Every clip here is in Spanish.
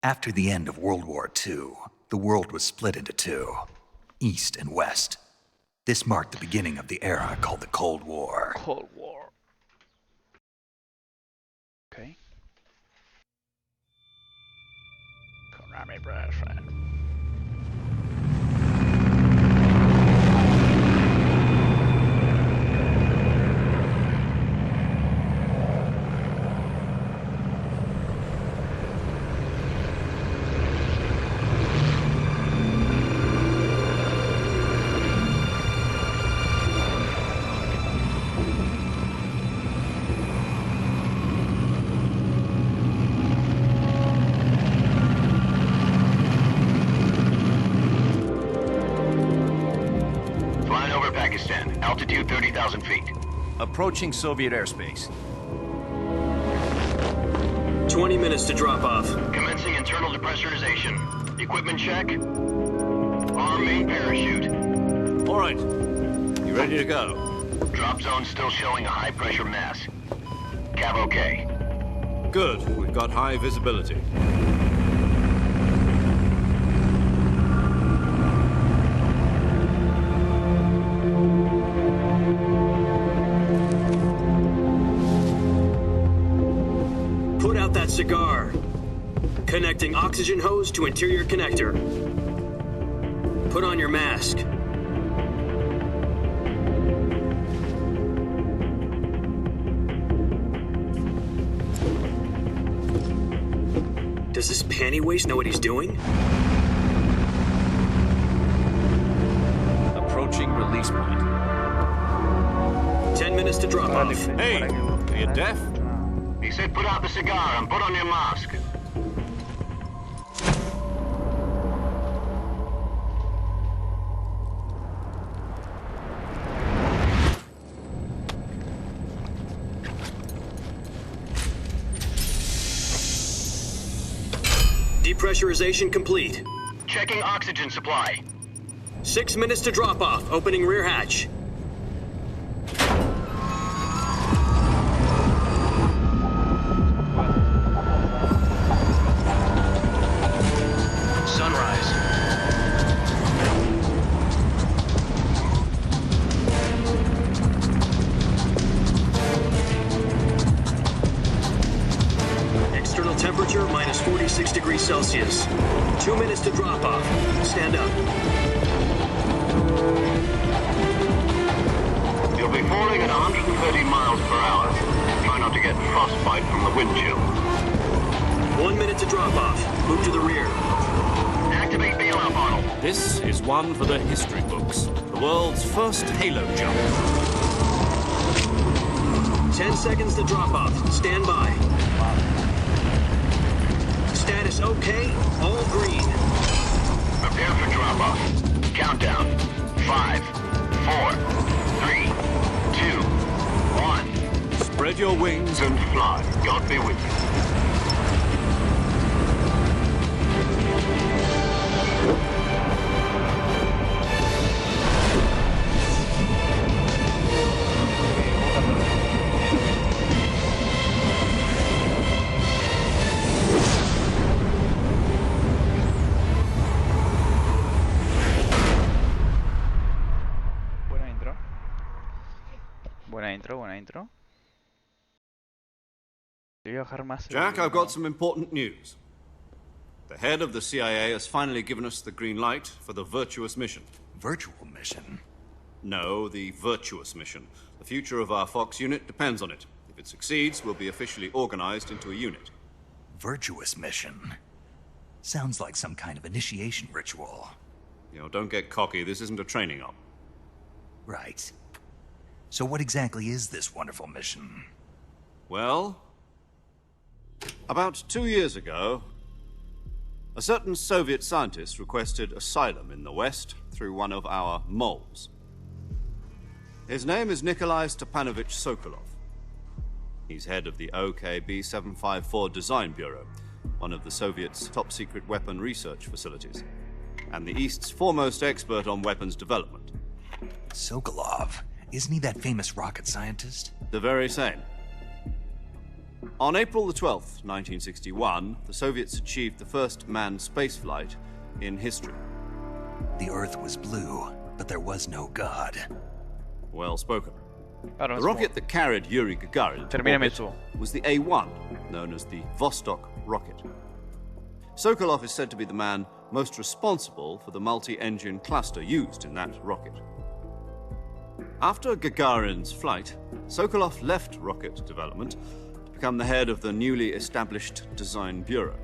After the end of World War II, the world was split into two, East and West. This marked the beginning of the era called the Cold War. Cold War. Okay. Konami Brass. Altitude 30,000 feet. Approaching Soviet airspace. 20 minutes to drop off. Commencing internal depressurization. Equipment check. Arm main parachute. All right. You ready to go? Drop zone still showing a high pressure mass. Cav okay. Good. We've got high visibility. Put out that cigar. Connecting oxygen hose to interior connector. Put on your mask. Does this panty waste know what he's doing? Approaching release point. 10 minutes to drop off. Hey, are you deaf? He said put out the cigar and put on your mask. Depressurization complete. Checking oxygen supply. 6 minutes to drop off. Opening rear hatch. Sunrise. External temperature minus 46 degrees Celsius. 2 minutes to drop off. Stand up. You'll be falling at 130 miles per hour. Try not to get frostbite from the wind chill. 1 minute to drop off. Move to the rear. Activate bailout model. This is one for the history books. The world's first halo jump. 10 seconds to drop off. Stand by. Status okay. All green. Prepare for drop off. Countdown. 5, 4, 3, 2, 1. Spread your wings And fly. God be with you. Buena intro, buena intro. Voy a bajar más. Jack, I've got some important news. The head of the CIA has finally given us the green light for the virtuous mission. Virtual mission? No, the virtuous mission. The future of our Fox unit depends on it. If it succeeds, we'll be officially organized into a unit. Virtuous mission? Sounds like some kind of initiation ritual. You know, don't get cocky. This isn't a training op. Right. So what exactly is this wonderful mission? Well, about 2 years ago, a certain Soviet scientist requested asylum in the West through one of our moles. His name is Nikolai Stepanovich Sokolov. He's head of the OKB 754 Design Bureau, one of the Soviets' top-secret weapon research facilities, and the East's foremost expert on weapons development. Sokolov? Isn't he that famous rocket scientist? The very same. On April the 12th, 1961, the Soviets achieved the first manned spaceflight in history. The Earth was blue, but there was no God. Well spoken. Claro, The es como, rocket that carried Yuri Gagarin to termíname orbit eso. was the A-1, known as the Vostok rocket. Sokolov is said to be the man most responsible for the multi-engine cluster used in that rocket. After Gagarin's flight, Sokolov left rocket development to become the head of the newly established Design Bureau.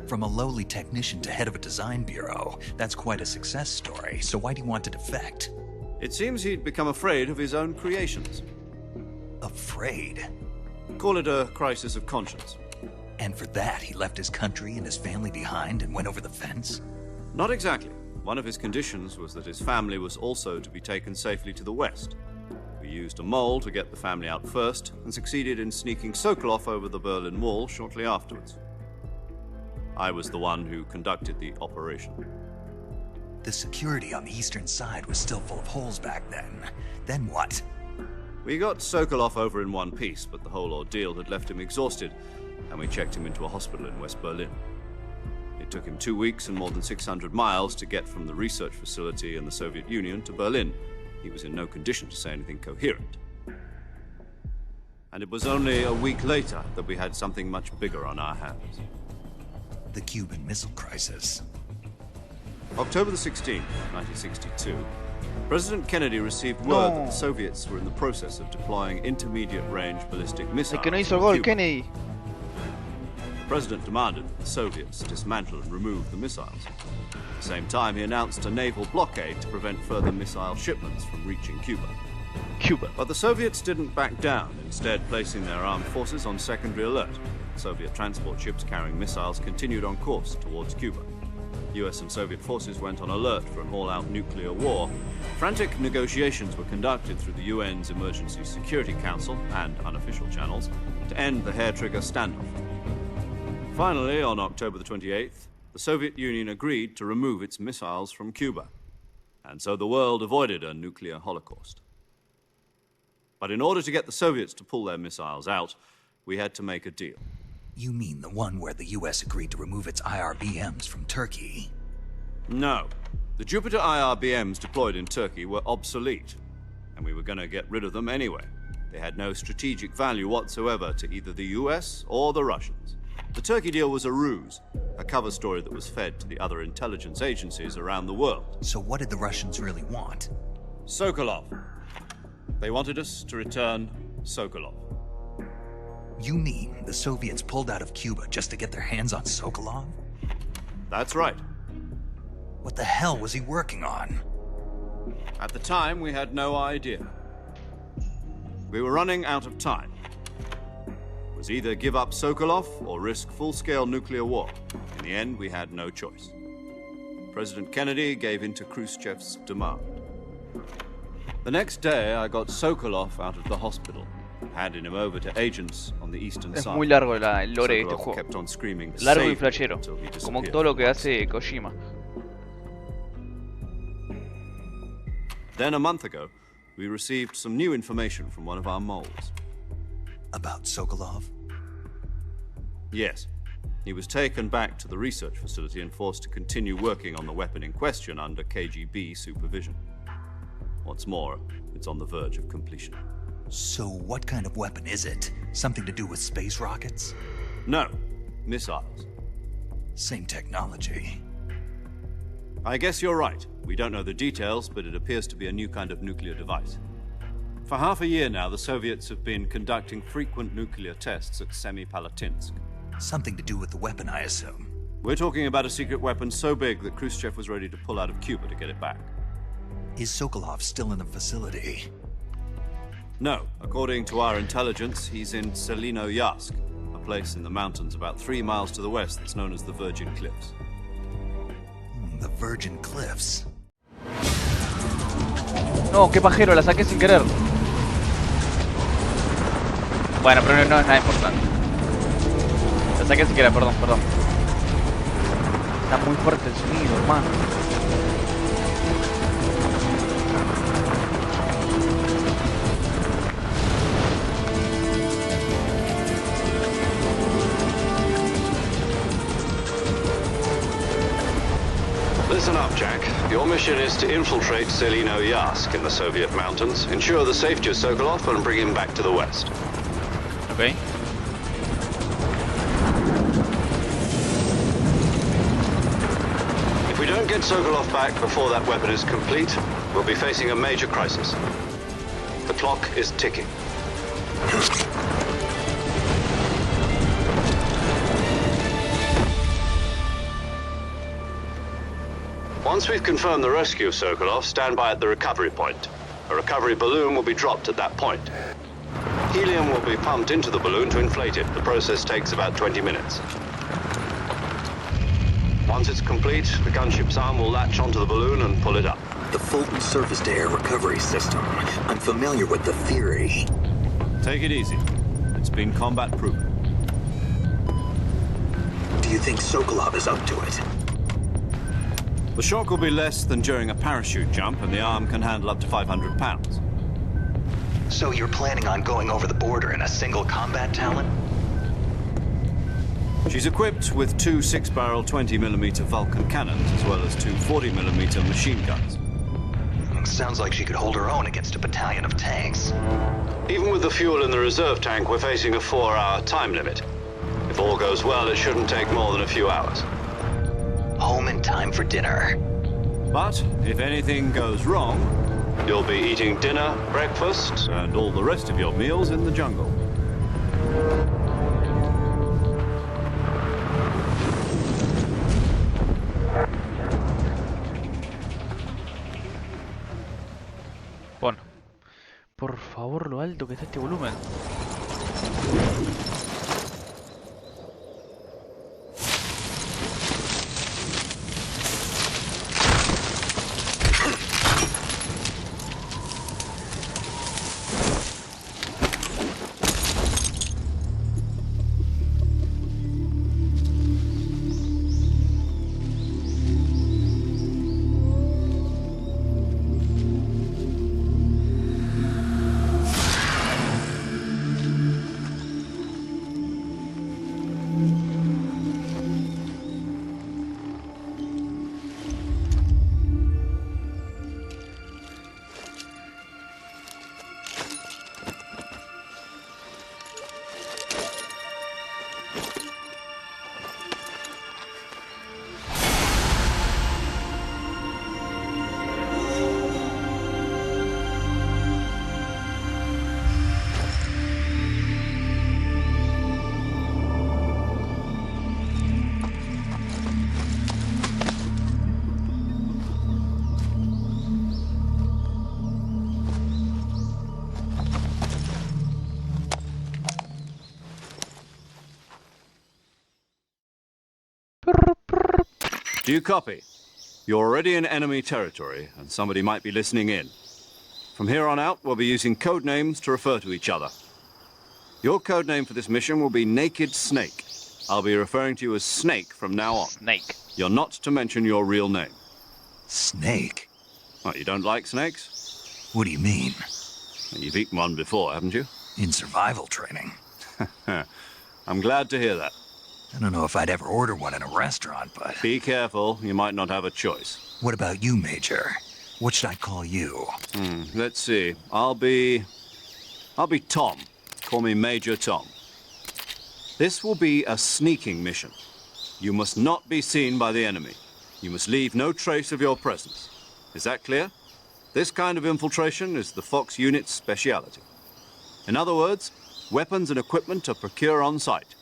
From a lowly technician to head of a design bureau, that's quite a success story. So why do you want to defect? It seems he'd become afraid of his own creations. Afraid? Call it a crisis of conscience. And for that, he left his country and his family behind and went over the fence? Not exactly. One of his conditions was that his family was also to be taken safely to the west. We used a mole to get the family out first and succeeded in sneaking Sokolov over the Berlin Wall shortly afterwards. I was the one who conducted the operation. The security on the eastern side was still full of holes back then. Then what? We got Sokolov over in one piece, but the whole ordeal had left him exhausted, and we checked him into a hospital in West Berlin. It took him 2 weeks and more than 600 miles to get from the research facility in the Soviet Union to Berlin. He was in no condition to say anything coherent. And it was only a week later that we had something much bigger on our hands. The Cuban Missile Crisis. October the 16th, 1962, President Kennedy received word that the Soviets were in the process of deploying intermediate-range ballistic missiles. El que no hizo in gol, Cuba. Kennedy. The president demanded that the Soviets dismantle and remove the missiles. At the same time, he announced a naval blockade to prevent further missile shipments from reaching Cuba. Cuba. But the Soviets didn't back down, instead placing their armed forces on secondary alert. Soviet transport ships carrying missiles continued on course towards Cuba. US and Soviet forces went on alert for an all-out nuclear war. Frantic negotiations were conducted through the UN's Emergency Security Council and unofficial channels to end the hair-trigger standoff. Finally, on October the 28th, the Soviet Union agreed to remove its missiles from Cuba. And so the world avoided a nuclear holocaust. But in order to get the Soviets to pull their missiles out, we had to make a deal. You mean the one where the US agreed to remove its IRBMs from Turkey? No. The Jupiter IRBMs deployed in Turkey were obsolete, and we were going to get rid of them anyway. They had no strategic value whatsoever to either the US or the Russians. The Turkey deal was a ruse, a cover story that was fed to the other intelligence agencies around the world. So what did the Russians really want? Sokolov. They wanted us to return Sokolov. You mean the Soviets pulled out of Cuba just to get their hands on Sokolov? That's right. What the hell was he working on? At the time, we had no idea. We were running out of time. It was either give up Sokolov or risk full-scale nuclear war. In the end, we had no choice. President Kennedy gave in to Khrushchev's demand. The next day, I got Sokolov out of the hospital, handing him over to agents on the eastern Es side. muy largo el lore de este Sokolov juego. kept on screaming, Largo y "Save me," flashero. until he Como disappeared. todo lo que hace Kojima. Then a month ago, we received some new information from one of our moles. About Sokolov? Yes. He was taken back to the research facility and forced to continue working on the weapon in question under KGB supervision. What's more, it's on the verge of completion. So what kind of weapon is it? Something to do with space rockets? No, missiles. Same technology. I guess you're right. We don't know the details, but it appears to be a new kind of nuclear device. For half a year now, the Soviets have been conducting frequent nuclear tests at Semipalatinsk. Something to do with the weapon, I assume. We're talking about a secret weapon so big that Khrushchev was ready to pull out of Cuba to get it back. Is Sokolov still in the facility? No, according to our intelligence, he's in Selino-Yarsk, a place in the mountains about 3 miles to the west that's known as the Virgin Cliffs. The Virgin Cliffs. No, qué pajero, la saqué sin querer. Bueno, pero no es nada importante. La saqué sin querer, perdón. Está muy fuerte el sonido, hermano. Listen up, Jack. Your mission is to infiltrate Selino Yask in the Soviet mountains, ensure the safety of Sokolov, and bring him back to the West. Ok. If we don't get Sokolov back before that weapon is complete, we'll be facing a major crisis. The clock is ticking. Once we've confirmed the rescue of Sokolov, stand by at the recovery point. A recovery balloon will be dropped at that point. Helium will be pumped into the balloon to inflate it. The process takes about 20 minutes. Once it's complete, the gunship's arm will latch onto the balloon and pull it up. The Fulton surface-to-air recovery system. I'm familiar with the theory. Take it easy. It's been combat-proven. Do you think Sokolov is up to it? The shock will be less than during a parachute jump, and the arm can handle up to 500 pounds. So you're planning on going over the border in a single combat Talon? She's equipped with two 6-barrel 20mm Vulcan cannons, as well as two 40mm machine guns. Sounds like she could hold her own against a battalion of tanks. Even with the fuel in the reserve tank, we're facing a 4-hour time limit. If all goes well, it shouldn't take more than a few hours. Home in time for dinner. But if anything goes wrong, You'll be eating dinner, breakfast, and all the rest of your meals in the jungle. Bueno, por favor, lo alto que está este volumen. Do you copy? You're already in enemy territory, and somebody might be listening in. From here on out, we'll be using code names to refer to each other. Your code name for this mission will be Naked Snake. I'll be referring to you as Snake from now on. Snake. You're not to mention your real name. Snake? What, you don't like snakes? What do you mean? You've eaten one before, haven't you? In survival training? I'm glad to hear that. I don't know if I'd ever order one in a restaurant, but... Be careful, you might not have a choice. What about you, Major? What should I call you? Let's see. I'll be Tom. Call me Major Tom. This will be a sneaking mission. You must not be seen by the enemy. You must leave no trace of your presence. Is that clear? This kind of infiltration is the Fox unit's speciality. In other words, weapons and equipment are procured on site.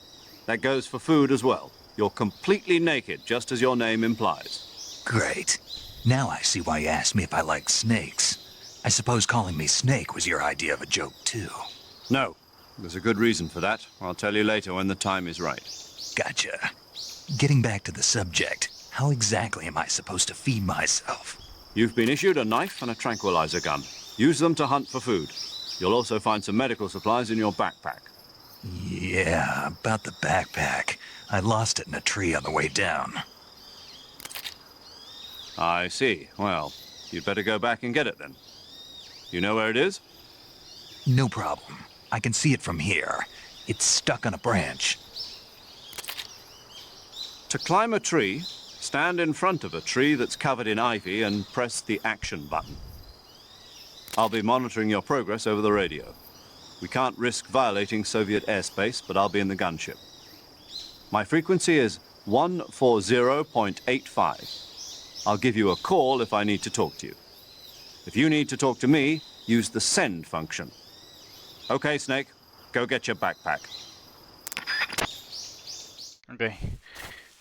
That goes for food as well. You're completely naked, just as your name implies. Great. Now I see why you asked me if I like snakes. I suppose calling me Snake was your idea of a joke, too. No. There's a good reason for that. I'll tell you later when the time is right. Gotcha. Getting back to the subject, how exactly am I supposed to feed myself? You've been issued a knife and a tranquilizer gun. Use them to hunt for food. You'll also find some medical supplies in your backpack. Yeah, about the backpack. I lost it in a tree on the way down. I see. Well, you'd better go back and get it then. You know where it is? No problem. I can see it from here. It's stuck on a branch. To climb a tree, Stand in front of a tree that's covered in ivy and press the action button. I'll be monitoring your progress over the radio. We can't risk violating Soviet airspace, but I'll be in the gunship. My frequency is 140.85. I'll give you a call if I need to talk to you. If you need to talk to me, use the send function. Okay, Snake, go get your backpack. Ok.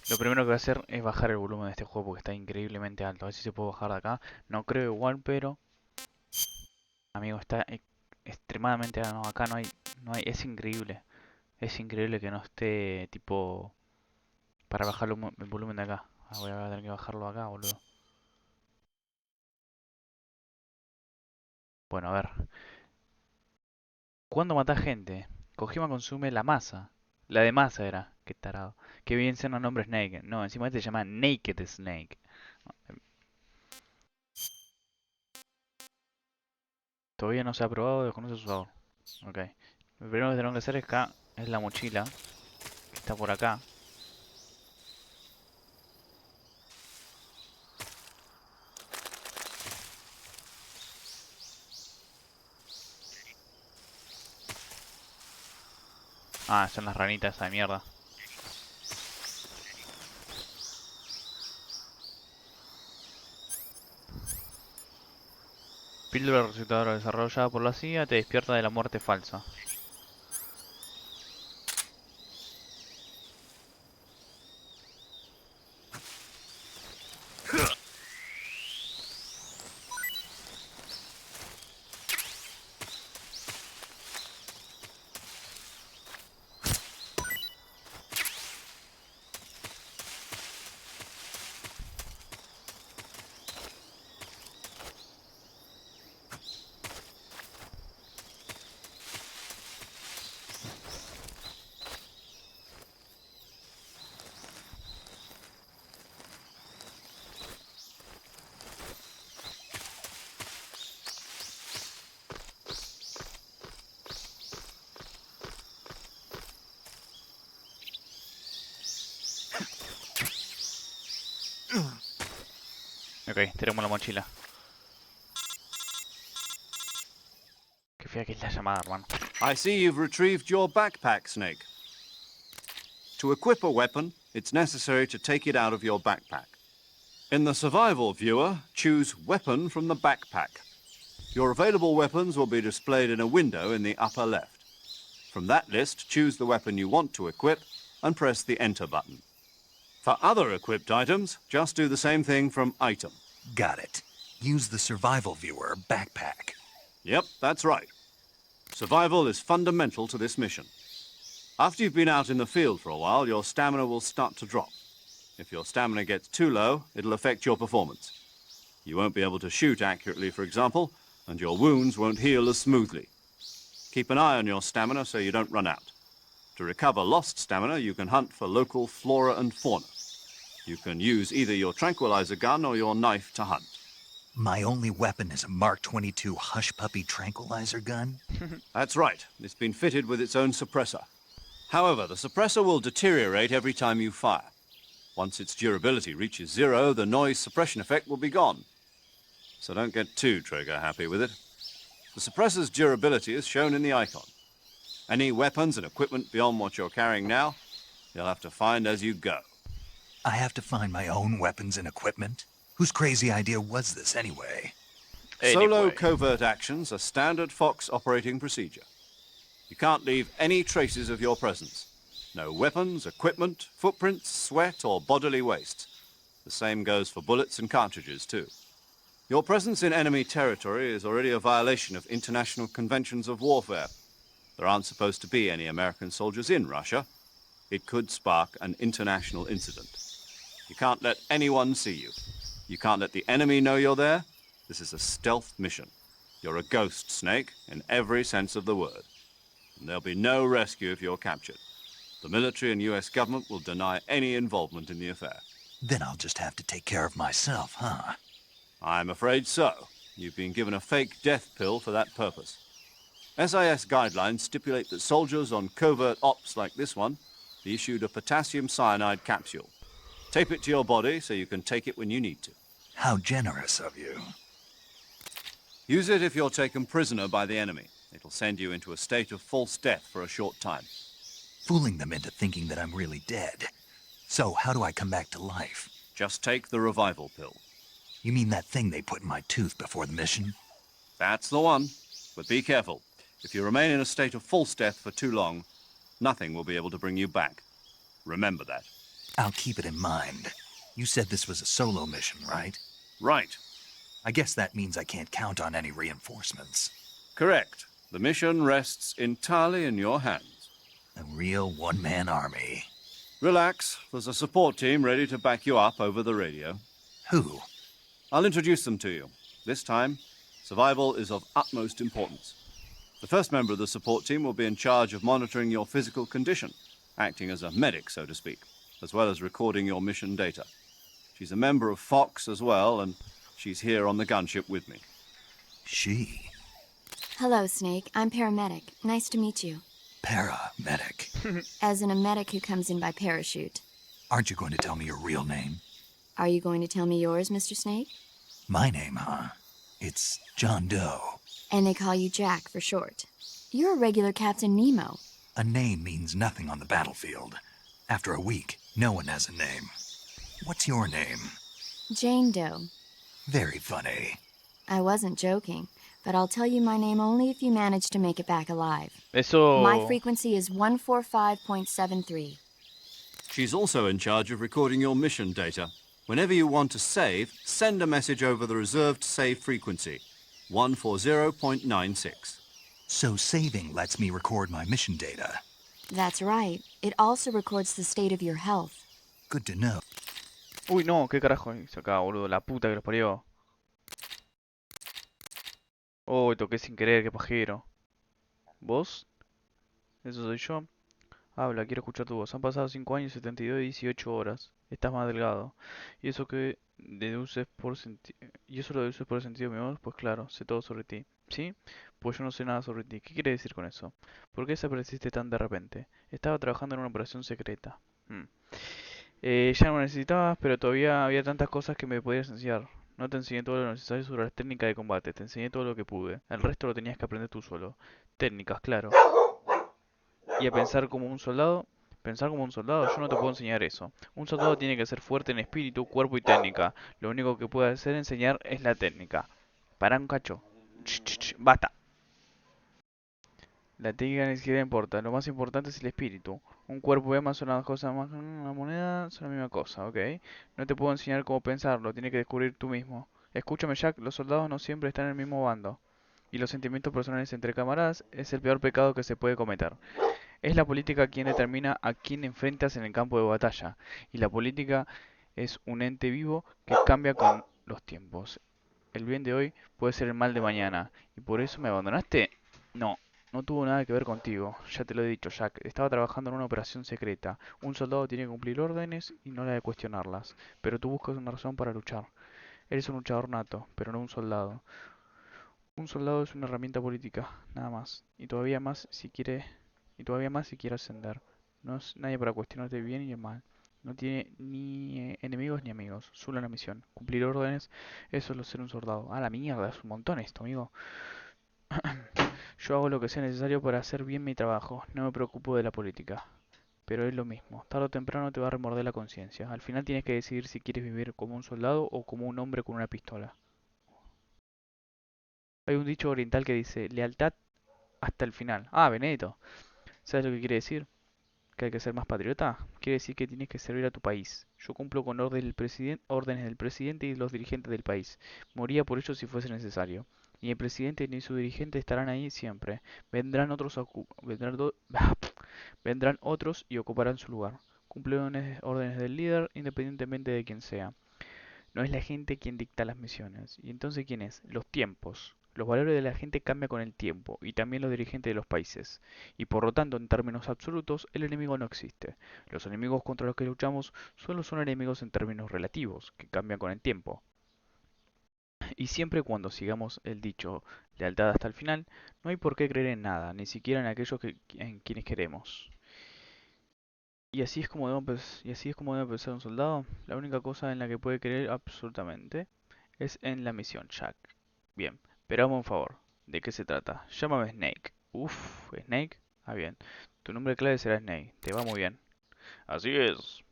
Lo primero que voy a hacer es bajar el volumen de este juego porque está increíblemente alto. A ver si se puede bajar de acá. No creo igual, pero... Amigo, está extremadamente... No, acá no hay... Es increíble. Es increíble que no esté tipo... Para bajar el volumen de acá. Voy a tener que bajarlo acá, boludo. Bueno, a ver. ¿Cuándo matás gente? Kojima consume la masa. La de masa era. Qué tarado. Qué bien suena el nombre Snake. No, encima este se llama Naked Snake. Todavía no se ha probado, desconoce su sabor. Ok. Lo primero que tenemos que hacer es la mochila. Que está por acá. Ah, son las ranitas esa de mierda. Píldora resucitadora desarrollada por la CIA te despierta de la muerte falsa. Ok, tenemos la mochila. Qué fea que es la llamada, hermano. I see you've retrieved your backpack, Snake. To equip a weapon, it's necessary to take it out of your backpack. In the survival viewer, choose Weapon from the backpack. Your available weapons will be displayed in a window in the upper left. From that list, choose the weapon you want to equip and press the Enter button. For other equipped items, just do the same thing from Item. Got it. Use the survival viewer backpack. Yep, that's right. Survival is fundamental to this mission. After you've been out in the field for a while, your stamina will start to drop. If your stamina gets too low, it'll affect your performance. You won't be able to shoot accurately, for example, and your wounds won't heal as smoothly. Keep an eye on your stamina so you don't run out. To recover lost stamina, you can hunt for local flora and fauna. You can use either your tranquilizer gun or your knife to hunt. My only weapon is a Mark 22 Hush Puppy tranquilizer gun? That's right. It's been fitted with its own suppressor. However, the suppressor will deteriorate every time you fire. Once its durability reaches 0, the noise suppression effect will be gone. So don't get too trigger happy with it. The suppressor's durability is shown in the icon. Any weapons and equipment beyond what you're carrying now, you'll have to find as you go. I have to find my own weapons and equipment? Whose crazy idea was this anyway? Solo covert actions are standard Fox operating procedure. You can't leave any traces of your presence. No weapons, equipment, footprints, sweat, or bodily waste. The same goes for bullets and cartridges, too. Your presence in enemy territory is already a violation of international conventions of warfare. There aren't supposed to be any American soldiers in Russia. It could spark an international incident. You can't let anyone see you. You can't let the enemy know you're there. This is a stealth mission. You're a ghost, Snake, in every sense of the word. And there'll be no rescue if you're captured. The military and US government will deny any involvement in the affair. Then I'll just have to take care of myself, huh? I'm afraid so. You've been given a fake death pill for that purpose. SIS guidelines stipulate that soldiers on covert ops like this one be issued a potassium cyanide capsule. Tape it to your body so you can take it when you need to. How generous of you. Use it if you're taken prisoner by the enemy. It'll send you into a state of false death for a short time. Fooling them into thinking that I'm really dead. So, how do I come back to life? Just take the revival pill. You mean that thing they put in my tooth before the mission? That's the one. But be careful. If you remain in a state of false death for too long, nothing will be able to bring you back. Remember that. I'll keep it in mind. You said this was a solo mission, right? Right. I guess that means I can't count on any reinforcements. Correct. The mission rests entirely in your hands. A real one-man army. Relax. There's a support team ready to back you up over the radio. Who? I'll introduce them to you. This time, survival is of utmost importance. The first member of the support team will be in charge of monitoring your physical condition, acting as a medic, so to speak, as well as recording your mission data. She's a member of Fox as well, and she's here on the gunship with me. She. Hello, Snake. I'm paramedic. Nice to meet you. Paramedic. As in a medic who comes in by parachute. Aren't you going to tell me your real name? Are you going to tell me yours, Mr. Snake? My name, huh? It's John Doe. And they call you Jack for short. You're a regular Captain Nemo. A name means nothing on the battlefield. After a week, no one has a name. What's your name? Jane Doe. Very funny. I wasn't joking, but I'll tell you my name only if you manage to make it back alive. Eso... My frequency is 145.73. She's also in charge of recording your mission data. Whenever you want to save, send a message over the reserved save frequency, 140.96. So saving lets me record my mission data. That's right. It also records the state of your health. Good to know. Uy, no, ¿qué carajo hizo acá, boludo? La puta que los parió. Oh, toqué sin querer, qué pajero. ¿Vos? Eso soy yo. Habla, quiero escuchar tu voz. Han pasado 5 años, 72 y 18 horas. Estás más delgado. Y eso que deduces por y eso lo deduces por el sentido de mi voz, pues claro, sé todo sobre ti. ¿Sí? Pues yo no sé nada sobre ti. ¿Qué quiere decir con eso? ¿Por qué desapareciste tan de repente? Estaba trabajando en una operación secreta. Ya no me necesitabas, pero todavía había tantas cosas que me podías enseñar. No te enseñé todo lo necesario sobre las técnicas de combate, te enseñé todo lo que pude. El resto lo tenías que aprender tú solo. Técnicas, claro. Y a pensar como un soldado. Pensar como un soldado, yo no te puedo enseñar eso. Un soldado tiene que ser fuerte en espíritu, cuerpo y técnica. Lo único que puede hacer enseñar es la técnica. Para un cacho. Basta. La técnica ni siquiera importa, lo más importante es el espíritu. Un cuerpo y alma son las cosas más... Una moneda son la misma cosa, ¿ok? No te puedo enseñar cómo pensarlo, tienes que descubrir tú mismo. Escúchame, Jack, los soldados no siempre están en el mismo bando. Y los sentimientos personales entre camaradas es el peor pecado que se puede cometer. Es la política quien determina a quién enfrentas en el campo de batalla. Y la política es un ente vivo que cambia con los tiempos. El bien de hoy puede ser el mal de mañana. ¿Y por eso me abandonaste? No. No tuvo nada que ver contigo, ya te lo he dicho, Jack. Estaba trabajando en una operación secreta. Un soldado tiene que cumplir órdenes y no la de cuestionarlas. Pero tú buscas una razón para luchar. Eres un luchador nato, pero no un soldado. Un soldado es una herramienta política, nada más. Y todavía más si quiere ascender. No es nadie para cuestionarte el bien y el mal. No tiene ni enemigos ni amigos. Solo una misión. Cumplir órdenes. Eso es lo de ser un soldado. A la mierda, es un montón esto, amigo. Yo hago lo que sea necesario para hacer bien mi trabajo, no me preocupo de la política. Pero es lo mismo, tarde o temprano te va a remorder la conciencia. Al final tienes que decidir si quieres vivir como un soldado o como un hombre con una pistola. Hay un dicho oriental que dice, lealtad hasta el final. Ah, Benedito. ¿Sabes lo que quiere decir? ¿Que hay que ser más patriota? Quiere decir que tienes que servir a tu país. Yo cumplo con órdenes del presidente y los dirigentes del país. Moría por ello si fuese necesario. Ni el presidente ni su dirigente estarán ahí siempre. Vendrán otros, vendrán otros y ocuparán su lugar. Cumple órdenes del líder independientemente de quién sea. No es la gente quien dicta las misiones. ¿Y entonces quién es? Los tiempos. Los valores de la gente cambian con el tiempo y también los dirigentes de los países. Y por lo tanto, en términos absolutos, el enemigo no existe. Los enemigos contra los que luchamos solo son enemigos en términos relativos, que cambian con el tiempo. Y siempre cuando sigamos el dicho lealtad hasta el final, no hay por qué creer en nada, ni siquiera en aquellos en quienes queremos. Y así es como debe pensar un soldado. La única cosa en la que puede creer absolutamente es en la misión, Jack. Bien, pero hazme un favor. ¿De qué se trata? Llámame Snake. Uf, Snake. Ah, bien. Tu nombre clave será Snake. Te va muy bien. Así es.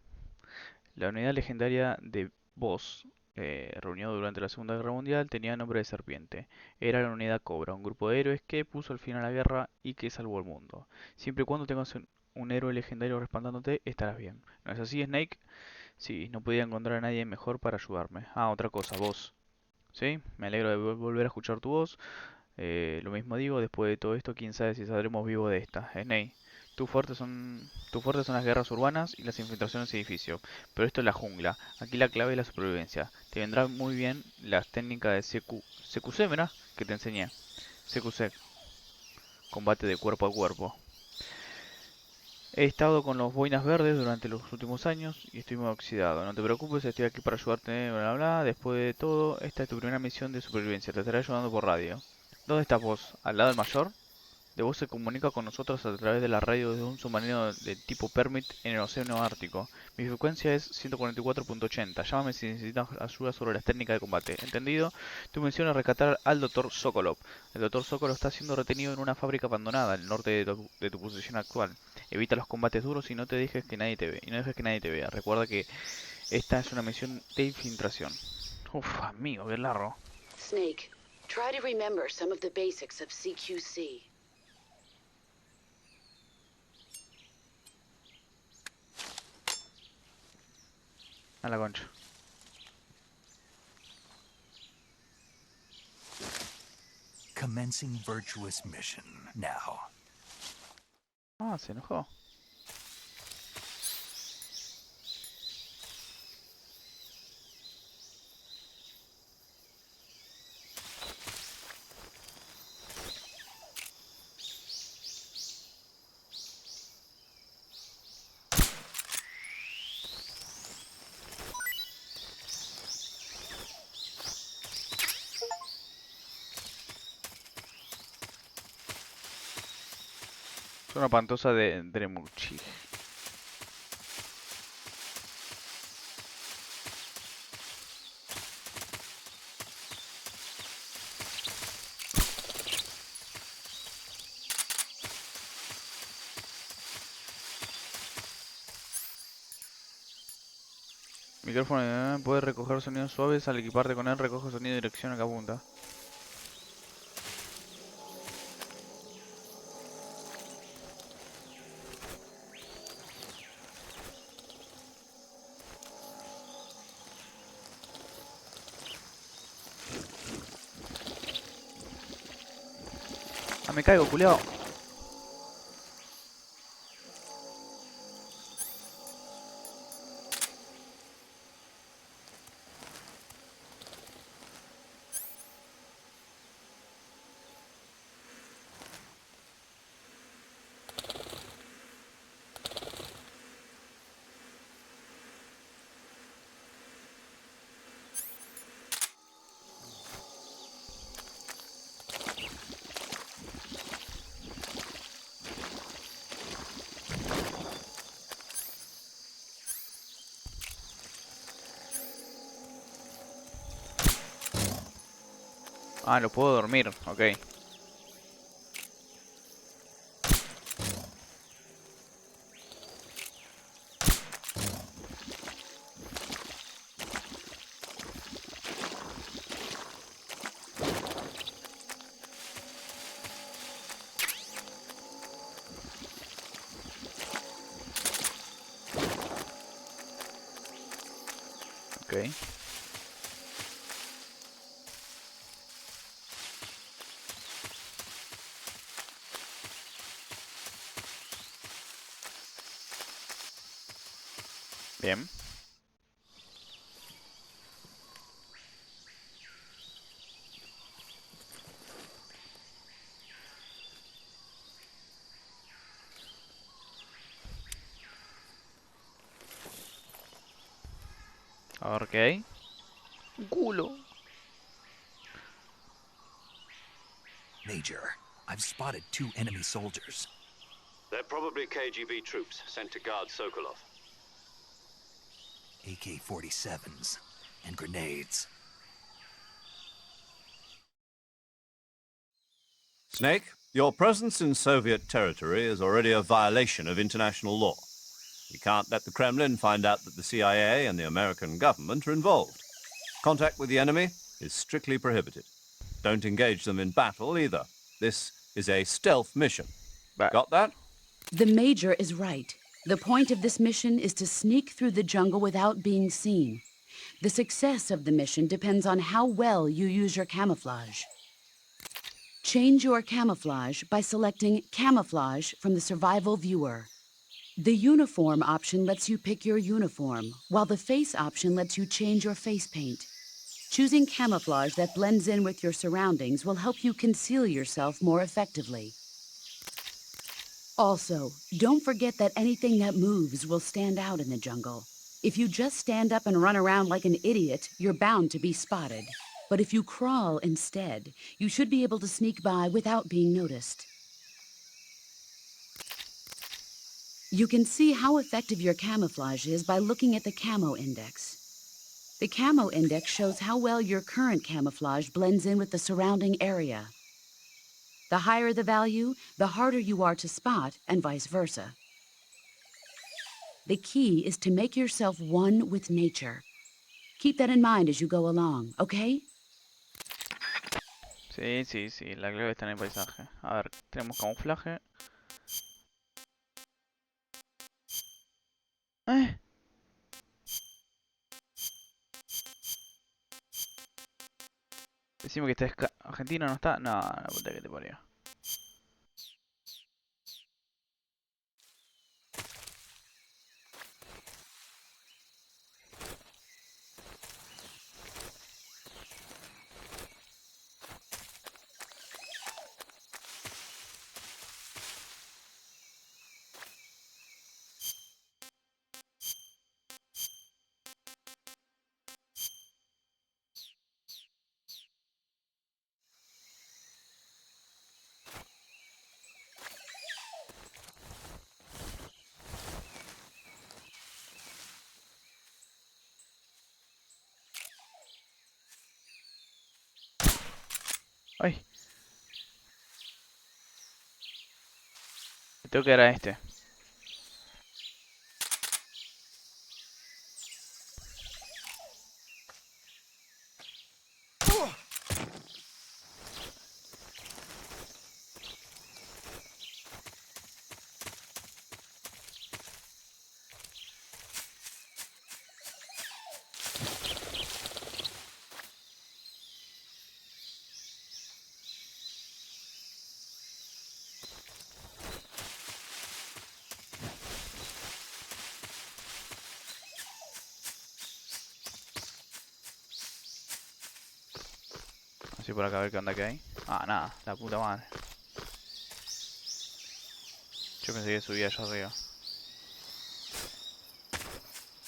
La unidad legendaria de Boss, reunido durante la Segunda Guerra Mundial, tenía nombre de serpiente. Era la unidad Cobra, un grupo de héroes que puso al fin a la guerra y que salvó al mundo. Siempre y cuando tengas un héroe legendario respaldándote, estarás bien. ¿No es así, Snake? Sí, no podía encontrar a nadie mejor para ayudarme. Ah, otra cosa, vos. ¿Sí? Me alegro de volver a escuchar tu voz. Lo mismo digo, después de todo esto, quién sabe si saldremos vivos de esta. Snake, tus fuertes son las guerras urbanas y las infiltraciones en edificios. Pero esto es la jungla. Aquí la clave es la supervivencia. Te vendrán muy bien las técnicas de CQC, ¿verdad? Que te enseñé. CQC, combate de cuerpo a cuerpo. He estado con los boinas verdes durante los últimos años y estoy muy oxidado. No te preocupes, estoy aquí para ayudarte, bla bla bla. Después de todo, esta es tu primera misión de supervivencia. Te estaré ayudando por radio. ¿Dónde estás vos? ¿Al lado del mayor? De vos se comunica con nosotros a través de la radio desde un submarino de tipo Permit en el océano Ártico. Mi frecuencia es 144.80. Llámame si necesitas ayuda sobre las técnicas de combate. ¿Entendido? Tu misión es rescatar al Dr. Sokolov. El Dr. Sokolov está siendo retenido en una fábrica abandonada al norte de tu posición actual. Evita los combates duros y no te dejes que nadie te vea. Y no dejes que nadie te vea. Recuerda que esta es una misión de infiltración. Uf, amigo, qué largo. Snake, try to remember some of the basics of CQC. A la concha. Commencing virtuous mission now. Ah, se enojó. Es una pantosa de Dremuchi. Micrófono puede recoger sonidos suaves. Al equiparte con él, recoge sonido de dirección a cada punta. Ah, me caigo, culiao. Ah, lo puedo dormir, ok. Ok. Bien. A ver qué hay. Un culo. Major, I've spotted 2 enemy soldiers. They're probably KGB troops sent to guard Sokolov. AK-47s and grenades. Snake, your presence in Soviet territory is already a violation of international law. We can't let the Kremlin find out that the CIA and the American government are involved. Contact with the enemy is strictly prohibited. Don't engage them in battle either. This is a stealth mission. Vale. Got that? The Major is right. The point of this mission is to sneak through the jungle without being seen. The success of the mission depends on how well you use your camouflage. Change your camouflage by selecting Camouflage from the Survival Viewer. The Uniform option lets you pick your uniform, while the Face option lets you change your face paint. Choosing camouflage that blends in with your surroundings will help you conceal yourself more effectively. Also, don't forget that anything that moves will stand out in the jungle. If you just stand up and run around like an idiot, you're bound to be spotted. But if you crawl instead, you should be able to sneak by without being noticed. You can see how effective your camouflage is by looking at the Camo Index. The Camo Index shows how well your current camouflage blends in with the surrounding area. The higher the value, the harder you are to spot, and vice versa. The key is to make yourself one with nature. Keep that in mind as you go along, okay? Sí, sí, sí, la clave está en el paisaje. A ver, tenemos camuflaje. ¿Eh? Decime que está Argentina, ¿no está? No, la puta que te parió. ¡Ay! Me tengo que dar a este. Así por acá a ver qué onda que hay. Ah, nada, la puta madre. Yo pensé que subía allá arriba.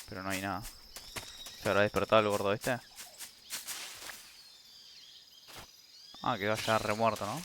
Pero no hay nada. ¿Se habrá despertado el gordo este? Ah, quedó ya remuerto, ¿no?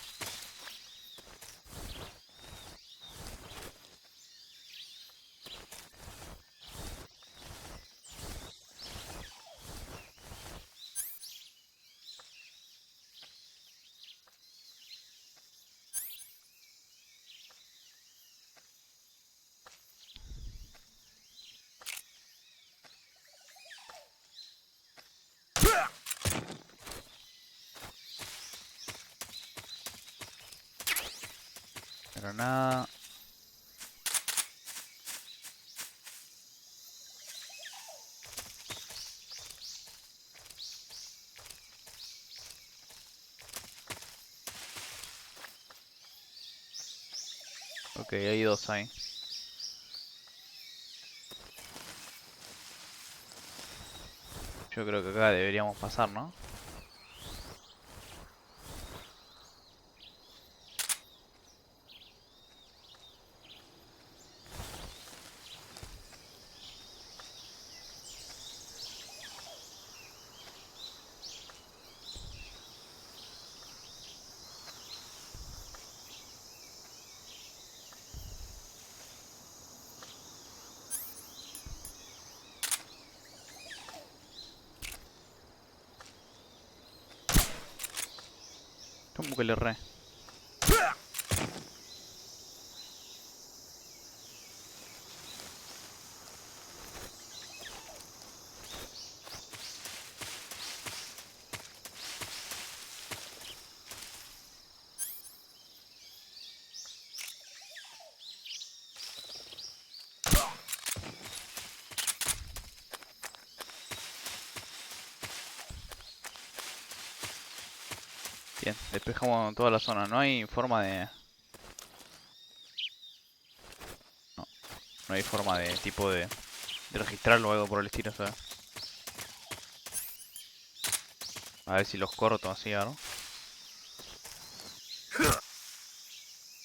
Pero nada. Ok, hay dos ahí. Yo creo que acá deberíamos pasar, ¿no? Como que le erré. Bien, despejamos toda la zona. No hay forma de... No, no hay forma de tipo de registrarlo o algo por el estilo, ¿sabes? A ver si los corto así, ¿no?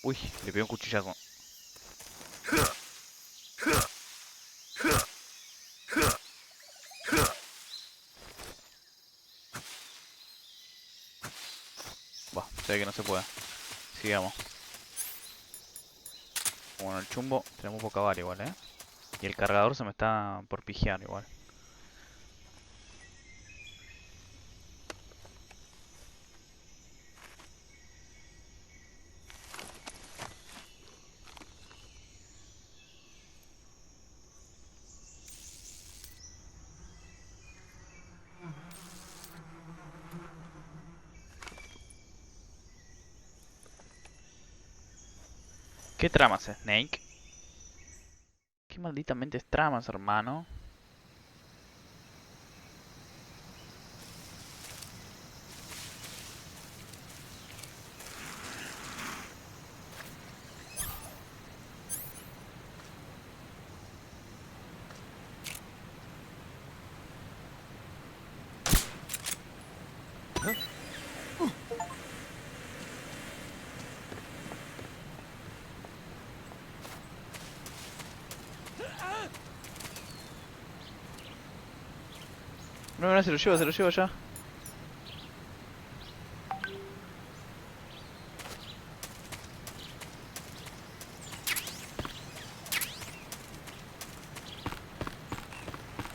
Uy, le pegué un cuchillazo. Bah, se ve que no se puede. Sigamos. Bueno, el chumbo tenemos poca bala igual, ¿eh? Y el cargador se me está por pijear igual. ¿Qué tramas, Snake? ¿Qué malditamente tramas, hermano? No, no, se lo llevo ya.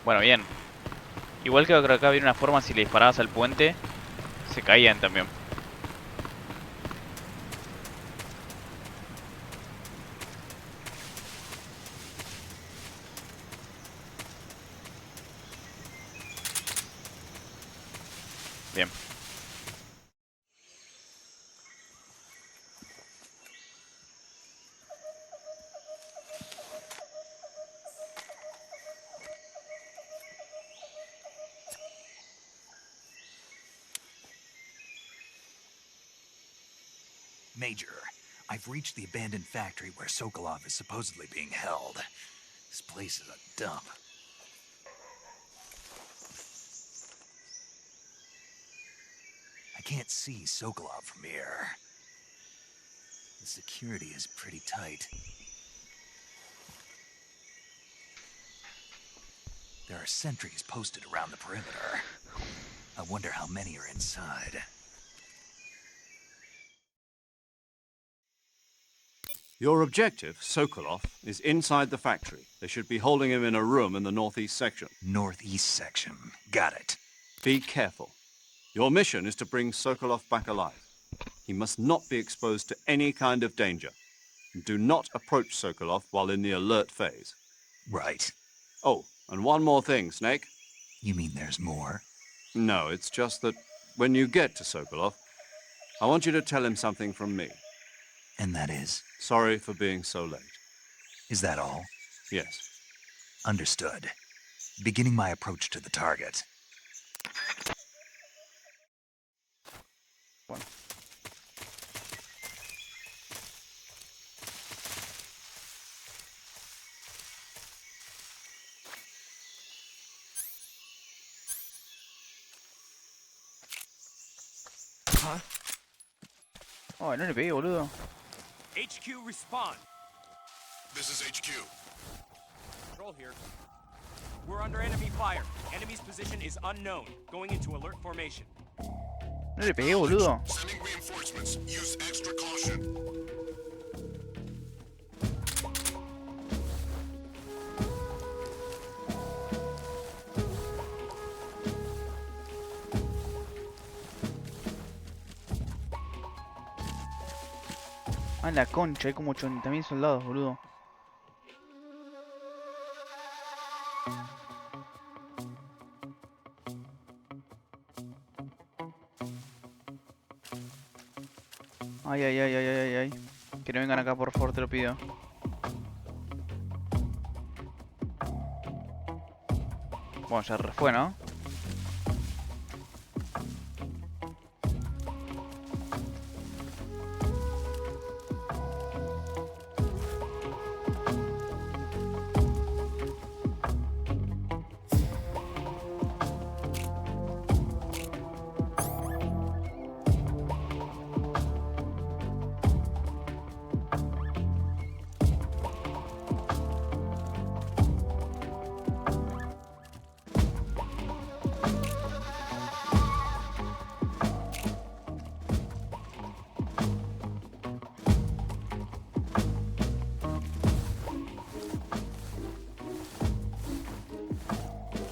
Bueno, bien. Igual que acá había una forma, si le disparabas al puente, se caían también. Bien. Major, I've reached the abandoned factory where Sokolov is supposedly being held. This place is a dump. I can't see Sokolov from here. The security is pretty tight. There are sentries posted around the perimeter. I wonder how many are inside. Your objective, Sokolov, is inside the factory. They should be holding him in a room in the northeast section. Northeast section. Got it. Be careful. Your mission is to bring Sokolov back alive. He must not be exposed to any kind of danger. Do not approach Sokolov while in the alert phase. Right. Oh, and one more thing, Snake. You mean there's more? No, it's just that when you get to Sokolov, I want you to tell him something from me. And that is? Sorry for being so late. Is that all? Yes. Understood. Beginning my approach to the target. Bueno. Oh, no le pegué, boludo. HQ respond. This is HQ. Control here. We're under enemy fire. Enemy's position is unknown. Going into alert formation. No le pegué, boludo. Sending reinforcements. Use extra caution. Ah, la concha, hay como 80.000 soldados, boludo. Ay, ay, ay, ay, ay, ay. Que no vengan acá, por favor, te lo pido. Bueno, ya refue, ¿no?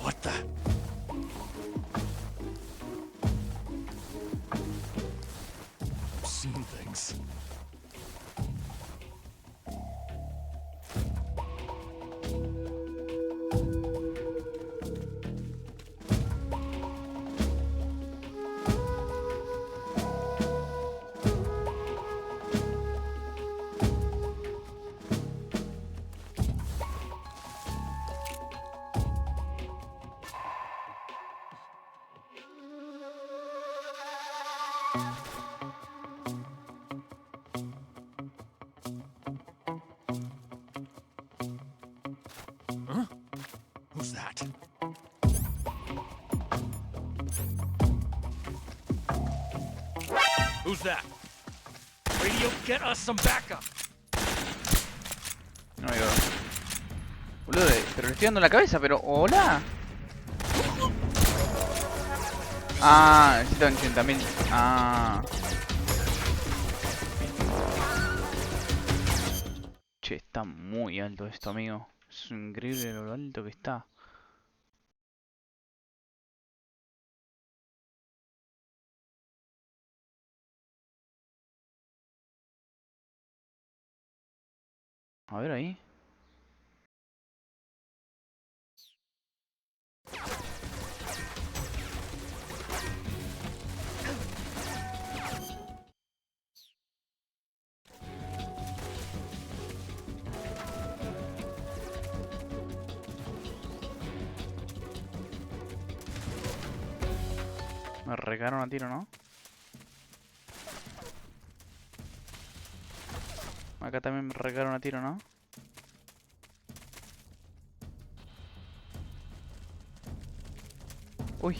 What the? I've seen things. Huh? Who's that? Who's that? Radio, get us some backup. No me digo. Boludo, pero le estoy dando en la cabeza, pero... ¡Hola! Ah, necesito 80.000. Ah. Che, está muy alto esto, amigo. Es increíble lo alto que está. A ver ahí. Me regaron a tiro, ¿no? Acá también me regaron a tiro, ¿no? Uy.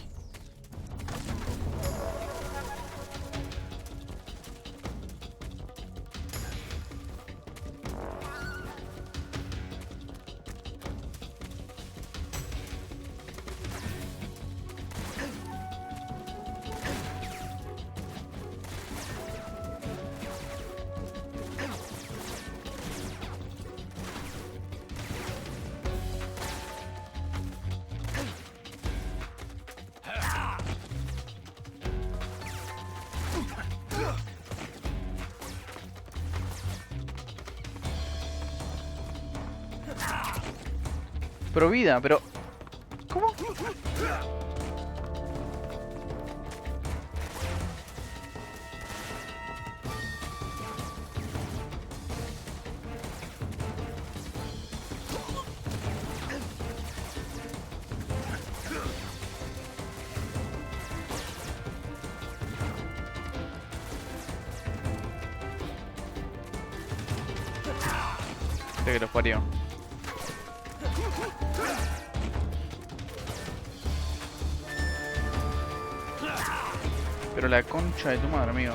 Pero vida, pero... ¿Cómo? Que los parió. Pero la concha de tu madre, amigo.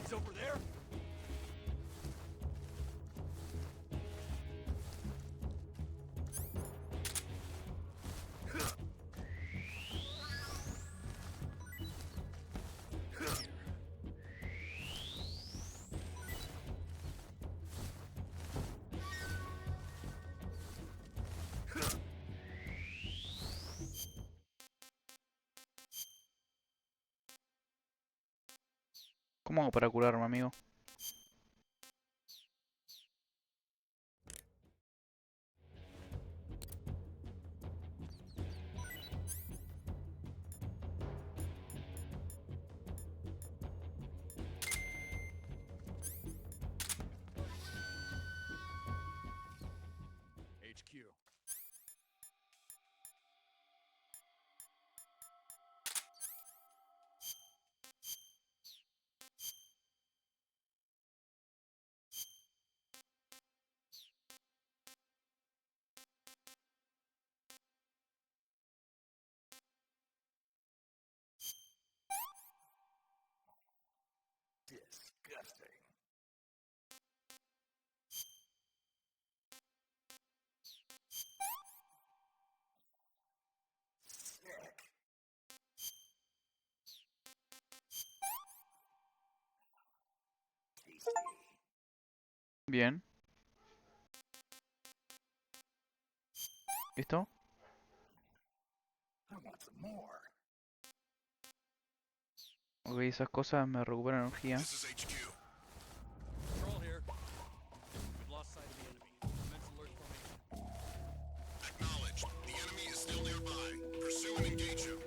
He's over there. ¿Cómo hago para curarme, amigo? HQ. Disgusting. Sick. Tasty. Bien. ¿Listo? I want some more. Ok, esas cosas me recuperan energía. This is HQ. Control here. We've lost sight of the enemy. Commence alert formation. Acknowledged. The enemy is still nearby. Pursue and engage him.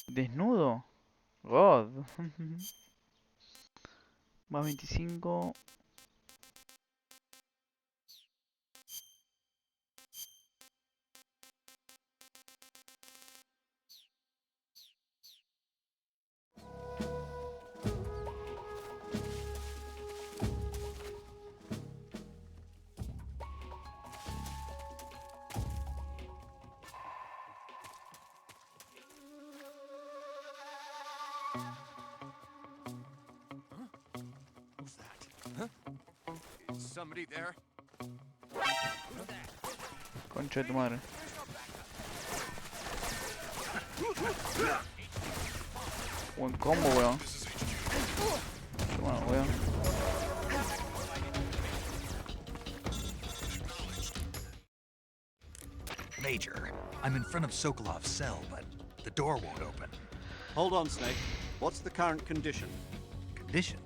¿Desnudo? God. Más 25. Who's that? Huh? Is somebody there? Concha de tu madre. Buen combo, weón. This is HQ. Qué bueno, weón. Major, I'm in front of Sokolov's cell, but the door won't open. Hold on, Snake. What's the current condition? Condition?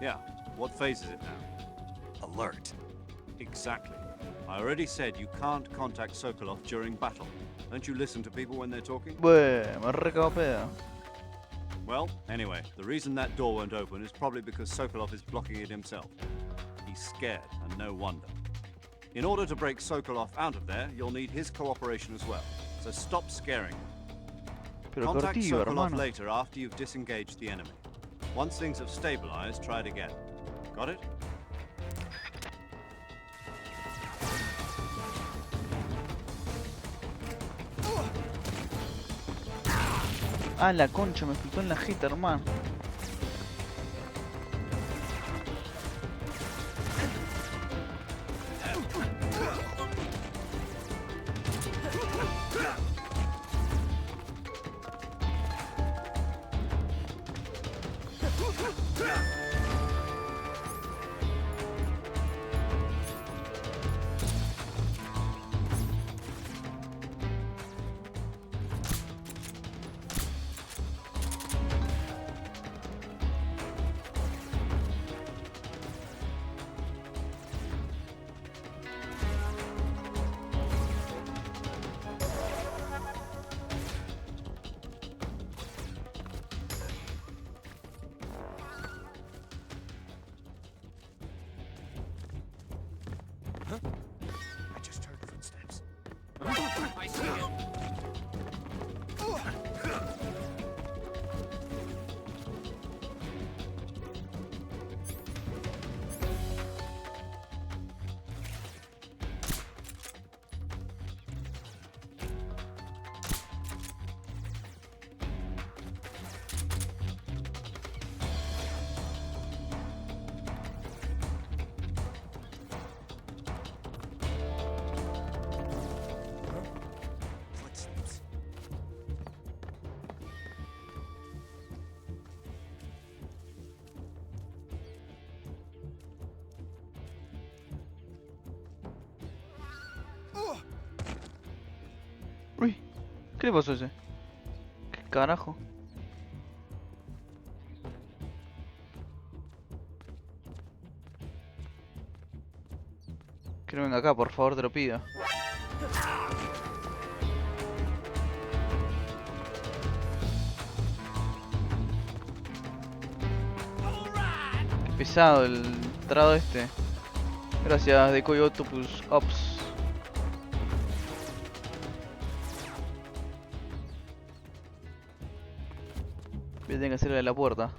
Yeah, what phase is it now? Alert. Exactly. I already said you can't contact Sokolov during battle. Don't you listen to people when they're talking? Bue, me recabo pedo. Well, anyway, the reason that door won't open is probably because Sokolov is blocking it himself. He's scared, and no wonder. In order to break Sokolov out of there, you'll need his cooperation as well. So stop scaring him. Pero Contact cortillo, Sokolov hermano. later after you've disengaged the enemy. Once things have stabilized, try it again. Got it? Ah, la concha, me explotó en la jeta, hermano. I just heard footsteps. I see him. le pasó a ese? ¿Qué carajo? Que no venga acá, por favor, te lo pido. Qué pesado el trado este. Gracias, Decoy Octopus Ops. Voy a tener que hacerle de la puerta.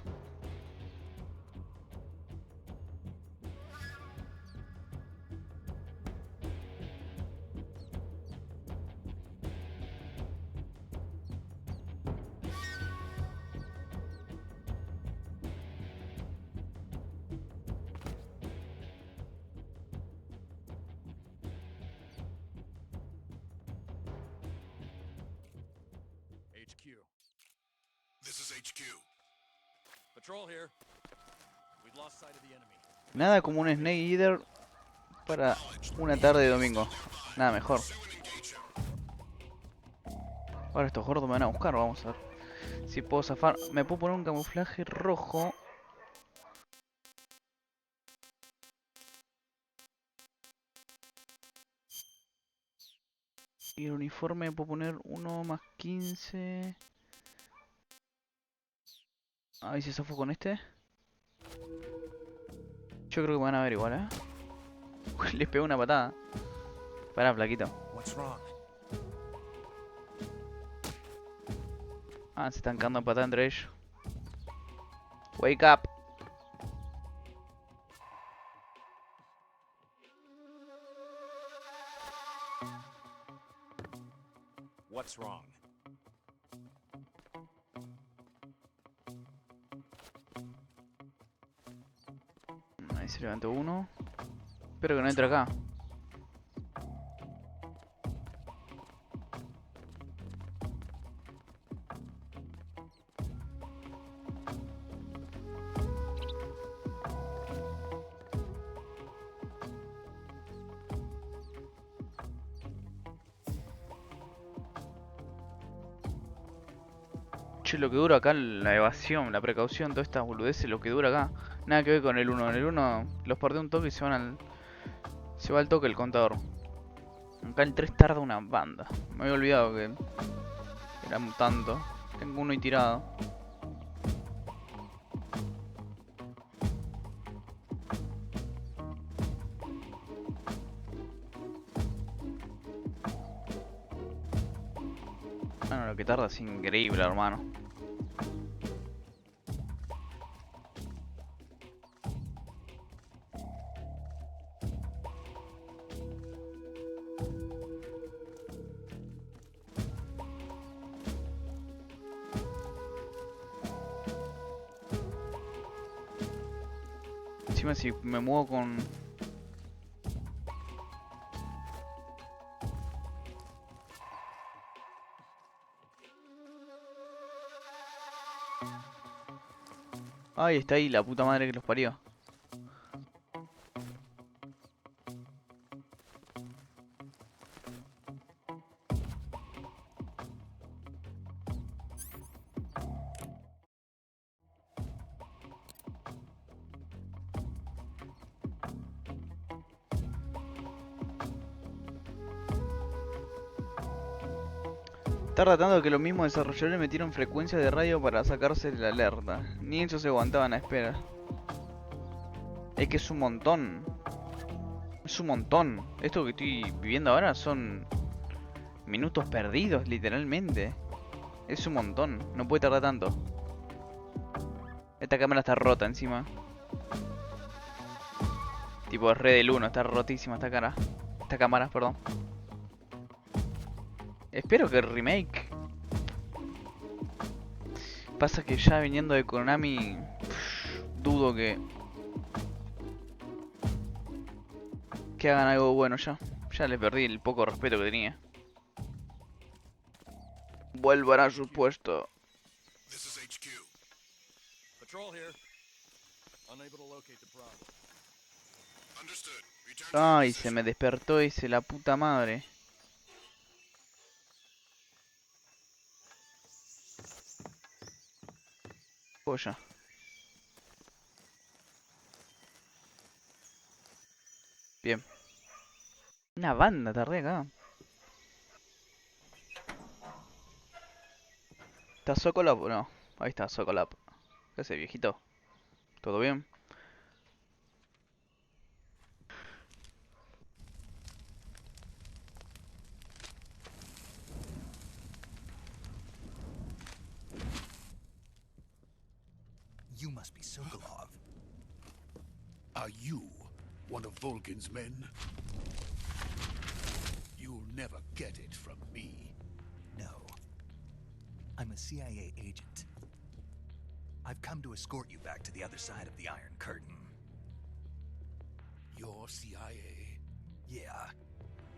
HQ. This is HQ. Patrol here. We've lost sight of the enemy. Nada como un Snake Eater para una tarde de domingo. Nada mejor. Ahora estos gordos me van a buscar, vamos a ver si puedo zafar. Me puedo poner un camuflaje rojo. Y el uniforme me puedo poner 1 más 15. A ver si zafo con este. Yo creo que me van a ver igual, Les pego una patada. Pará, flaquito. What's wrong? Ah, se están cagando a patada entre ellos. Wake up. What's wrong? Ahí se levantó uno. Espero que no entre acá. Che, lo que dura acá la evasión, la precaución, todas estas boludeces, lo que dura acá. Nada que ver con el 1. En el 1 los perdí un toque y se van al... Se va al toque el contador. Acá el 3 tarda una banda. Me había olvidado que era un tanto. Tengo uno ahí tirado. Bueno, lo que tarda es increíble, hermano. Encima si me muevo con... Ay, está ahí la puta madre que los parió. Tarda tanto que los mismos desarrolladores metieron frecuencias de radio para sacarse la alerta. Ni eso se aguantaban a espera. Es que es un montón. Es un montón. Esto que estoy viviendo ahora son minutos perdidos, literalmente. Es un montón. No puede tardar tanto. Esta cámara está rota encima. Tipo Red del 1, está rotísima esta cara. Esta cámara, perdón. Espero que el remake. Pasa que ya viniendo de Konami, dudo que hagan algo bueno ya. Ya les perdí el poco respeto que tenía. Vuelvan a su puesto. This is HQ. Patrol here. Unable to locate the problem. Understood. Return to Ay, se your position. me despertó ese la puta madre. Joya. Bien. Una banda tardé acá. ¿Está Sokolov o no? Ahí está Sokolov. ¿Qué hace, viejito? ¿Todo bien? You must be Sokolov. Are you one of Volgin's men? You'll never get it from me. No. I'm a CIA agent. I've come to escort you back to the other side of the Iron Curtain. You're CIA? Yeah.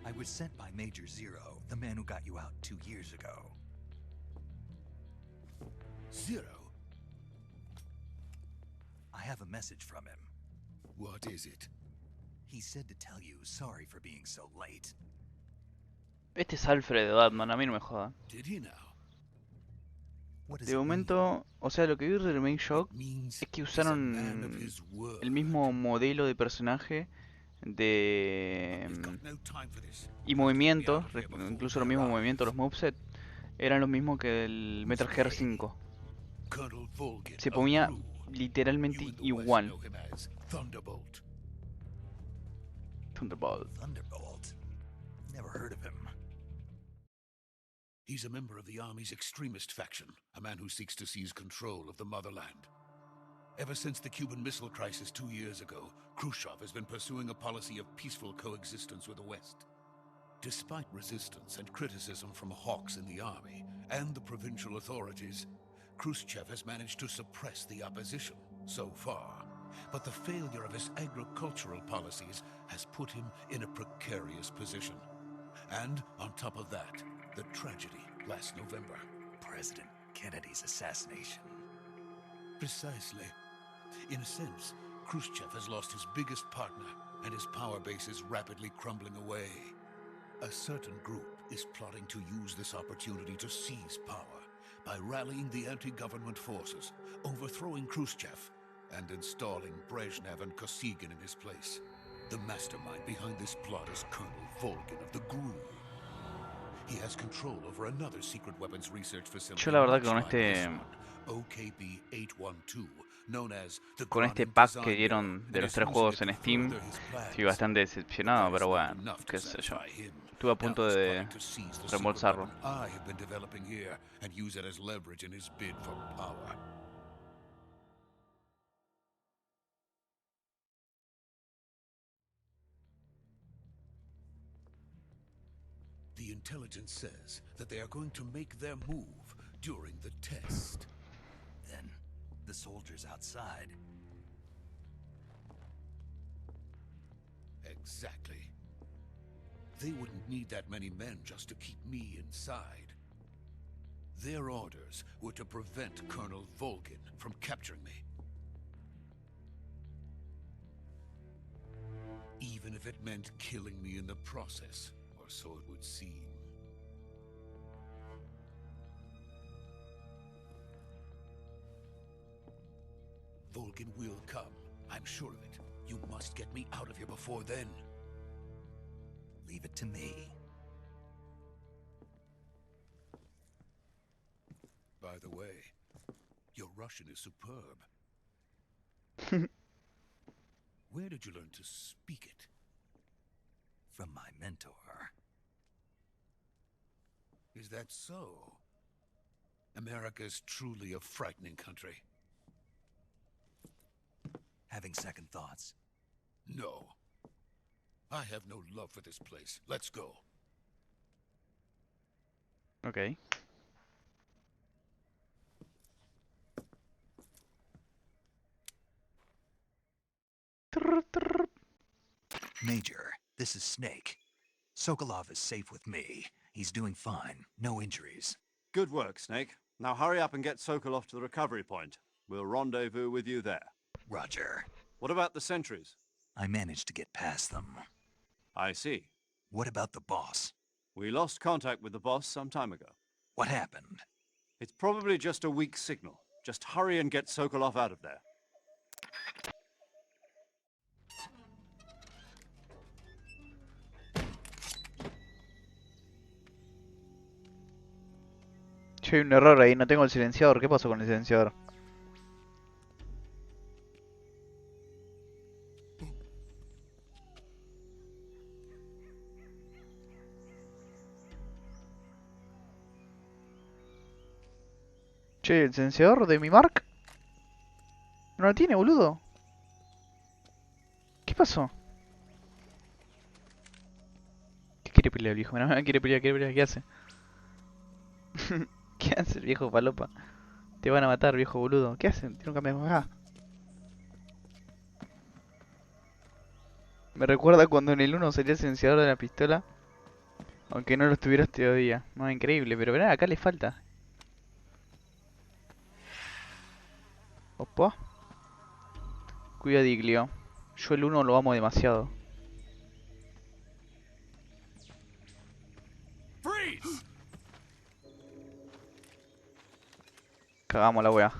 I was sent by Major Zero, the man who got you out 2 years ago. Zero? I have a message from him. What is it? He said to tell you sorry for being so late. Este es Alfred de Batman, a mí no me joda. Did he now? What does De it mean? momento, o sea, lo que vi de Remake Shock Means es que he's a man of usaron his word. el mismo modelo de personaje de We've got no time for this. y movimientos, incluso los mismos movimientos, los moveset, eran los mismos que el Metal Gear 5. Colonel Volgin Se of ponía Gru. literalmente You in the West igual. know him as Thunderbolt. Thunderbolt. Thunderbolt. Never heard of him. He's a member of the Army's extremist faction, a man who seeks to seize control of the motherland. Ever since the Cuban Missile Crisis 2 years ago, Khrushchev has been pursuing a policy of peaceful coexistence with the West. Despite resistance and criticism from hawks in the army and the provincial authorities, Khrushchev has managed to suppress the opposition so far. But the failure of his agricultural policies has put him in a precarious position. And on top of that, the tragedy last November. President Kennedy's assassination. Precisely. In a sense, Khrushchev has lost his biggest partner, and his power base is rapidly crumbling away. A certain group is plotting to use this opportunity to seize power by rallying the anti-government forces, overthrowing Khrushchev, and installing Brezhnev and Kosygin in his place. The mastermind behind this plot is Colonel Volgin of the Gru. He has control over another secret weapons research facility. Yo la verdad que much like this one, OKB 812, known as the con este Granin pack Design que dieron Bureau, de and los is 3 using juegos it en to Steam, further his plans. estoy bastante decepcionado, But pero that is not bueno, enough to qué sé yo. satisfy him. Estuve a punto Now he's de plotting to seize the secret reembolsarlo. weapon I have been developing here and use it as leverage in his bid for power. The intelligence says that they are going to make their move during the test. Then, the soldiers outside. Exactly. They wouldn't need that many men just to keep me inside. Their orders were to prevent Colonel Volgin from capturing me. Even if it meant killing me in the process, or so it would seem. Volgin will come. I'm sure of it. You must get me out of here before then. Leave it to me. By the way, your Russian is superb. Where did you learn to speak it? From my mentor. Is that so? America is truly a frightening country. Having second thoughts? No. I have no love for this place. Let's go. Ok. Major, this is Snake. Sokolov is safe with me. He's doing fine. No injuries. Good work, Snake. Now hurry up and get Sokolov to the recovery point. We'll rendezvous with you there. Roger. What about the sentries? I managed to get past them. I see. What about the boss? We lost contact with the boss some time ago. What happened? It's probably just a weak signal. Just hurry and get Sokolov out of there. Che, hay un error ahí, no tengo el silenciador. ¿Qué pasó con el silenciador? Che, ¿el silenciador de mi Mark? No lo tiene, boludo. ¿Qué pasó? ¿Qué quiere pelear el viejo? No, quiere pelear, ¿qué hace? ¿Qué hace el viejo palopa? Te van a matar, viejo boludo. ¿Qué hacen? Tiene un cambio de acá. Me recuerda cuando en el 1 salía el silenciador de la pistola. Aunque no lo estuvieras todavía. No, increíble, pero verá, acá le falta. Opa. Cuidadiglio. Yo el 1 lo amo demasiado. Cagamos la wea.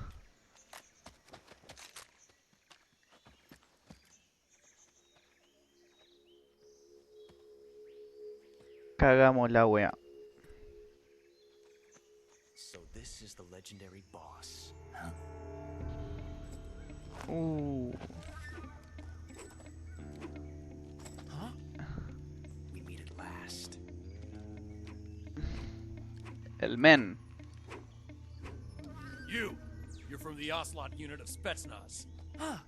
Cagamos la wea. So this is the legendary boss. Huh? We meet at last. El men. You're from the Ocelot unit of Spetsnaz. Huh.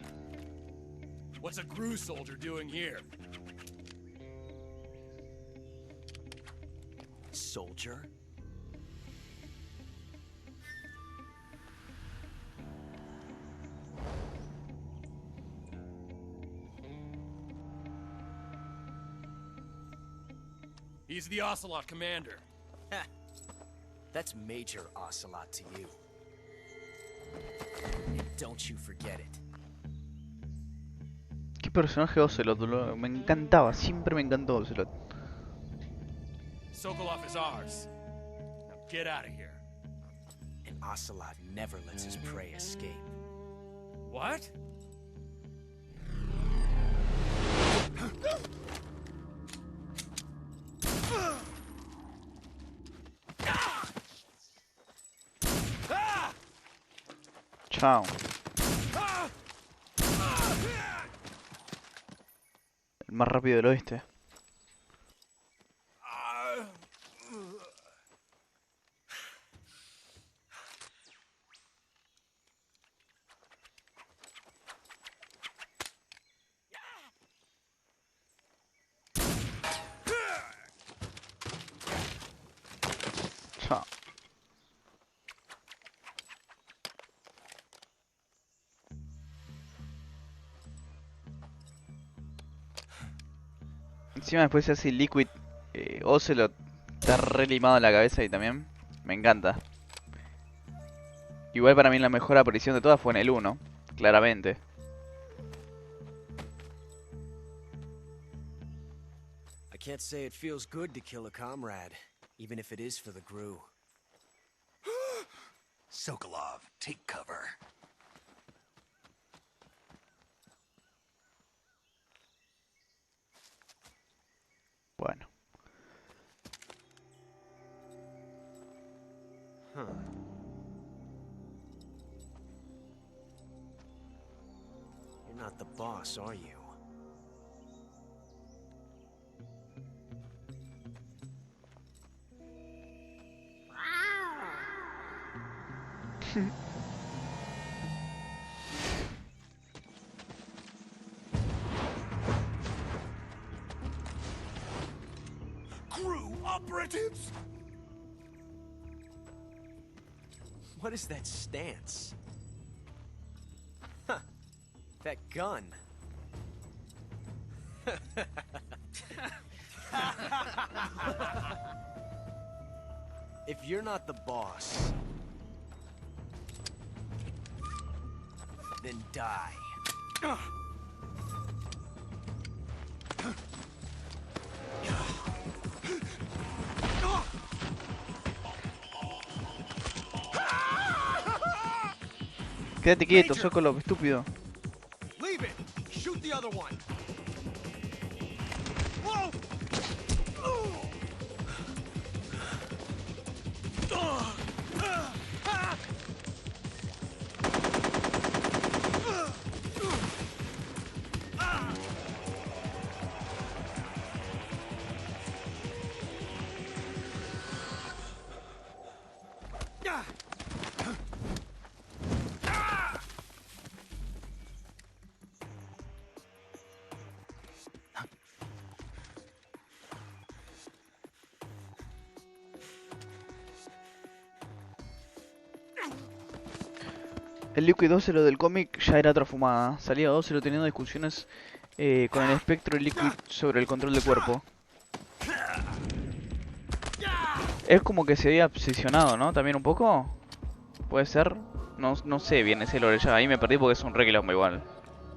What's a Gru soldier doing here? Soldier? He's the Ocelot commander. That's Major Ocelot to you. Don't you forget it. Qué personaje Ocelot, boludo. Me encantaba, siempre me encantó Ocelot. Sokolov is ours. Now get out of here. And Ocelot never lets his prey escape. What? Chao. El más rápido del oeste. Chao. Encima después se hace Liquid Ocelot. Está re limado en la cabeza y también me encanta. Igual para mí la mejor aparición de todas fue en el 1, claramente. I can't say it feels good to kill a comrade, even if it is for the Gru. Sokolov, take cover. Bueno. Huh. You're not the boss, are you? Crew operatives? What is that stance? Huh. That gun. If you're not the boss, then die. Quédate quieto, Sokolov, estúpido. Leave it. Shoot the other one. Whoa! El Liquid 2.0 del cómic ya era otra fumada. Salía 2.0 teniendo discusiones con el espectro y Liquid sobre el control de cuerpo. Es como que se había obsesionado, ¿no? También un poco. ¿Puede ser? No sé bien ese lore ya. Ahí me perdí porque es un re quilombo igual.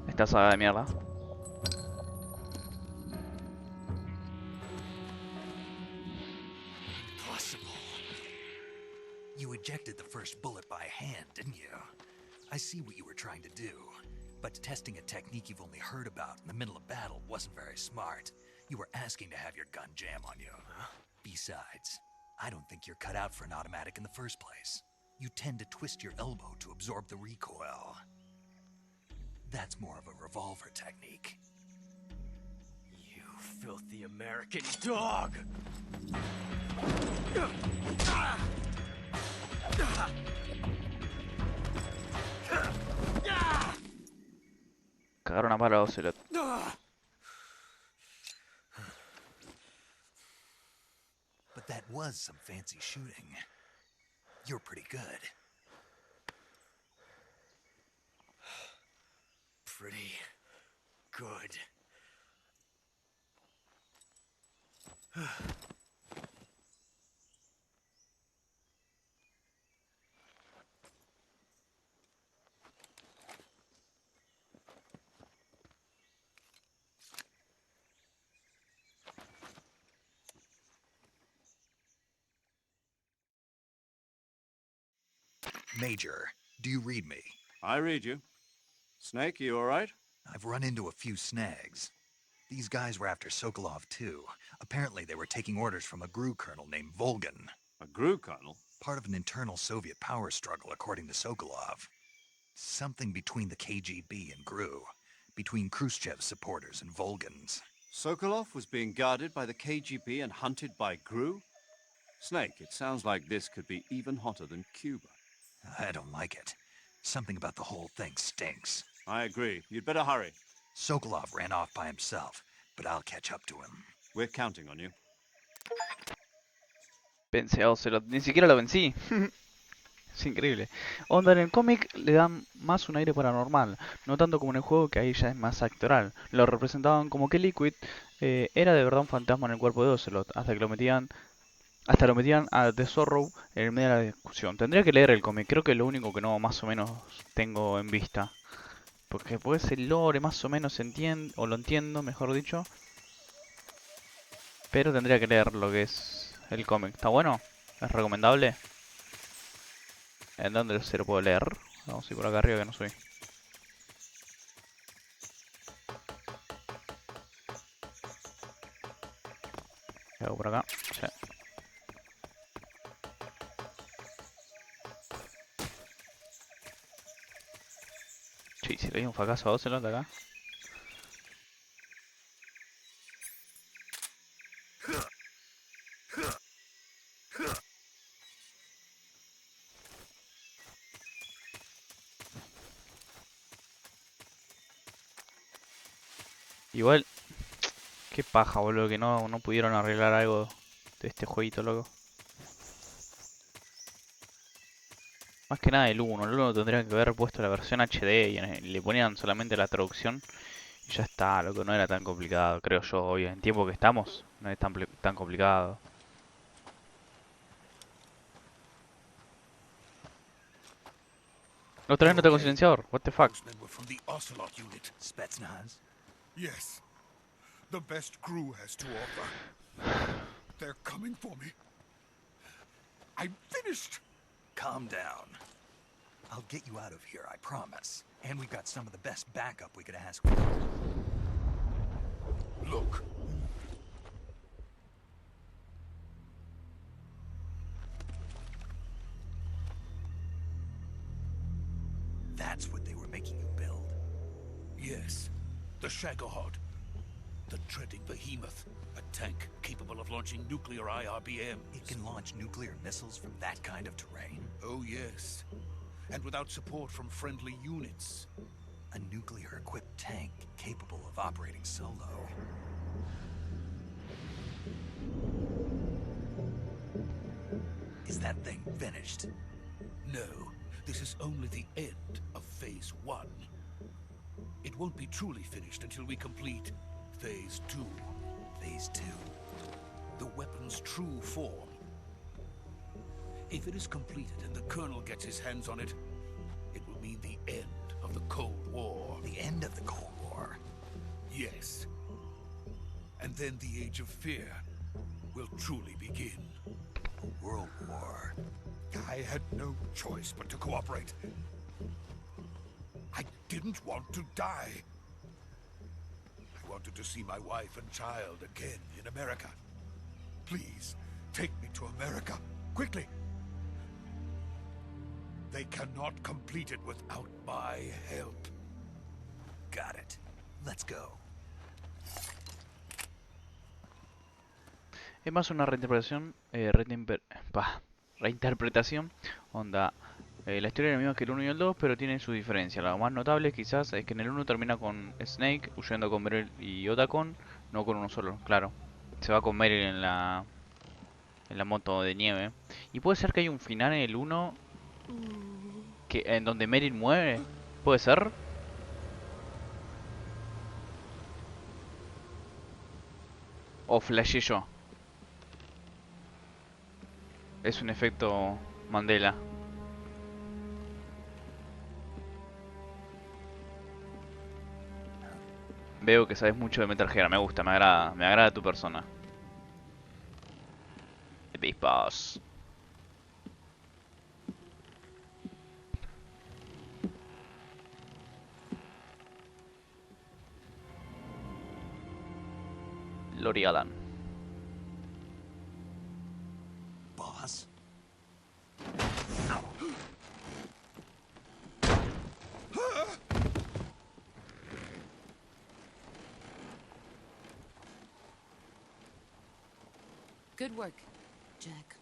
Esta saga de mierda. Impossible. You ejected the first bullet by hand, didn't you? I see what you were trying to do, but testing a technique you've only heard about in the middle of battle wasn't very smart. You were asking to have your gun jam on you. Besides, I don't think you're cut out for an automatic in the first place. You tend to twist your elbow to absorb the recoil. That's more of a revolver technique. You filthy American dog! Cagaron a palo a Ocelot. But that was some fancy shooting. You're pretty good. Pretty good. Major, do you read me? I read you. Snake, you all right? I've run into a few snags. These guys were after Sokolov too. Apparently they were taking orders from a GRU colonel named Volgan. A GRU colonel? Part of an internal Soviet power struggle, according to Sokolov. Something between the KGB and GRU. Between Khrushchev's supporters and Volgan's. Sokolov was being guarded by the KGB and hunted by GRU? Snake, it sounds like this could be even hotter than Cuba. I don't like it. Something about the whole thing stinks. I agree. You'd better hurry. Sokolov ran off by himself, but I'll catch up to him. We're counting on you. Pensé a Ocelot. Ni siquiera lo vencí. Es increíble. Onda, en el cómic le dan más un aire paranormal. No tanto como en el juego, que ahí ya es más actoral. Lo representaban como que Liquid era de verdad un fantasma en el cuerpo de Ocelot. Hasta lo metían a The Sorrow en el medio de la discusión. Tendría que leer el cómic. Creo que es lo único que no más o menos tengo en vista. Porque pues el lore más o menos se entiende, o lo entiendo, mejor dicho. Pero tendría que leer lo que es el cómic. ¿Está bueno? ¿Es recomendable? ¿En dónde se lo puedo leer? Vamos a ir por acá arriba que no soy. ¿Qué hago por acá? Sí. Sí, si le di un fracaso a Ocelot acá. Igual, qué paja, boludo, que no pudieron arreglar algo de este jueguito, loco. Más que nada el 1 tendría que haber puesto la versión HD y le ponían solamente la traducción y ya está, loco, no era tan complicado, creo yo, hoy en tiempo que estamos, no es tan complicado. Otra vez no tengo silenciador, what the fuck. Those men were from the Ocelot unit. Spetsnaz? Yes. The best GRU has to offer. They're coming for me. I'm finished. Calm down. I'll get you out of here, I promise. And we've got some of the best backup we could ask. Look. That's what they were making you build? Yes. The Shagohod. The treading behemoth. A tank capable of launching nuclear IRBMs. It can launch nuclear missiles from that kind of terrain? Oh, yes. And without support from friendly units. A nuclear-equipped tank capable of operating solo. Is that thing finished? No. This is only the end of Phase 1. It won't be truly finished until we complete Phase 2. Phase 2? The weapon's true form. If it is completed and the Colonel gets his hands on it, it will mean the end of the Cold War. The end of the Cold War? Yes. And then the Age of Fear will truly begin. A world war. I had no choice but to cooperate. I didn't want to die. I wanted to see my wife and child again in America. Please, take me to America, quickly. They cannot complete it without my help. Got it. Let's go. Es más una reinterpretación, reinterpretación, onda, la historia era la misma que el 1 y el 2, pero tiene su diferencia. Lo más notable quizás es que en el 1 termina con Snake huyendo con Meryl y Otacon, no con uno solo, claro. Se va con Meryl en la moto de nieve. Y puede ser que hay un final en el 1 en donde Meryl muere, ¿puede ser? O flashé yo. Es un efecto Mandela. Veo que sabes mucho de Metal Gear, me gusta, me agrada tu persona. The Big Boss. Lori Alan. Boss? Good work, Jack.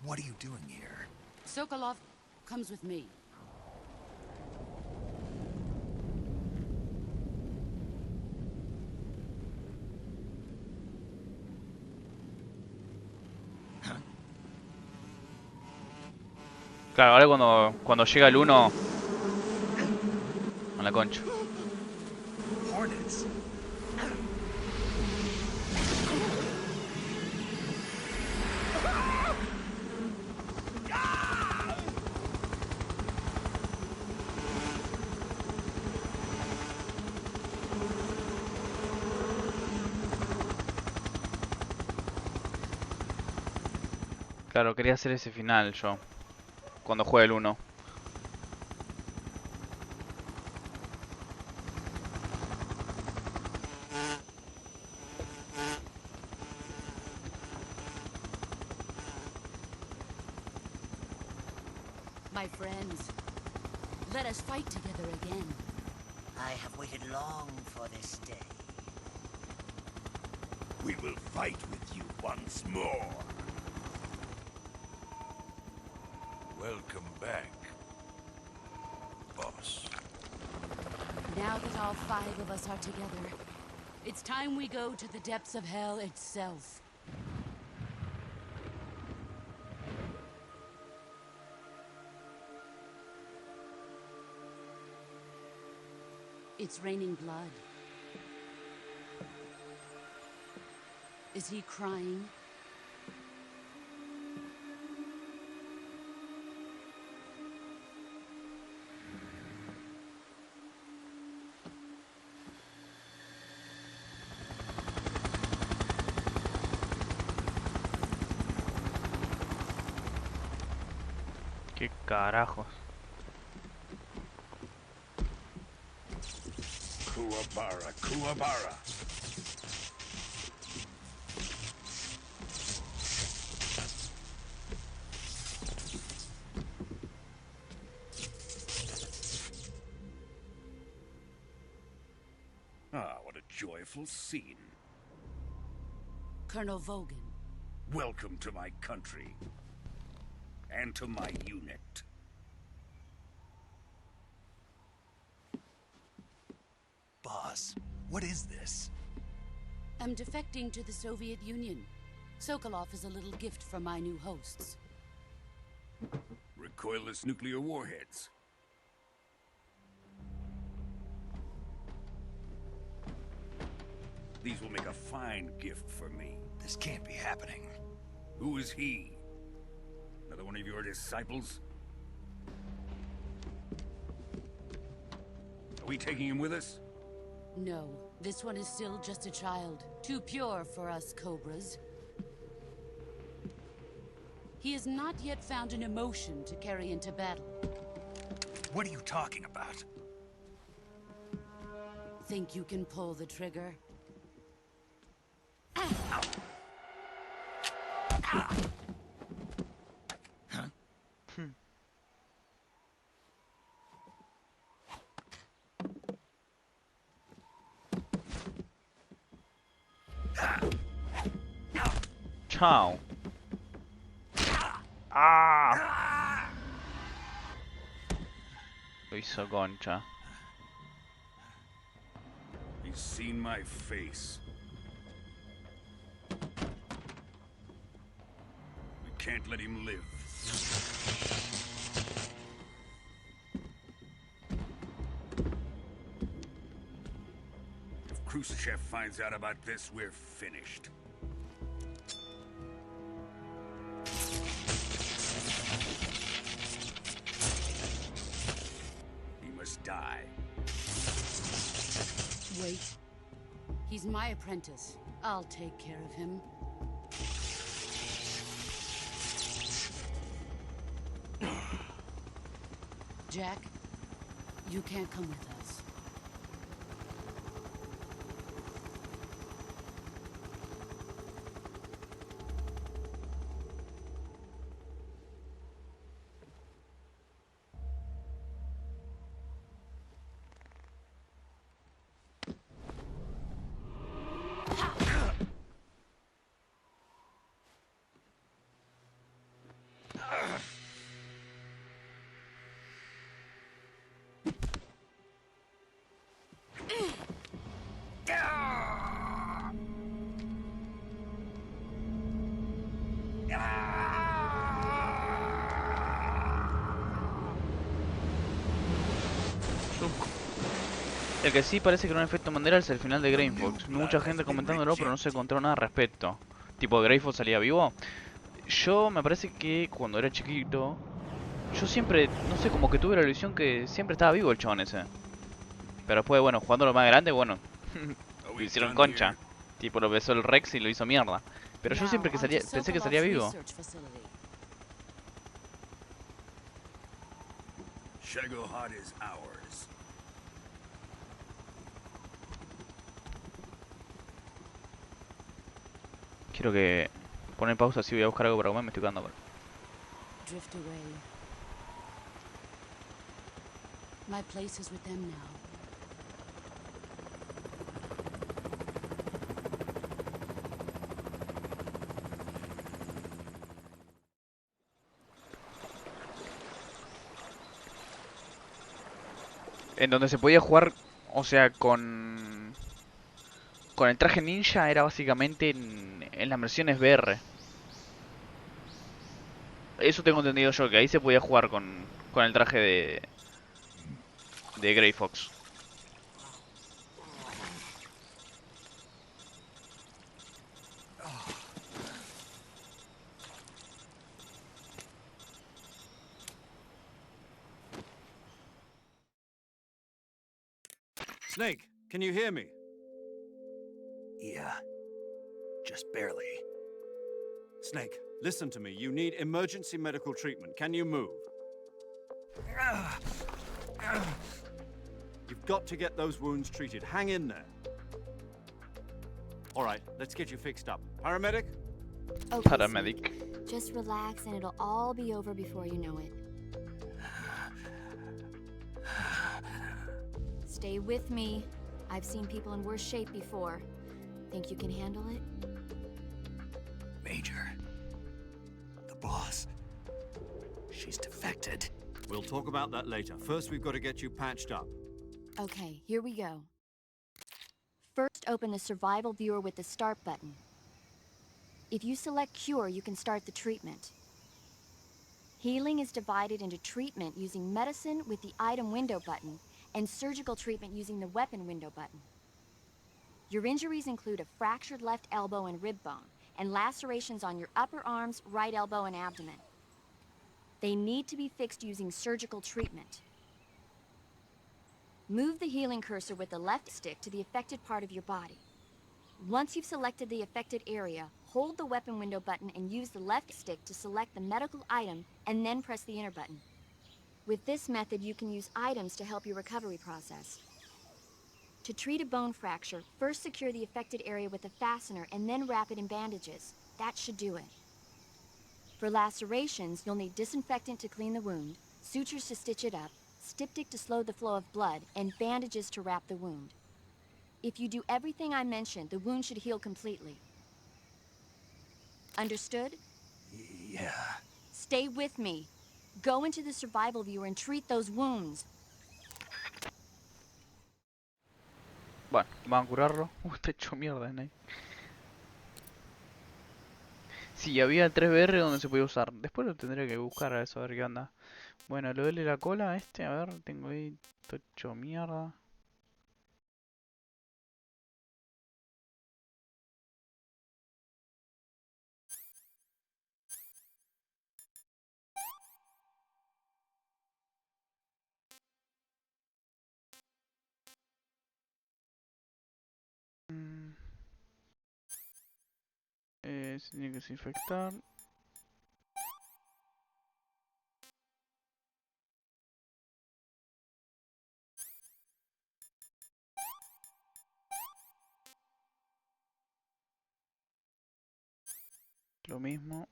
What are you doing here? Sokolov comes with me. Claro, ahora cuando llega el 1 a la concha. Hornets. Claro, quería hacer ese final yo. Cuando juegue el 1. My friends, let us fight together again. I have waited long for this day. We will fight with you once more. Welcome back, boss. Now that all 5 of us are together, it's time we go to the depths of hell itself. It's raining blood. Is he crying? ¿Qué carajos? Kuwabara, Kuwabara. Ah, what a joyful scene. Colonel Vogan. Welcome to my country. And to my unit. Boss, what is this? I'm defecting to the Soviet Union. Sokolov is a little gift from my new hosts. Recoilless nuclear warheads. These will make a fine gift for me. This can't be happening. Who is he? Another one of your disciples? Are we taking him with us? No, this one is still just a child. Too pure for us Cobras. He has not yet found an emotion to carry into battle. What are you talking about? Think you can pull the trigger? Ciao. Ah. Lo hizo concha. He's seen my face. We can't let him live. If Khrushchev finds out about this, we're finished. He must die. Wait. He's my apprentice. I'll take care of him. Jack, you can't come with us. El que sí parece que era un efecto Mandela es el final de Grey Fox. Mucha gente comentándolo, pero no se encontró nada al respecto. Tipo, ¿Grey Fox salía vivo? Yo me parece que cuando era chiquito, yo siempre, no sé, como que tuve la ilusión que siempre estaba vivo el chabón ese. Pero después, bueno, jugando lo más grande, bueno, lo hicieron concha. Tipo, lo besó el Rex y lo hizo mierda. Pero yo siempre que salía, pensé que salía vivo. Shagohod is ours. Quiero que poner pausa así voy a buscar algo para comer, me estoy quedando con. Drift away. My place is with them now. En donde se podía jugar, o sea, con el traje ninja era básicamente en las versiones VR. Eso tengo entendido yo, que ahí se podía jugar con el traje de Grey Fox. Snake, can you hear me? Yeah. Just barely. Snake, listen to me. You need emergency medical treatment. Can you move? You've got to get those wounds treated. Hang in there. All right, let's get you fixed up. Paramedic? Okay, Paramedic. Snake. Just relax and it'll all be over before you know it. Stay with me. I've seen people in worse shape before. Think you can handle it? Major. The boss. She's defected. We'll talk about that later. First, we've got to get you patched up. Okay, here we go. First, open the survival viewer with the start button. If you select cure, you can start the treatment. Healing is divided into treatment using medicine with the item window button and surgical treatment using the weapon window button. Your injuries include a fractured left elbow and rib bone, and lacerations on your upper arms, right elbow, and abdomen. They need to be fixed using surgical treatment. Move the healing cursor with the left stick to the affected part of your body. Once you've selected the affected area, hold the weapon window button and use the left stick to select the medical item, and then press the enter button. With this method, you can use items to help your recovery process. To treat a bone fracture, first secure the affected area with a fastener and then wrap it in bandages. That should do it. For lacerations, you'll need disinfectant to clean the wound, sutures to stitch it up, styptic to slow the flow of blood, and bandages to wrap the wound. If you do everything I mentioned, the wound should heal completely. Understood? Yeah. Stay with me. Go into the survival viewer and treat those wounds. Bueno, vamos a curarlo. Está hecho mierda, ¿no? Sí, había 3BR donde se podía usar. Después lo tendré que buscar a eso, a ver qué onda. Bueno, lo de la cola a este, a ver, tengo ahí todo hecho mierda. Se tiene que desinfectar. Lo mismo.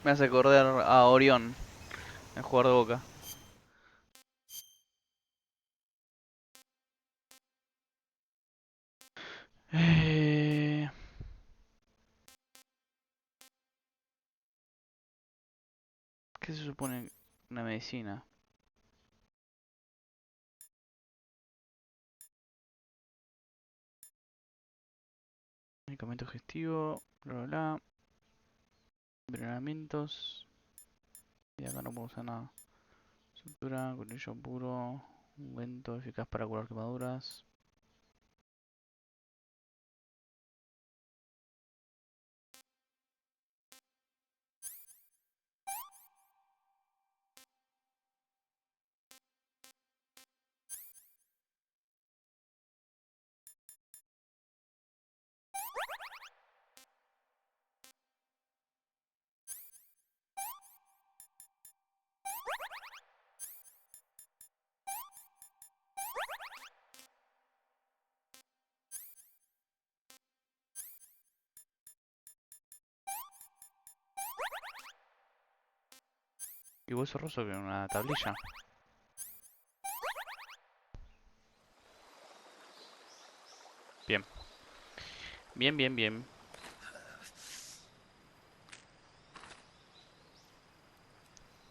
Me hace acordar a Orión, el jugador de Boca. ¿Qué se supone? Una medicina. Medicamento digestivo, bla bla bla. Entrenamientos. Y acá no puedo usar nada. Sutura, cuchillo puro. Ungüento eficaz para curar quemaduras. Y hueso roso que una tablilla. Bien. Bien, bien, bien.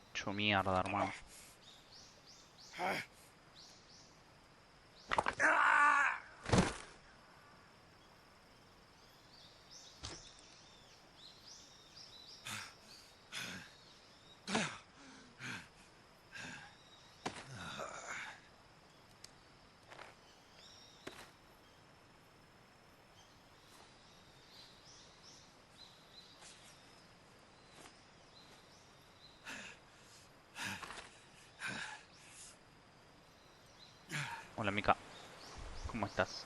Hecho mierda, hermano. ¿cómo estás?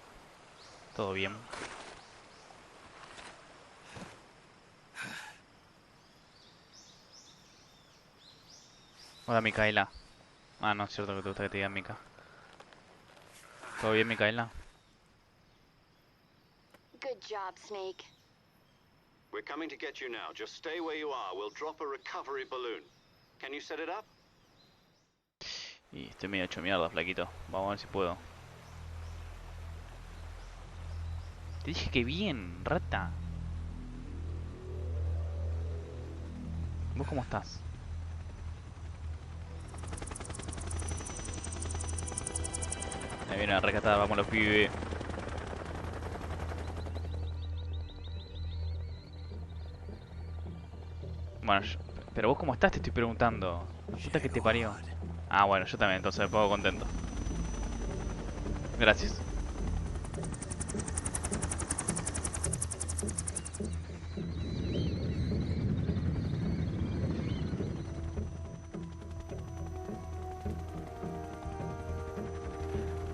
¿Todo bien? Hola, Micaela. Ah, no, es cierto que te gusta que te diga Mica. ¿Todo bien, Micaela? Good job, Snake. We're coming to get you now. Just stay where you are. We'll drop a recovery balloon. Can you set it up? Y estoy medio hecho mierda, flaquito. Vamos a ver si puedo. Te dije que bien, rata. ¿Vos cómo estás? Ahí viene la rescatada, vamos los pibes. Bueno, pero vos cómo estás, te estoy preguntando. La puta que te parió. Ah, bueno, yo también, entonces me pongo contento. Gracias.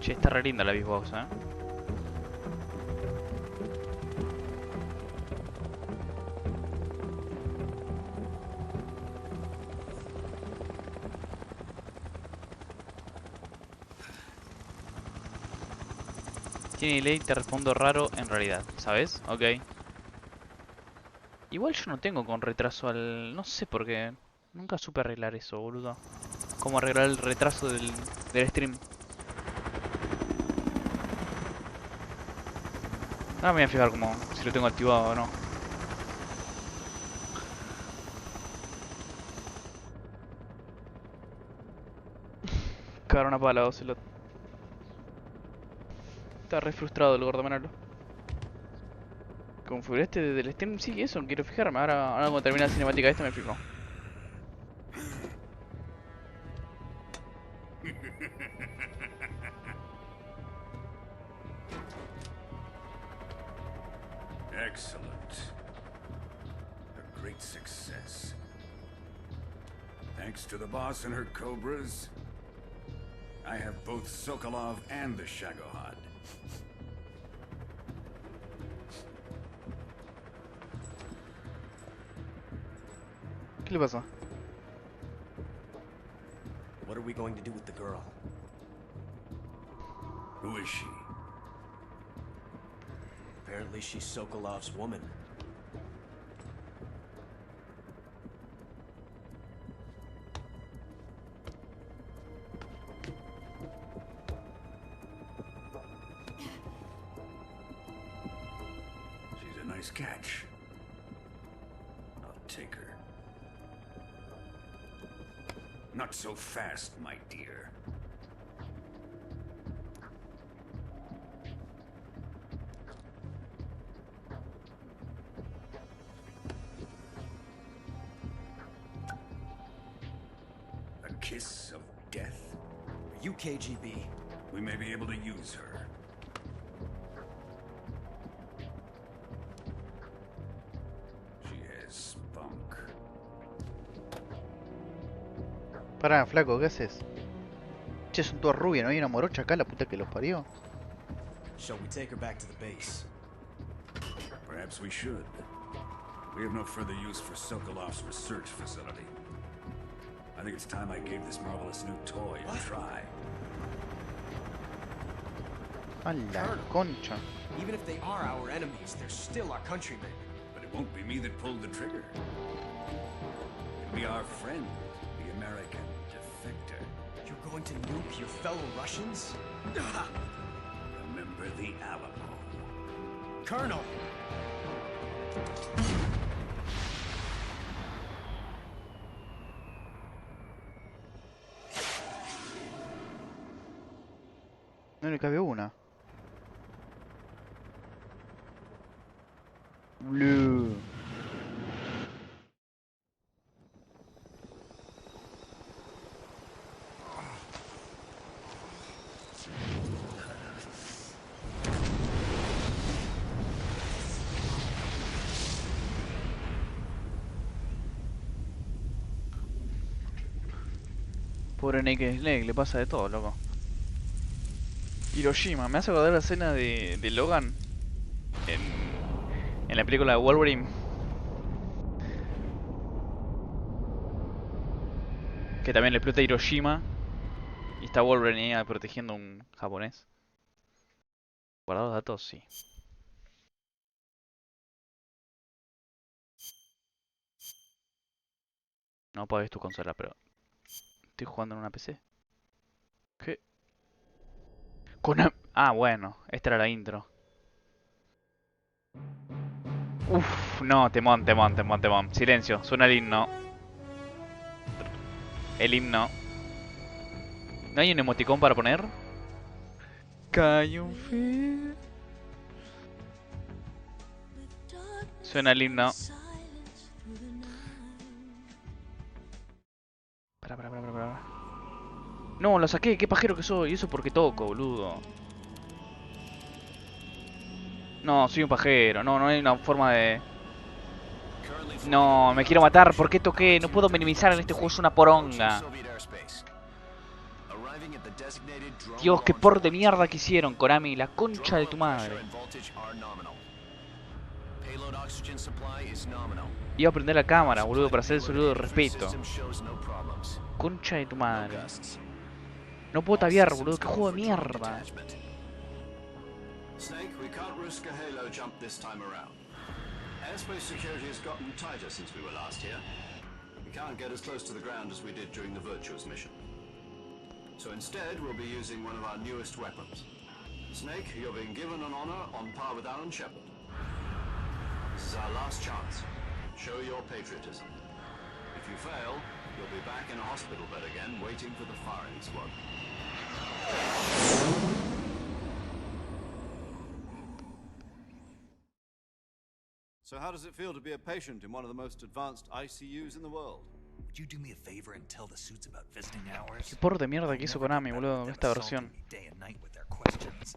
Che, está re linda la Xbox, ¿eh? Tiene delay, te respondo raro en realidad, ¿sabes? Ok. Igual yo no tengo con retraso al... No sé por qué. Nunca supe arreglar eso, boludo. ¿Cómo arreglar el retraso del stream? Ahora me voy a fijar como si lo tengo activado o no. Cagar una pala, Ocelot. Está re frustrado el gordo Manolo. ¿Configuraste desde el Steam? Sí, eso, quiero fijarme. Ahora cuando termine la cinemática esta me fijo. Excellent. A great success. Thanks to the boss and her cobras, I have both Sokolov and the Shagohod. ¿Qué le pasa? What are we going to do with the girl? Who is she? Apparently she's Sokolov's woman. She's a nice catch. I'll take her. Not so fast, my dear. A kiss of death? Are you KGB? We may be able to use her. She has spunk. Pará, flaco, ¿qué haces? Che, son todas rubias, ¿no hay una morocha acá, la puta que los parió? Shall we take her back to the base? Perhaps we should. We have no further use for Sokolov's research facility. I think it's time I gave this marvelous new toy a try. A la concha. Even if they are our enemies, they're still our countrymen. But it won't be me that pulled the trigger. It'll be our friend, the American defector. You're going to nuke your fellow Russians? Remember the Alamo. Colonel! No le cabe una. Blue. Pobre Naked Snake, le pasa de todo, loco. Hiroshima, me hace acordar la escena de Logan en la película de Wolverine. Que también le explota Hiroshima y está Wolverine ahí protegiendo a un japonés. ¿Guardados datos? Sí. No apagues tu consola, pero estoy jugando en una PC. ¿Qué? Ah, bueno, esta era la intro. Uff, no, temón. Silencio, suena el himno. El himno. ¿No hay un emoticón para poner? Can you feel? Suena el himno. Para. No, lo saqué, qué pajero que soy. Eso porque toco, boludo. No, soy un pajero. No hay una forma de... No, me quiero matar. ¿Por qué toqué? No puedo minimizar en este juego, es una poronga. Dios, qué por de mierda que hicieron, Konami. La concha de tu madre. Iba a prender la cámara, boludo, para hacer el saludo de respeto. Concha de tu madre. No puedo tabiar, boludo. Qué juego de mierda. Snake, we can't risk a halo jump this time around. Airspace security has gotten tighter since we were last here. We can't get as close to the ground as we did during the Virtuous mission. So instead, we'll be using one of our newest weapons. Snake, you're being given an honor on par with Alan Shepard. This is our last chance. Show your patriotism. If you fail, you'll be back in a hospital bed again, waiting for the firing squad. So how does it feel to be a patient in one of the most advanced ICUs in the world? Would you do me a favor and tell the suits about visiting hours? Qué por de mierda que hizo Konami, boludo, esta versión. Day and night with their questions.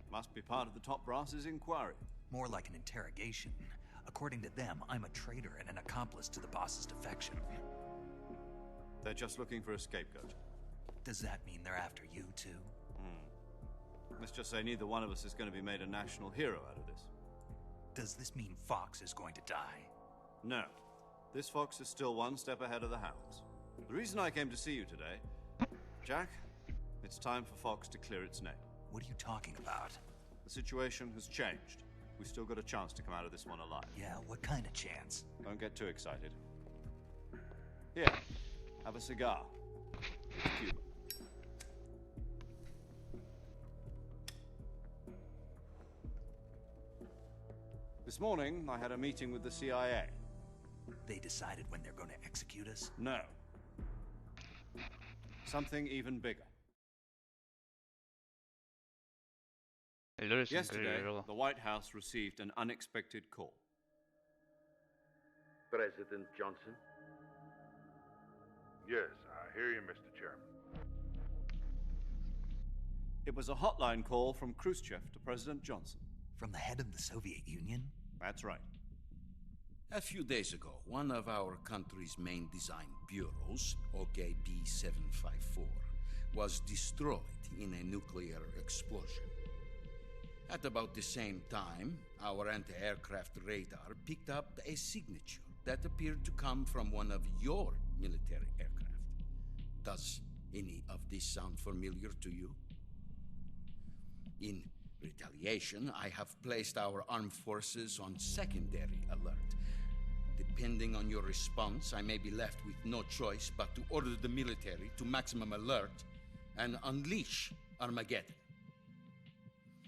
Must be part of the top brass's inquiry. More like an interrogation. According to them, I'm a traitor and an accomplice to the boss's defection. They're just looking for a scapegoat. Does that mean they're after you too? Let's just say neither one of us is going to be made a national hero out of this. Does this mean Fox is going to die? No. This Fox is still one step ahead of the Hounds. The reason I came to see you today, Jack, it's time for Fox to clear its name. What are you talking about? The situation has changed. We've still got a chance to come out of this one alive. Yeah, what kind of chance? Don't get too excited. Here, have a cigar. It's Cuba. This morning, I had a meeting with the CIA. They decided when they're going to execute us? No. Something even bigger. Yesterday, the White House received an unexpected call. President Johnson? Yes, I hear you, Mr. Chairman. It was a hotline call from Khrushchev to President Johnson. From the head of the Soviet Union? That's right. A few days ago, one of our country's main design bureaus, OKB 754, was destroyed in a nuclear explosion. At about the same time, our anti-aircraft radar picked up a signature that appeared to come from one of your military aircraft. Does any of this sound familiar to you? In retaliation, I have placed our armed forces on secondary alert. Depending on your response, I may be left with no choice but to order the military to maximum alert and unleash Armageddon.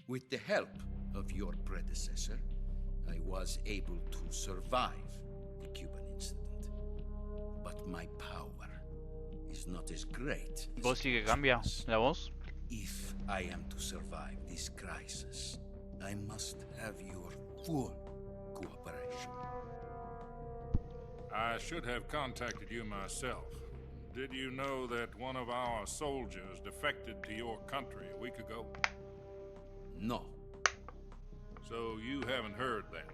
With the help of your predecessor, I was able to survive the Cuban incident. But my power is not as great. ¿Vos sí que cambia la voz? If I am to survive this crisis, I must have your full cooperation. I should have contacted you myself. Did you know that one of our soldiers defected to your country a week ago? No. So you haven't heard that.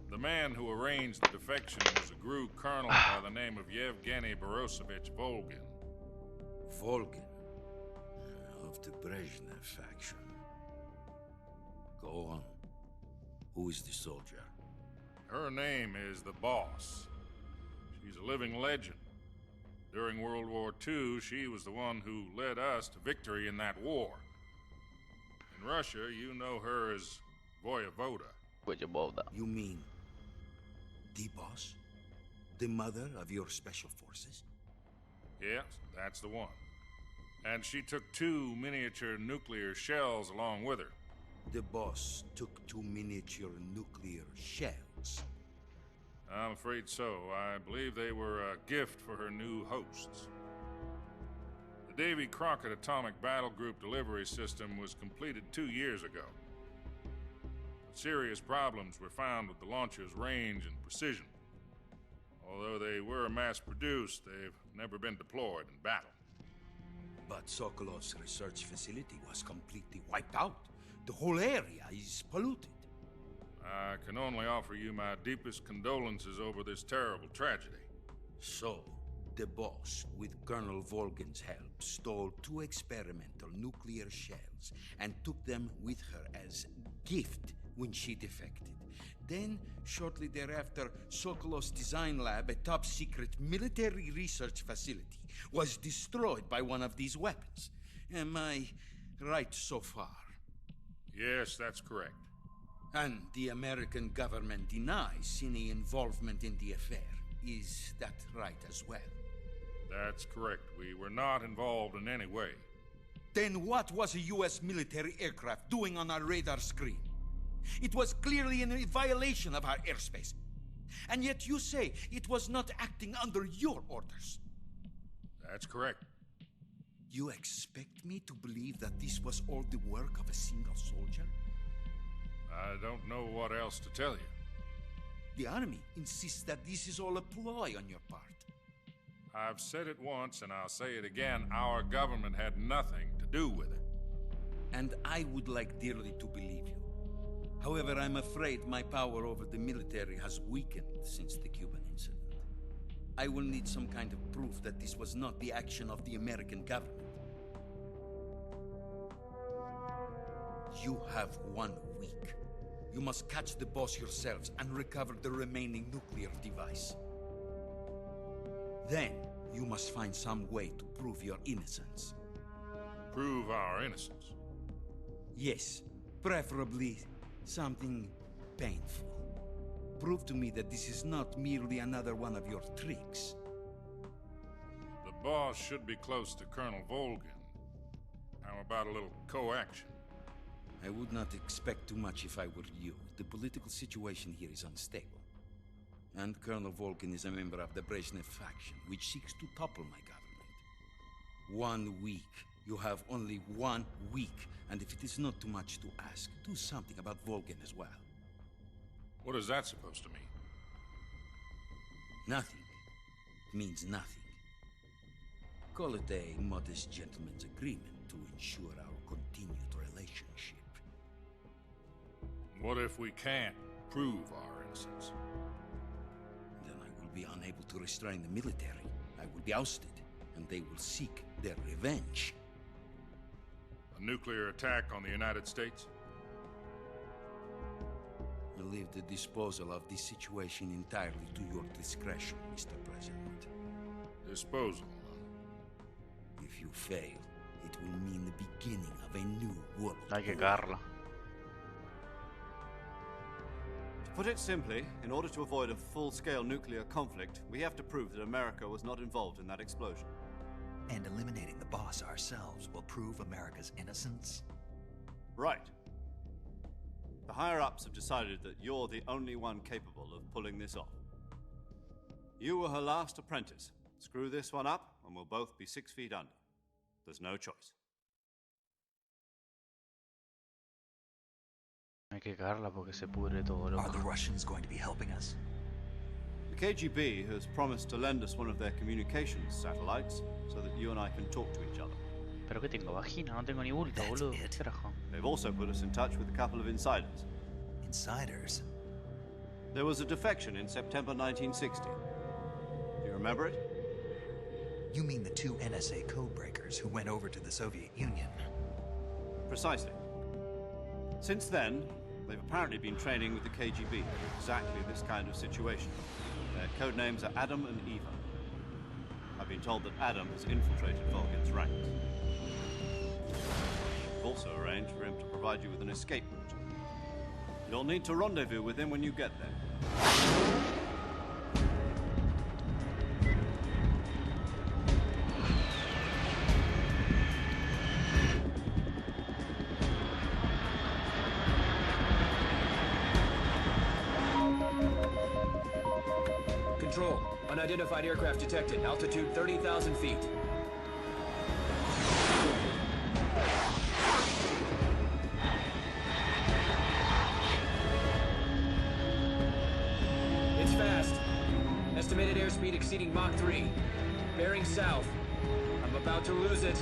The man who arranged the defection was a GRU colonel by the name of Yevgeny Borosovich Volgin. Volgin? of the Brezhnev faction. Go on. Who is the soldier? Her name is the Boss. She's a living legend. During World War II, she was the one who led us to victory in that war. In Russia, you know her as Voyevoda. You mean the Boss? The mother of your special forces? Yes, that's the one. And she took 2 miniature nuclear shells along with her. The Boss took 2 miniature nuclear shells? I'm afraid so. I believe they were a gift for her new hosts. The Davy Crockett Atomic Battle Group delivery system was completed 2 years ago. But serious problems were found with the launcher's range and precision. Although they were mass-produced, they've never been deployed in battle. But Sokolov's research facility was completely wiped out. The whole area is polluted. I can only offer you my deepest condolences over this terrible tragedy. So, the Boss, with Colonel Volgin's help, stole 2 experimental nuclear shells and took them with her as gift when she defected. Then, shortly thereafter, Sokolov's design lab, a top-secret military research facility, was destroyed by one of these weapons. Am I right so far? Yes, that's correct. And the American government denies any involvement in the affair. Is that right as well? That's correct. We were not involved in any way. Then what was a U.S. military aircraft doing on our radar screen? It was clearly in a violation of our airspace. And yet you say it was not acting under your orders. That's correct. You expect me to believe that this was all the work of a single soldier? I don't know what else to tell you. The army insists that this is all a ploy on your part. I've said it once and I'll say it again. Our government had nothing to do with it. And I would like dearly to believe you. However, I'm afraid my power over the military has weakened since the Cuban incident. I will need some kind of proof that this was not the action of the American government. You have 1 week. You must catch the Boss yourselves and recover the remaining nuclear device. Then, you must find some way to prove your innocence. Prove our innocence? Yes, preferably something painful. Prove to me that this is not merely another one of your tricks. The Boss should be close to Colonel Volgin. How about a little co-action? I would not expect too much if I were you. The political situation here is unstable. And Colonel Volgin is a member of the Brezhnev faction, which seeks to topple my government. 1 week. You have only 1 week. And if it is not too much to ask, do something about Volgin as well. What is that supposed to mean? Nothing. It means nothing. Call it a modest gentleman's agreement to ensure our continued relationship. What if we can't prove our innocence? Then I will be unable to restrain the military. I will be ousted, and they will seek their revenge. A nuclear attack on the United States? I leave the disposal of this situation entirely to your discretion, Mr. President. Disposal? If you fail, it will mean the beginning of a new world. Hay que cagarla. To put it simply, in order to avoid a full-scale nuclear conflict, we have to prove that America was not involved in that explosion. And eliminating the Boss ourselves will prove America's innocence? Right. The higher-ups have decided that you're the only one capable of pulling this off. You were her last apprentice. Screw this one up, and we'll both be 6 feet under. There's no choice. Hay que cagarla porque se pudre todo, loco. Are the Russians going to be helping us? The KGB has promised to lend us one of their communications satellites so that you and I can talk to each other. ¿Pero qué tengo? Vagina, no tengo ni bulto, boludo. ¿Qué carajo? They've also put us in touch with a couple of insiders. Insiders? There was a defection in September 1960. Do you remember it? You mean the 2 NSA codebreakers who went over to the Soviet Union? Precisely. Since then, they've apparently been training with the KGB for exactly this kind of situation. Their code names are Adam and Eva. I've been told that Adam has infiltrated Volgin's ranks. We've also arranged for him to provide you with an escape route. You'll need to rendezvous with him when you get there. Control. Unidentified aircraft detected. Altitude 30,000 feet. It's fast. Estimated airspeed exceeding Mach 3. Bearing south. I'm about to lose it.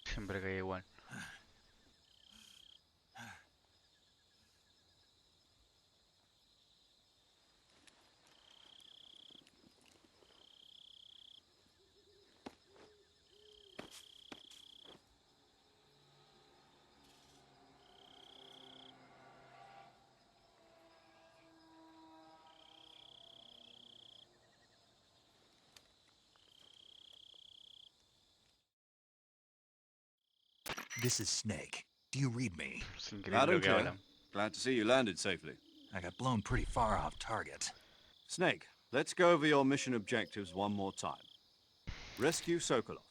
Siempre cae igual. This is Snake. Do you read me? Es increíble Loud lo and que clear. hablan. Glad to see you landed safely. I got blown pretty far off target. Snake, let's go over your mission objectives one more time. Rescue Sokolov.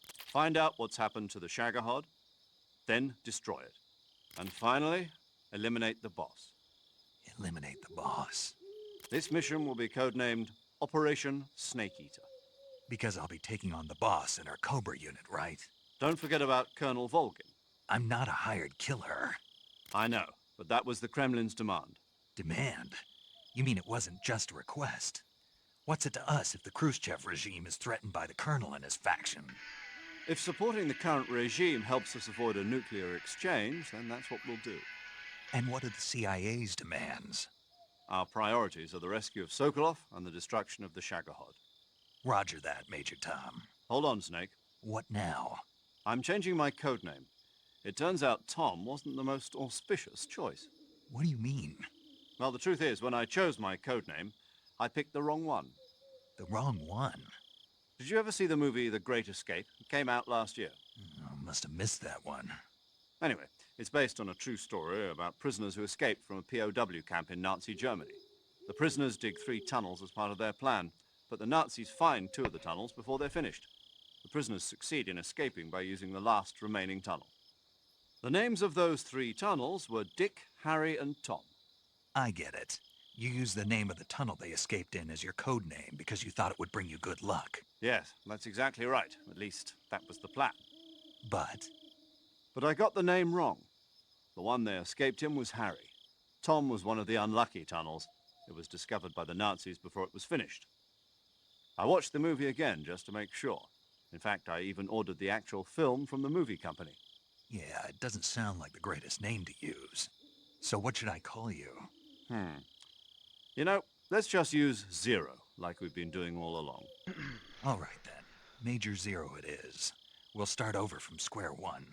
Find out what's happened to the Shagohod, then destroy it. And finally, eliminate the boss. Eliminate the boss. This mission will be codenamed Operation Snake Eater. Because I'll be taking on the boss in our Cobra unit, right? Don't forget about Colonel Volgin. I'm not a hired killer. I know, but that was the Kremlin's demand. Demand? You mean it wasn't just a request? What's it to us if the Khrushchev regime is threatened by the Colonel and his faction? If supporting the current regime helps us avoid a nuclear exchange, then that's what we'll do. And what are the CIA's demands? Our priorities are the rescue of Sokolov and the destruction of the Shagohod. Roger that, Major Tom. Hold on, Snake. What now? I'm changing my codename. It turns out Tom wasn't the most auspicious choice. What do you mean? Well, the truth is, when I chose my codename, I picked the wrong one. The wrong one? Did you ever see the movie The Great Escape? It came out last year. Oh, must have missed that one. Anyway, it's based on a true story about prisoners who escaped from a POW camp in Nazi Germany. The prisoners dig 3 tunnels as part of their plan, but the Nazis find 2 of the tunnels before they're finished. The prisoners succeed in escaping by using the last remaining tunnel. The names of those 3 tunnels were Dick, Harry, and Tom. I get it. You used the name of the tunnel they escaped in as your code name because you thought it would bring you good luck. Yes, that's exactly right. At least, that was the plan. But I got the name wrong. The one they escaped in was Harry. Tom was one of the unlucky tunnels. It was discovered by the Nazis before it was finished. I watched the movie again just to make sure. In fact, I even ordered the actual film from the movie company. yeah, it doesn't sound like the greatest name to use. So what should I call you? You know, let's just use Zero, like we've been doing all along. All right then. Major Zero it is. We'll start over from square one.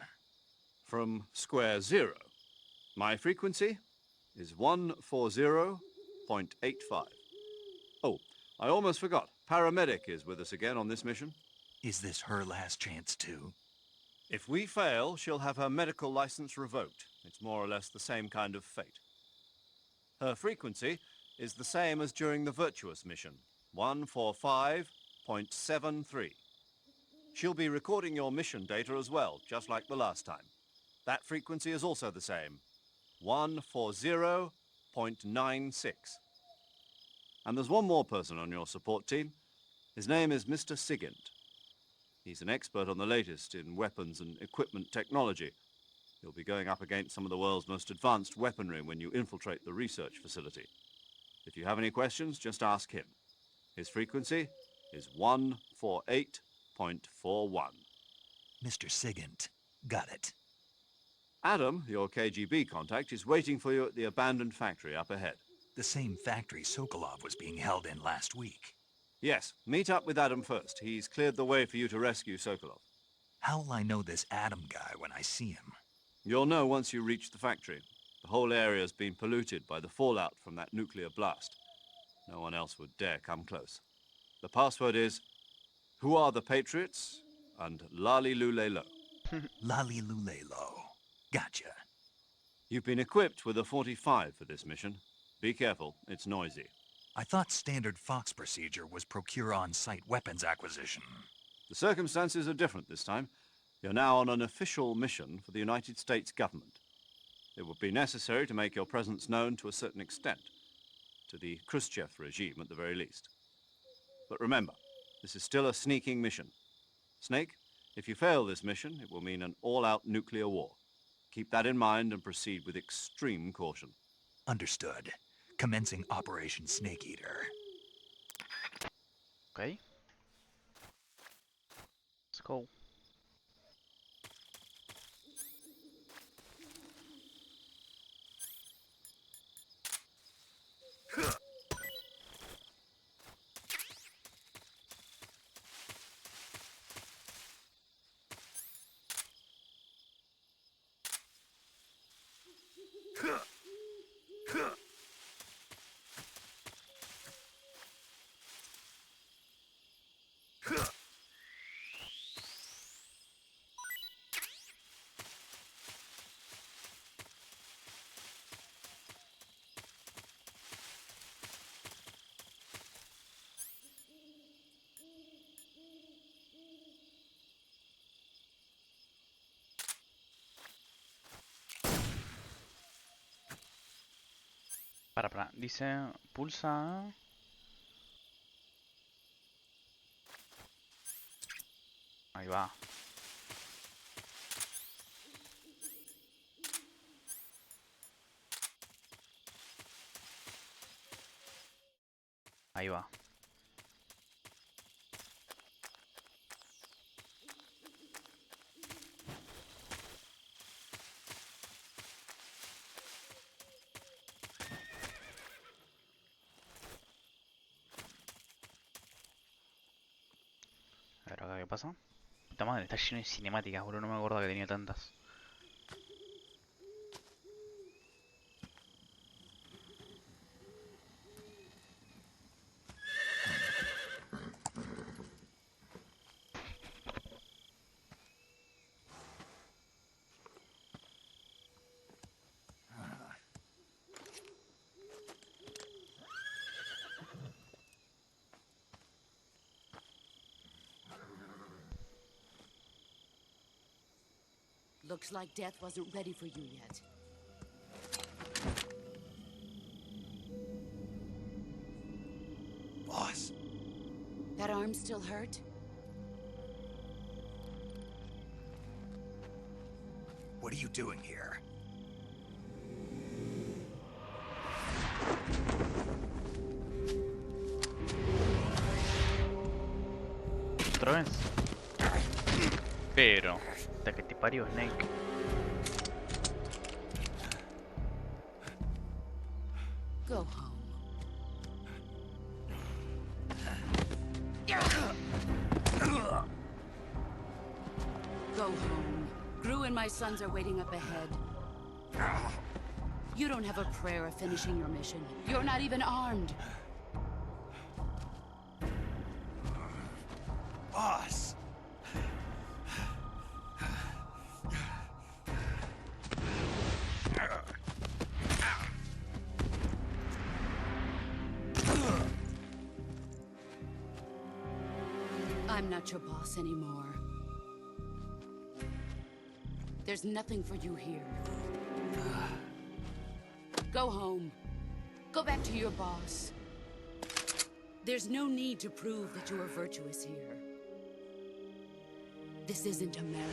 From square 0. My frequency is 140.85. Oh, I almost forgot. Paramedic is with us again on this mission. Is this her last chance too? If we fail, she'll have her medical license revoked. It's more or less the same kind of fate. Her frequency is the same as during the Virtuous mission, 145.73. She'll be recording your mission data as well, just like the last time. That frequency is also the same, 140.96. And there's one more person on your support team. His name is Mr. Sigint. He's an expert on the latest in weapons and equipment technology. You'll be going up against some of the world's most advanced weaponry when you infiltrate the research facility. If you have any questions, just ask him. His frequency is 148.41. Mr. Sigint. Got it. Adam, your KGB contact, is waiting for you at the abandoned factory up ahead. The same factory Sokolov was being held in last week. Yes, meet up with Adam first. He's cleared the way for you to rescue Sokolov. How will I know this Adam guy when I see him? You'll know once you reach the factory. The whole area's been polluted by the fallout from that nuclear blast. No one else would dare come close. The password is, "Who are the Patriots?" and "Lali Lule Lo." Lali Lule Lo. Gotcha. You've been equipped with a 45 for this mission. Be careful, it's noisy. I thought standard Fox procedure was procure on-site weapons acquisition. The circumstances are different this time. You're now on an official mission for the United States government. It would be necessary to make your presence known to a certain extent, to the Khrushchev regime at the very least. But remember, this is still a sneaking mission. Snake, if you fail this mission, it will mean an all-out nuclear war. Keep that in mind and proceed with extreme caution. Understood. Commencing Operation Snake Eater. Okay. Let's go. Para, dice, pulsa. Ahí va. Ahí va. A ver acá qué pasa. Puta madre, está lleno de cinemáticas, boludo. No me acuerdo que tenía tantas. Looks like death wasn't ready for you yet. Boss. That arm still hurt? What are you doing here? ¿Otra vez? Pero... hasta que te parió, Snake. Go home. Go home. Gru and my sons are waiting up ahead. You don't have a prayer of finishing your mission. You're not even armed. Boss! I'm not your boss anymore. There's nothing for you here. Go home. Go back to your boss. There's no need to prove that you are virtuous here. This isn't America.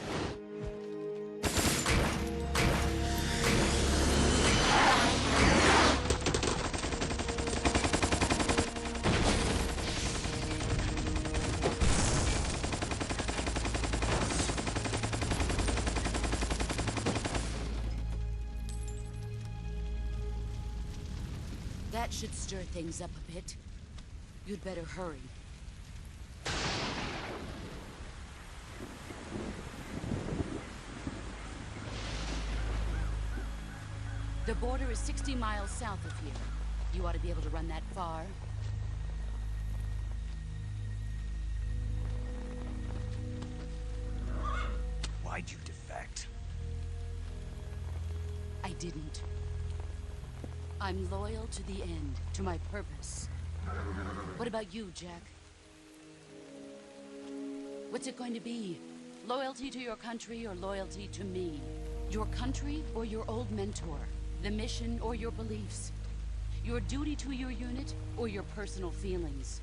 That should stir things up a bit. You'd better hurry. The border is 60 miles south of here. You ought to be able to run that far. Why'd you defect? I didn't. I'm loyal to the end, to my purpose. What about you, Jack? What's it going to be? Loyalty to your country or loyalty to me? Your country or your old mentor? The mission or your beliefs? Your duty to your unit or your personal feelings?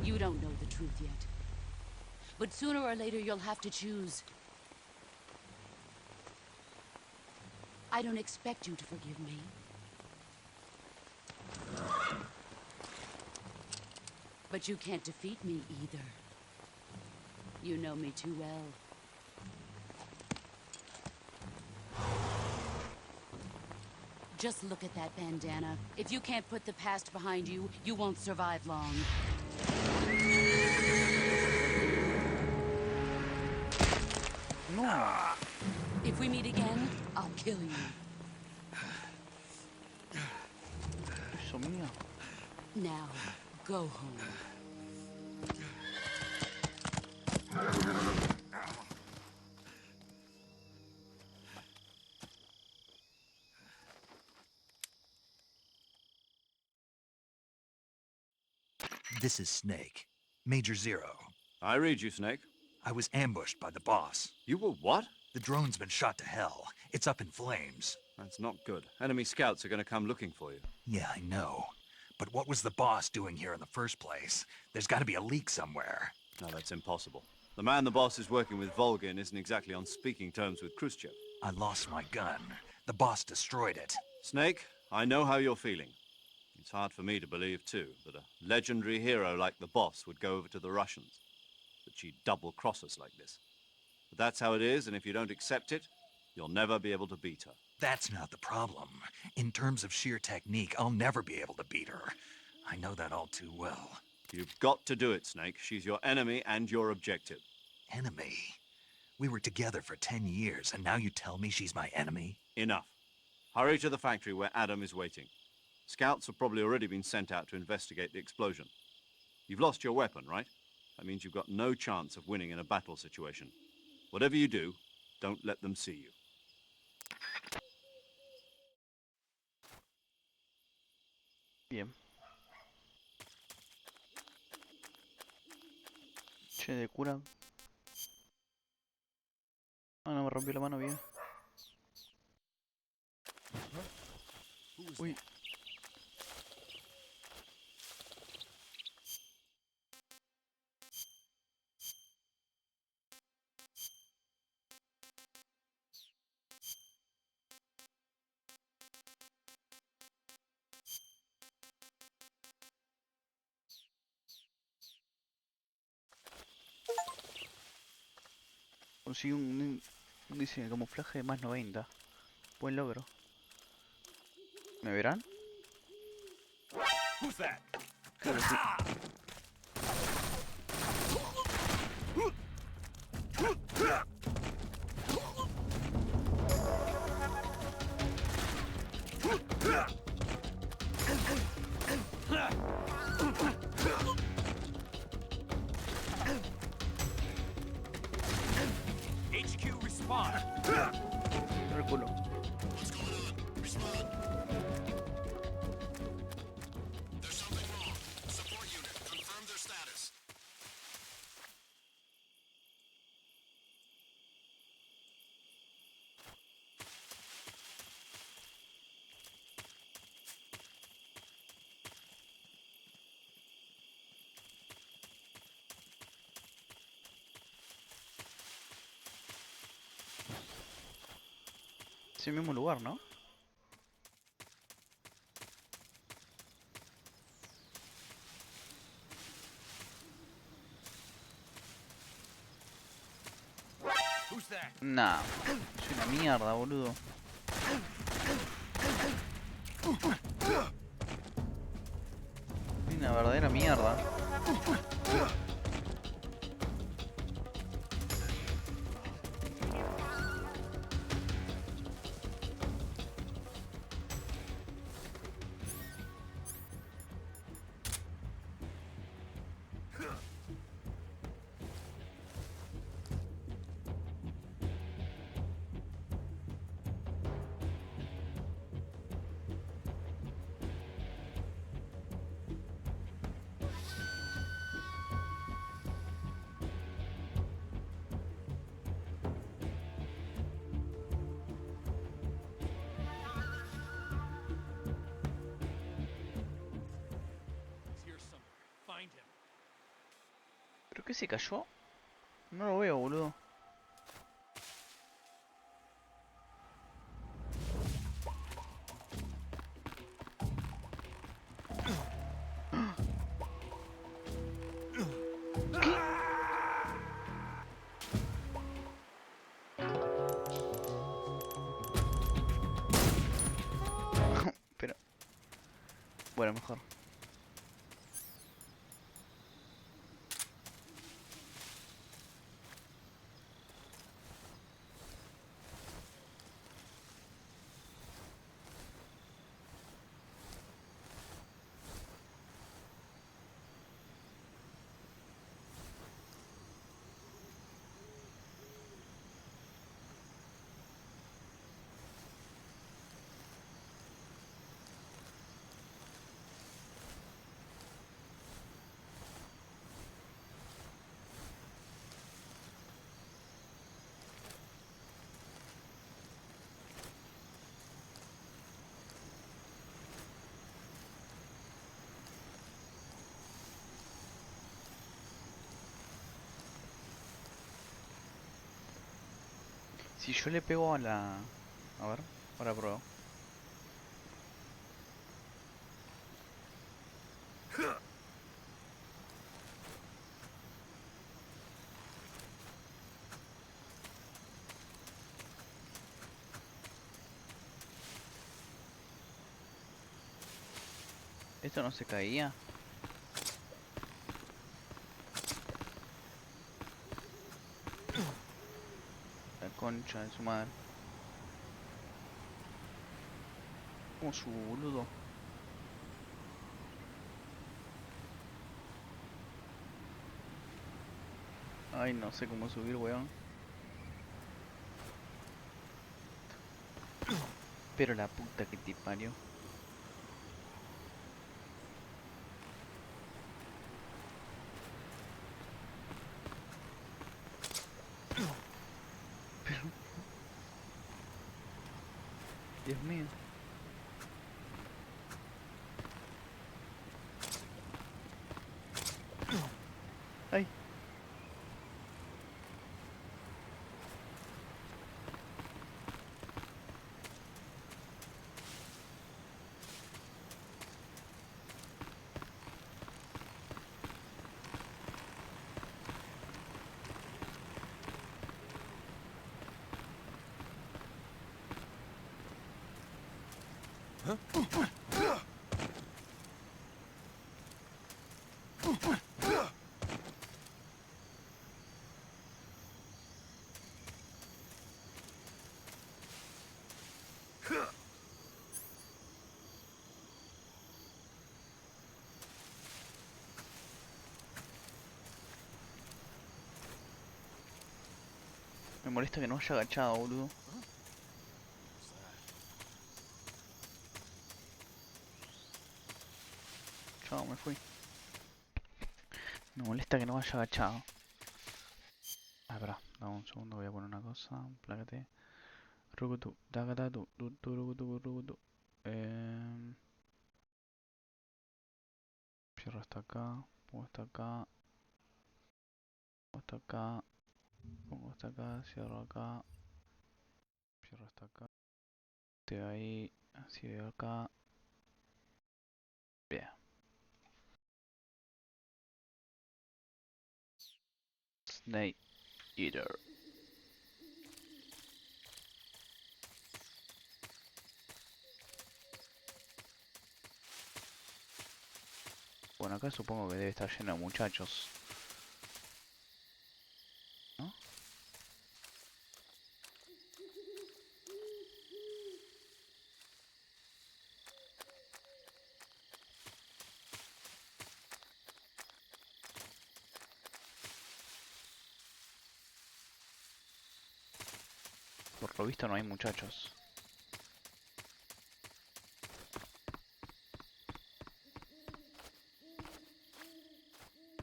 You don't know the truth yet. But sooner or later you'll have to choose. I don't expect you to forgive me. But you can't defeat me either. You know me too well. Just look at that bandana. If you can't put the past behind you, you won't survive long. No. If we meet again, I'll kill you. Eso mío. Now, go home. This is Snake. Major Zero. I read you, Snake. I was ambushed by the boss. You were what? The drone's been shot to hell. It's up in flames. That's not good. Enemy scouts are going to come looking for you. Yeah, I know. But what was the boss doing here in the first place? There's got to be a leak somewhere. No, that's impossible. The man the boss is working with, Volgin, isn't exactly on speaking terms with Khrushchev. I lost my gun. The boss destroyed it. Snake, I know how you're feeling. It's hard for me to believe, too, that a legendary hero like the boss would go over to the Russians. That she'd double-cross us like this. But that's how it is, and if you don't accept it, you'll never be able to beat her. That's not the problem. In terms of sheer technique, I'll never be able to beat her. I know that all too well. You've got to do it, Snake. She's your enemy and your objective. Enemy? We were together for 10 years, and now you tell me she's my enemy? Enough. Hurry to the factory where Adam is waiting. Scouts have probably already been sent out to investigate the explosion. You've lost your weapon, right? That means you've got no chance of winning in a battle situation. Whatever you do, don't let them see you. Bien. Che, de cura. Ah, no, me rompió la mano bien. Uy. Conseguí un índice de camuflaje de más 90. Buen logro. ¿Me verán? Who's that? Creo que sí. HQ respond. El culo. There's something wrong. Support Es el mismo lugar, ¿no? Nah, soy una mierda, boludo. Soy una verdadera mierda. ¿Pero qué se cayó? No lo veo, boludo. Pero... Bueno, mejor. Si yo le pego a la... A ver, ahora pruebo. ¿Esto no se caía? La concha de su madre. ¿Cómo subo, boludo? Ay, no sé cómo subir, weón. Pero la puta que te parió. Pero... Dios mío. Ay. Me molesta que no haya agachado, boludo. Chao, me fui. Me molesta que no haya agachado. Ah, espera, dame un segundo, voy a poner una cosa. Plácate. Rukutu, takatatu, turukutu, rukutu. Cierro hasta acá, pongo hasta acá, pongo hasta acá, pongo hasta acá, cierro acá, cierro hasta acá. Estoy ahí, así veo acá. Bien. Snake Eater. Bueno, acá supongo que debe estar lleno de muchachos. ¿No? Por lo visto no hay muchachos.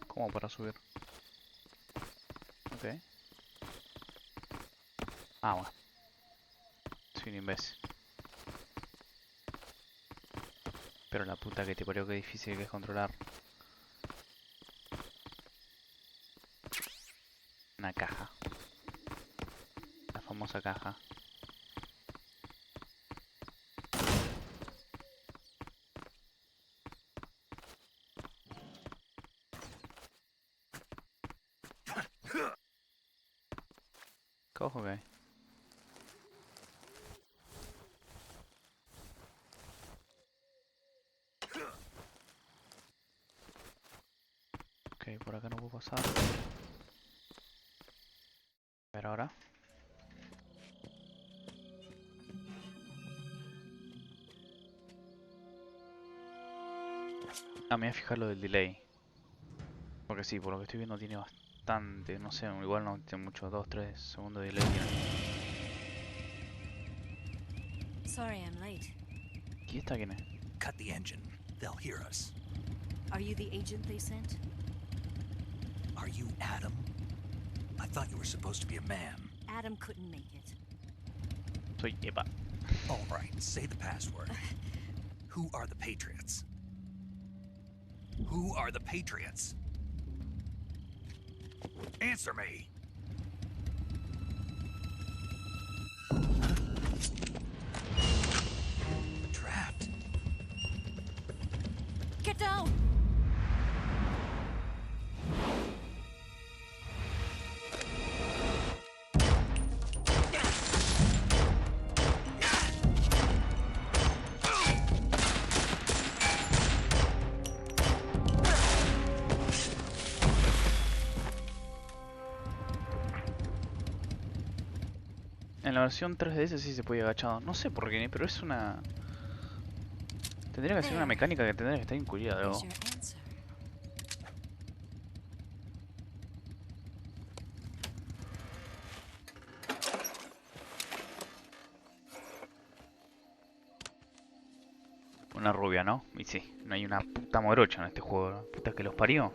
¿Cómo para subir? Ok. Ah, bueno. Soy un imbécil. Pero la puta que te parió, que difícil que es controlar. Una caja. La famosa caja. ¿Qué ojo que hay? Ok, por acá no puedo pasar. A ver ahora. Ah, me voy a fijar lo del delay. Porque sí, por lo que estoy viendo tiene bastante, no sé, igual no tiene mucho, 2-3 segundos de delay tiene. Sorry I'm late. ¿Y esta quién es? Cut the engine. They'll hear us. Are you the agent they sent? Are you Adam? I thought you were supposed to be a man. Adam couldn't make it. Soy Eva. All right, say the password. Who are the Patriots? Who are the Patriots? Answer me! Trapped. Get down! En la versión 3DS sí se puede agachado. No sé por qué, pero es una... Tendría que ser una mecánica que tendría que estar incluida luego. Here's your answer. Una rubia, ¿no? Y sí, no hay una puta morocha en este juego. La puta que los parió.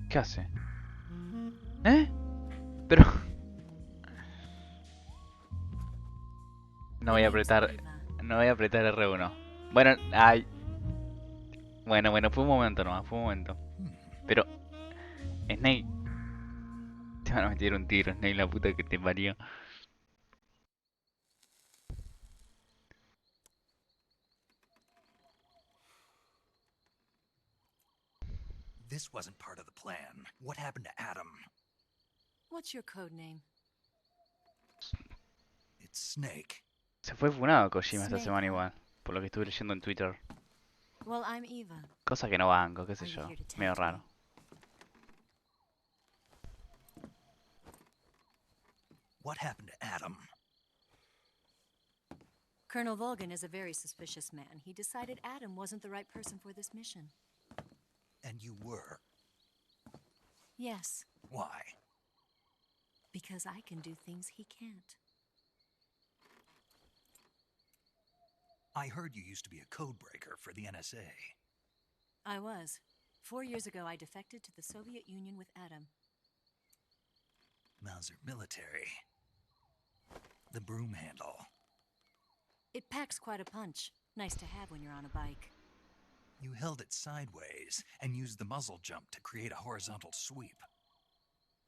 ¿Qué hace? ¿Eh? Pero... No voy a apretar... No voy a apretar R1. Bueno, ay... Bueno, fue un momento nomás, fue un momento. Pero... Snake... Te van a meter un tiro, Snake, la puta que te parió. This wasn't part of the plan. What happened to Adam? What's your code name? It's Snake. Se fue funado Kojima esta Snake, semana huh? igual. Por lo que estuve leyendo en Twitter. Well, I'm Eva. Cosa que no banco, qué sé Are you yo. here to tempt Medio me? raro. What happened to Adam? Colonel Volgan is a very suspicious man. He decided Adam wasn't the right person for this mission. And you were. Yes, Why? because I can do things he can't. I heard you used to be a codebreaker for the NSA. I was. 4 years ago, I defected to the Soviet Union with Adam. Mauser military. The broom handle. It packs quite a punch. Nice to have when you're on a bike. You held it sideways and used the muzzle jump to create a horizontal sweep.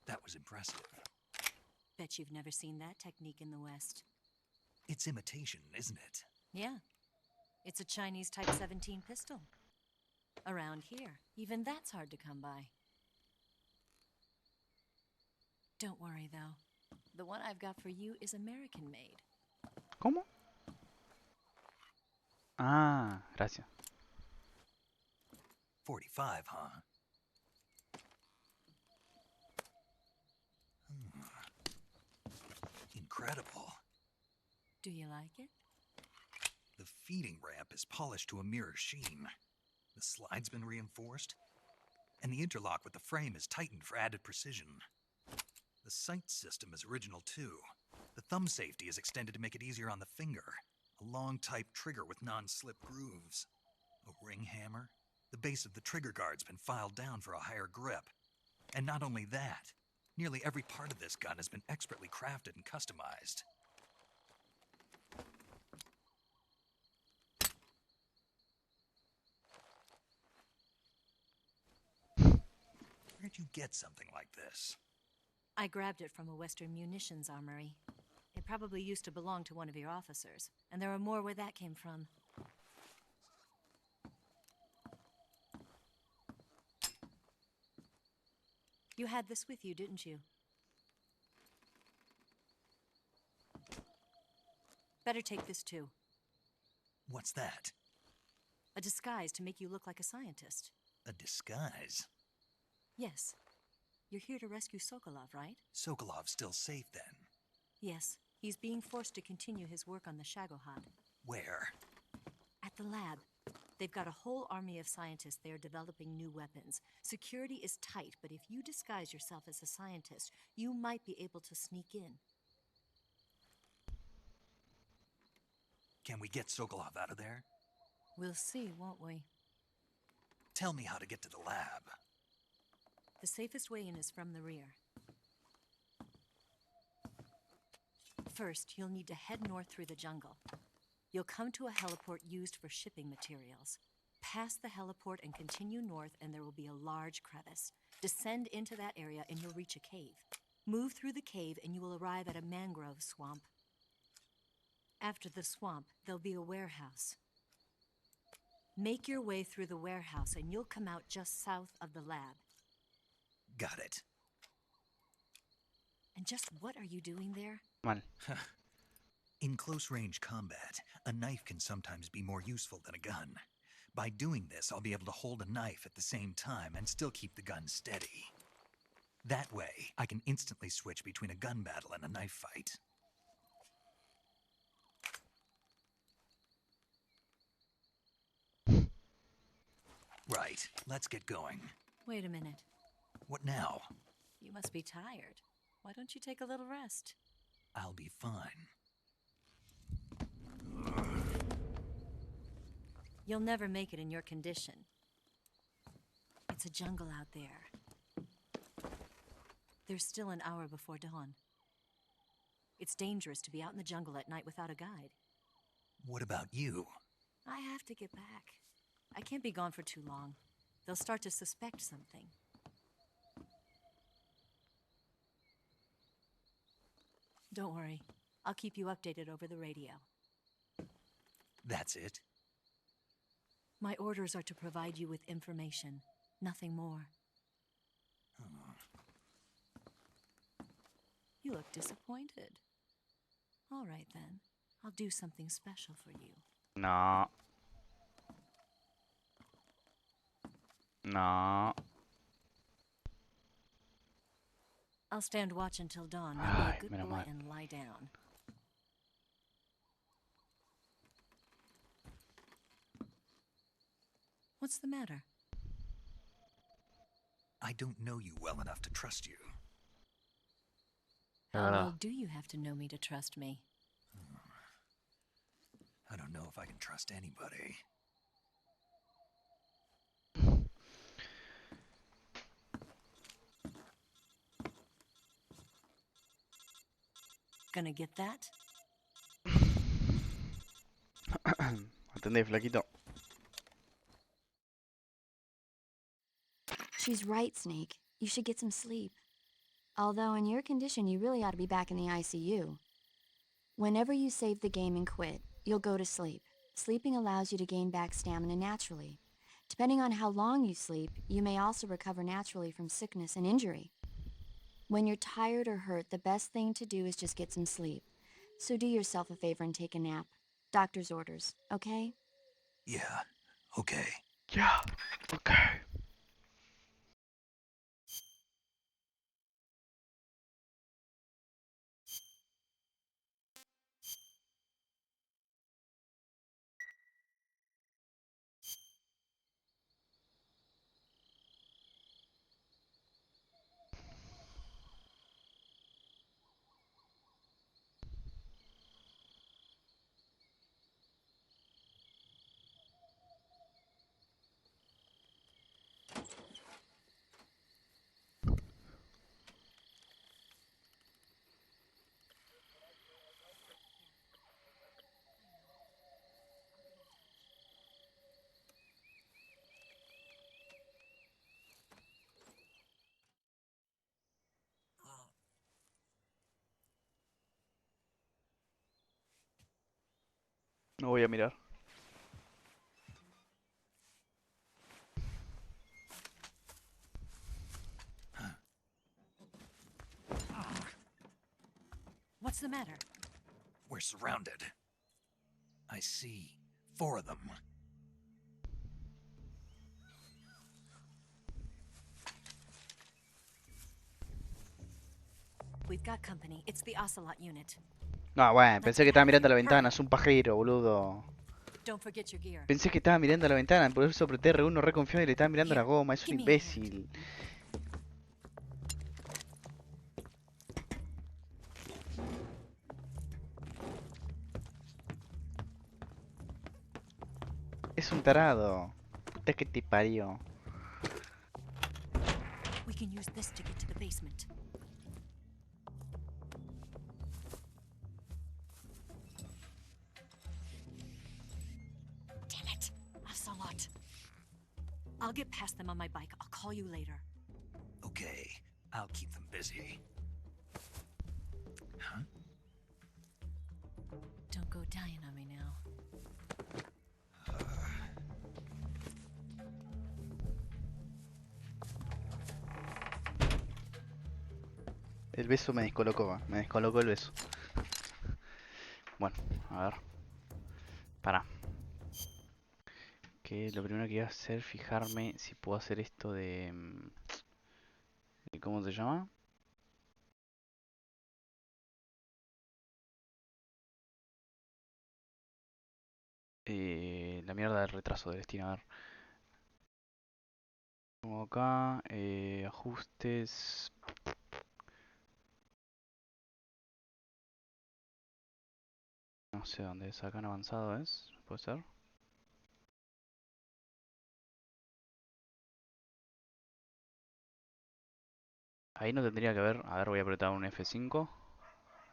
That was impressive. Bet you've never seen that technique in the West. It's imitation, isn't it? Yeah. It's a Chinese Type 17 pistol. Around here, even that's hard to come by. Don't worry, though. The one I've got for you is American-made. ¿Cómo? Ah, gracias. 45, huh? Incredible. Do you like it? The feeding ramp is polished to a mirror sheen. The slide's been reinforced, and the interlock with the frame is tightened for added precision. The sight system is original too. The thumb safety is extended to make it easier on the finger. A long type trigger with non-slip grooves. A ring hammer. The base of the trigger guard's been filed down for a higher grip. And not only that, nearly every part of this gun has been expertly crafted and customized. Where'd you get something like this? I grabbed it from a Western munitions armory. It probably used to belong to one of your officers, and there are more where that came from. You had this with you, didn't you? Better take this too. What's that? A disguise to make you look like a scientist. A disguise? Yes. You're here to rescue Sokolov, right? Sokolov's still safe then? Yes. He's being forced to continue his work on the Shagohod. Where? At the lab. They've got a whole army of scientists there developing new weapons. Security is tight, but if you disguise yourself as a scientist, you might be able to sneak in. Can we get Sokolov out of there? We'll see, won't we? Tell me how to get to the lab. The safest way in is from the rear. First, you'll need to head north through the jungle. You'll come to a heliport used for shipping materials. Pass the heliport and continue north, and there will be a large crevice. Descend into that area and you'll reach a cave. Move through the cave and you will arrive at a mangrove swamp. After the swamp, there'll be a warehouse. Make your way through the warehouse and you'll come out just south of the lab. Got it. And just what are you doing there? Mal. In close-range combat, a knife can sometimes be more useful than a gun. By doing this, I'll be able to hold a knife at the same time and still keep the gun steady. That way, I can instantly switch between a gun battle and a knife fight. Right, let's get going. Wait a minute. What now? You must be tired. Why don't you take a little rest? I'll be fine. You'll never make it in your condition. It's a jungle out there. There's still an hour before dawn. It's dangerous to be out in the jungle at night without a guide. What about you? I have to get back. I can't be gone for too long. They'll start to suspect something. Don't worry. I'll keep you updated over the radio. That's it? My orders are to provide you with information, nothing more. You look disappointed. All right then. I'll do something special for you. No. No. I'll stand watch until dawn. Now Ay, be a good menos boy mal. and lie down. What's the matter? I don't know you well enough to trust you. How well do you have to know me to trust me? I don't know if I can trust anybody. Gonna get that? Atendé, flaquito. She's right, Snake. You should get some sleep. Although in your condition, you really ought to be back in the ICU. Whenever you save the game and quit, you'll go to sleep. Sleeping allows you to gain back stamina naturally. Depending on how long you sleep, you may also recover naturally from sickness and injury. When you're tired or hurt, the best thing to do is just get some sleep. So do yourself a favor and take a nap. Doctor's orders, okay? Yeah, okay. Yeah, okay. No voy a mirar. What's the matter? We're surrounded. I see 4 of them. We've got company. It's the Ocelot unit. No, bueno, pensé que estaba mirando a la ventana, es un pajero, boludo. Don't forget your gear. Pensé que estaba mirando a la ventana, por eso apreté R1 re confiado y le estaba mirando la goma, es un give me a imbécil. Es un tarado. Puta que te parió. We can use this to get to the basement. Damn it! Ocelot. I'll get past them on my bike. I'll call you later. Okay, I'll keep them busy. Huh? Don't go dying on me now. El beso me descolocó, me descolocó el beso. Bueno, a ver. Para. Que lo primero que iba a hacer, fijarme si puedo hacer esto de... ¿Cómo se llama? La mierda del retraso del destino, a ver. Como acá, ajustes... No sé dónde es, acá en avanzado es, puede ser. Ahí no tendría que haber, a ver, voy a apretar un F5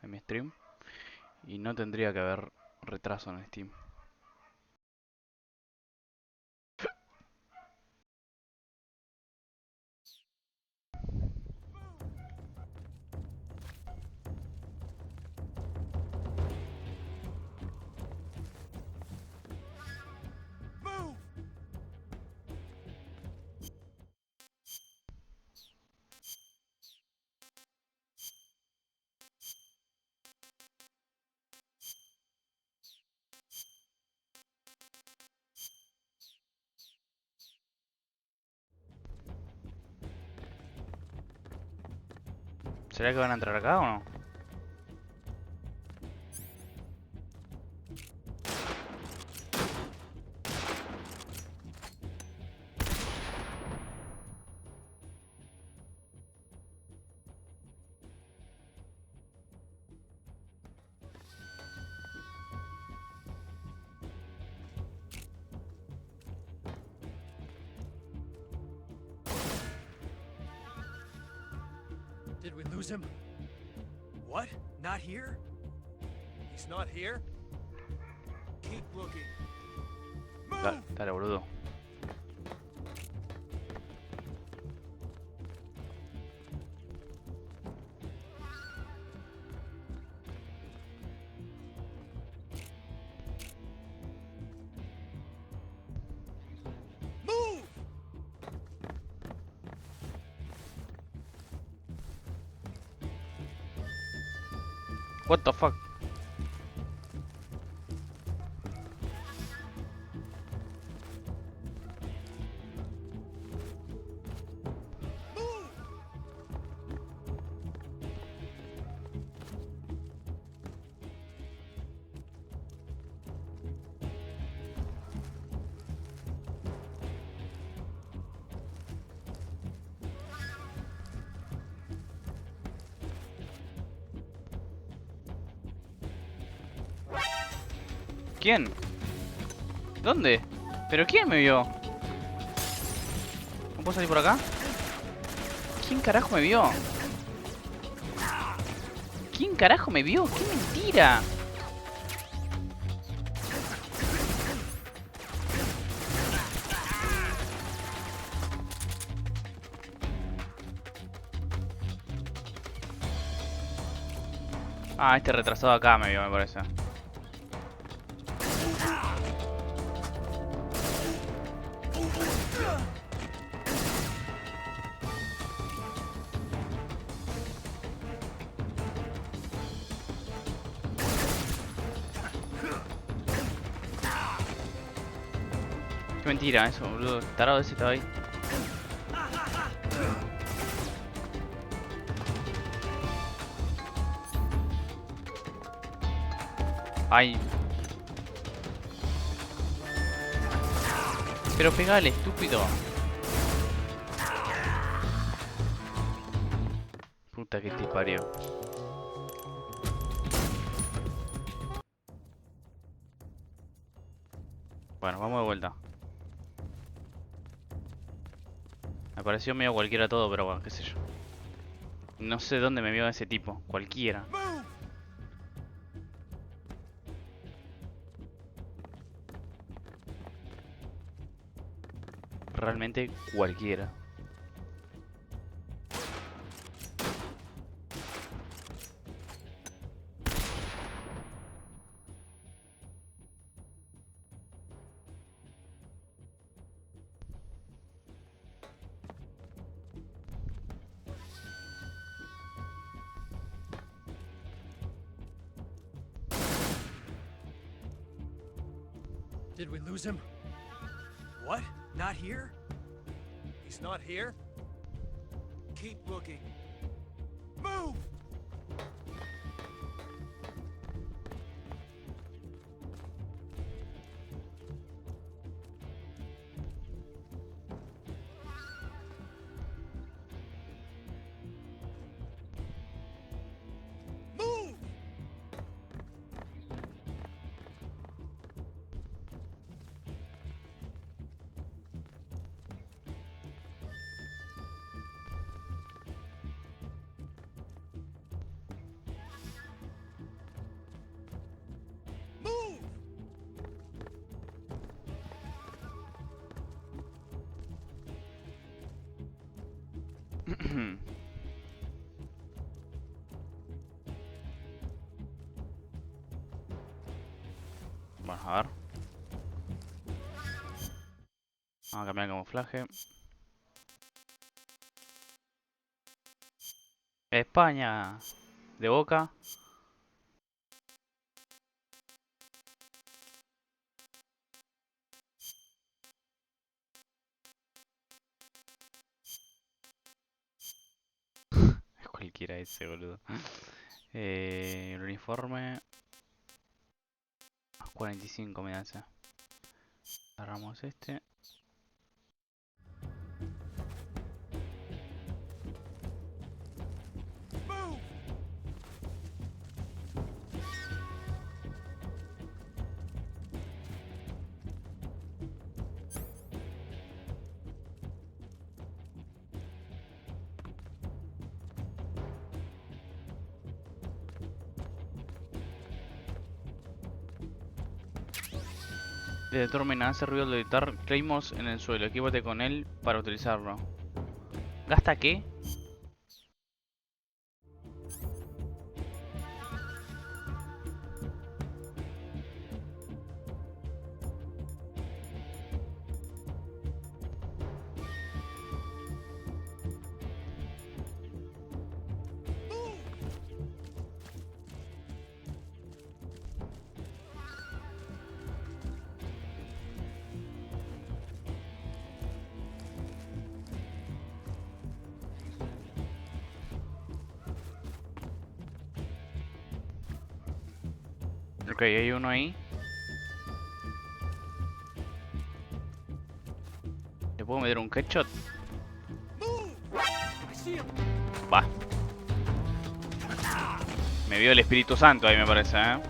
en mi stream. Y no tendría que haber retraso en Steam. ¿Será que van a entrar acá o no? Did we lose him? What? Not here? He's not here? Keep looking. Dale, boludo. What the fuck? ¿Quién? ¿Dónde? ¿Pero quién me vio? ¿No puedo salir por acá? ¿Quién carajo me vio? ¿Quién carajo me vio? ¡Qué mentira! Ah, este retrasado acá me vio, me parece. Qué mentira eso, boludo. El tarado ese estaba ahí. Ay. Pero pegale, estúpido. Puta que te parió. Bueno, vamos de vuelta. Me pareció medio cualquiera todo, pero bueno, qué sé yo. No sé dónde me vio ese tipo. Cualquiera. Realmente cualquiera. Did we lose him? What? Not here? He's not here? Keep looking. Move! Move! Move! Vamos a ver. Vamos a cambiar el camuflaje. España. De Boca. Es cualquiera ese, boludo. El uniforme. 45 me hace. Agarramos este. Move! Determina, hace ruido al editar Claymores en el suelo. Equípate con él para utilizarlo. ¿Gasta qué? Ok, hay uno ahí. ¿Le puedo meter un headshot? Va. Me vio el Espíritu Santo ahí, me parece, ¿eh?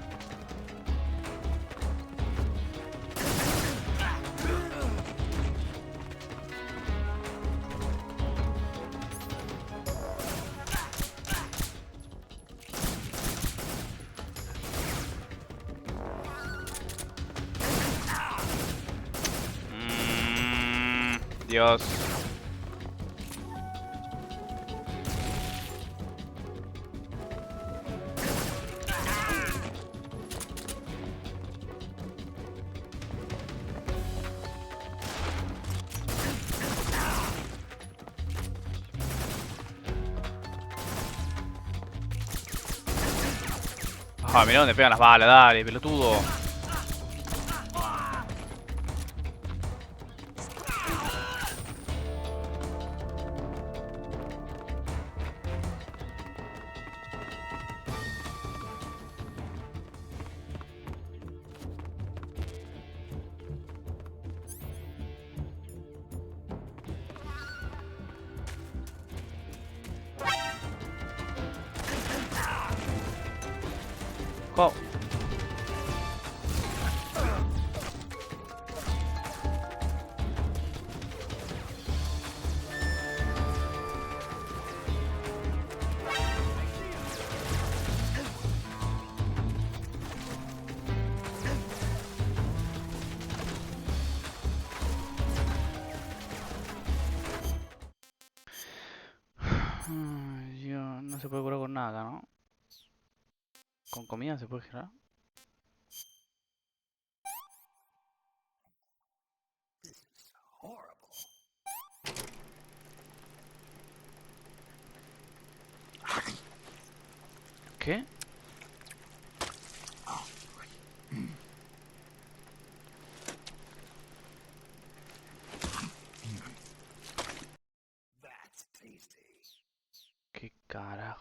Dios. Ah, mirá dónde pegan las balas, dale, pelotudo. Oh. Dios, no se puede curar con nada, ¿no? ¿Con comida se puede girar? ¿Qué? ¿Qué carajo?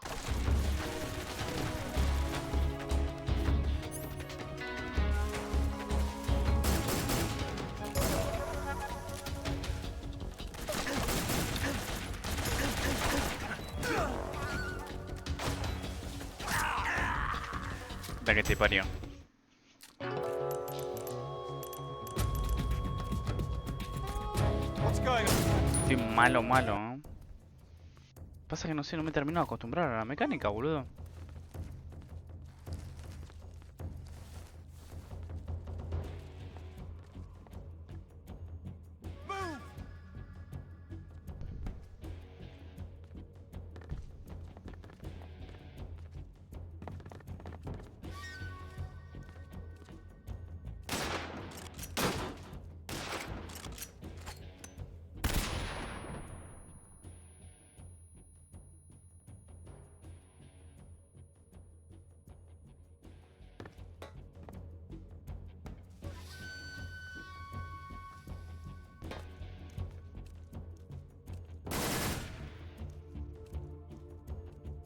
La que te parió. Estoy malo, ¿eh? Pasa que no sé, no me termino de acostumbrar a la mecánica, boludo.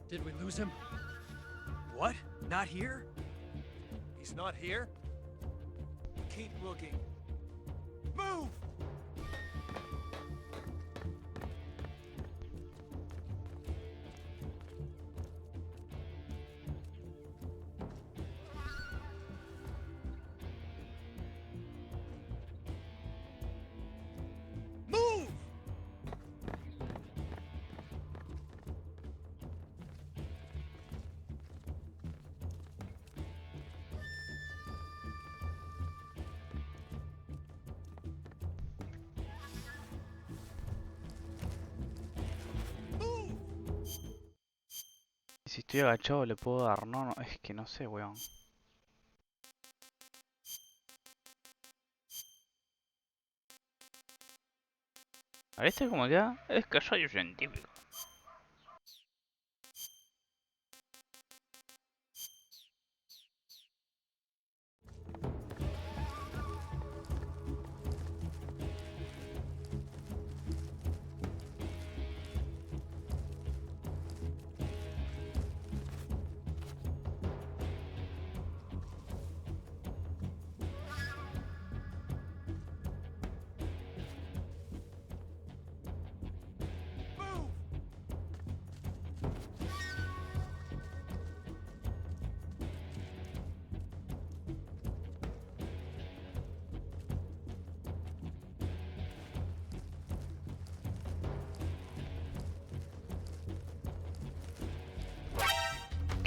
Did we lose him? What? Not here? He's not here? Keep looking. Move! Move! Si estoy agachado le puedo dar, no, es que no sé, weón. A ver, este como queda, es que soy científico.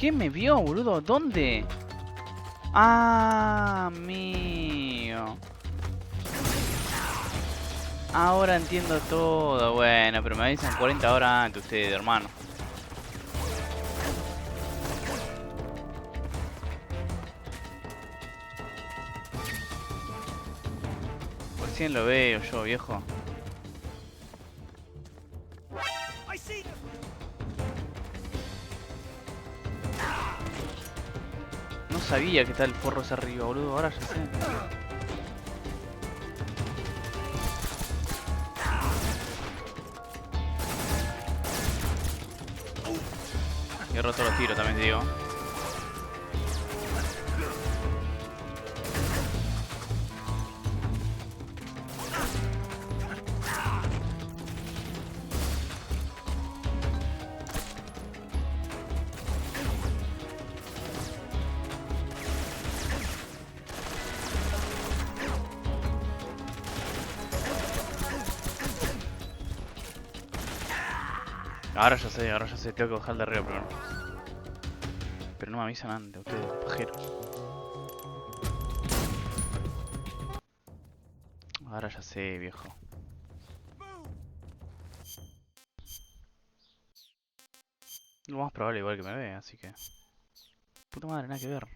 qué me vio, boludo? ¿Dónde? Ah, mío. Ahora entiendo todo. Bueno, pero me avisan 40 horas antes ustedes, hermano. Recién lo veo yo, viejo. No sabía que está el forro ese arriba, boludo. Ahora ya sé. Y he roto los tiros, también te digo. Ahora ya sé, tengo que bajar de arriba primero. Pero no me avisan antes, ustedes, pajeros. Ahora ya sé, viejo. Lo más probable igual que me vea, así que... Puta madre, nada que ver.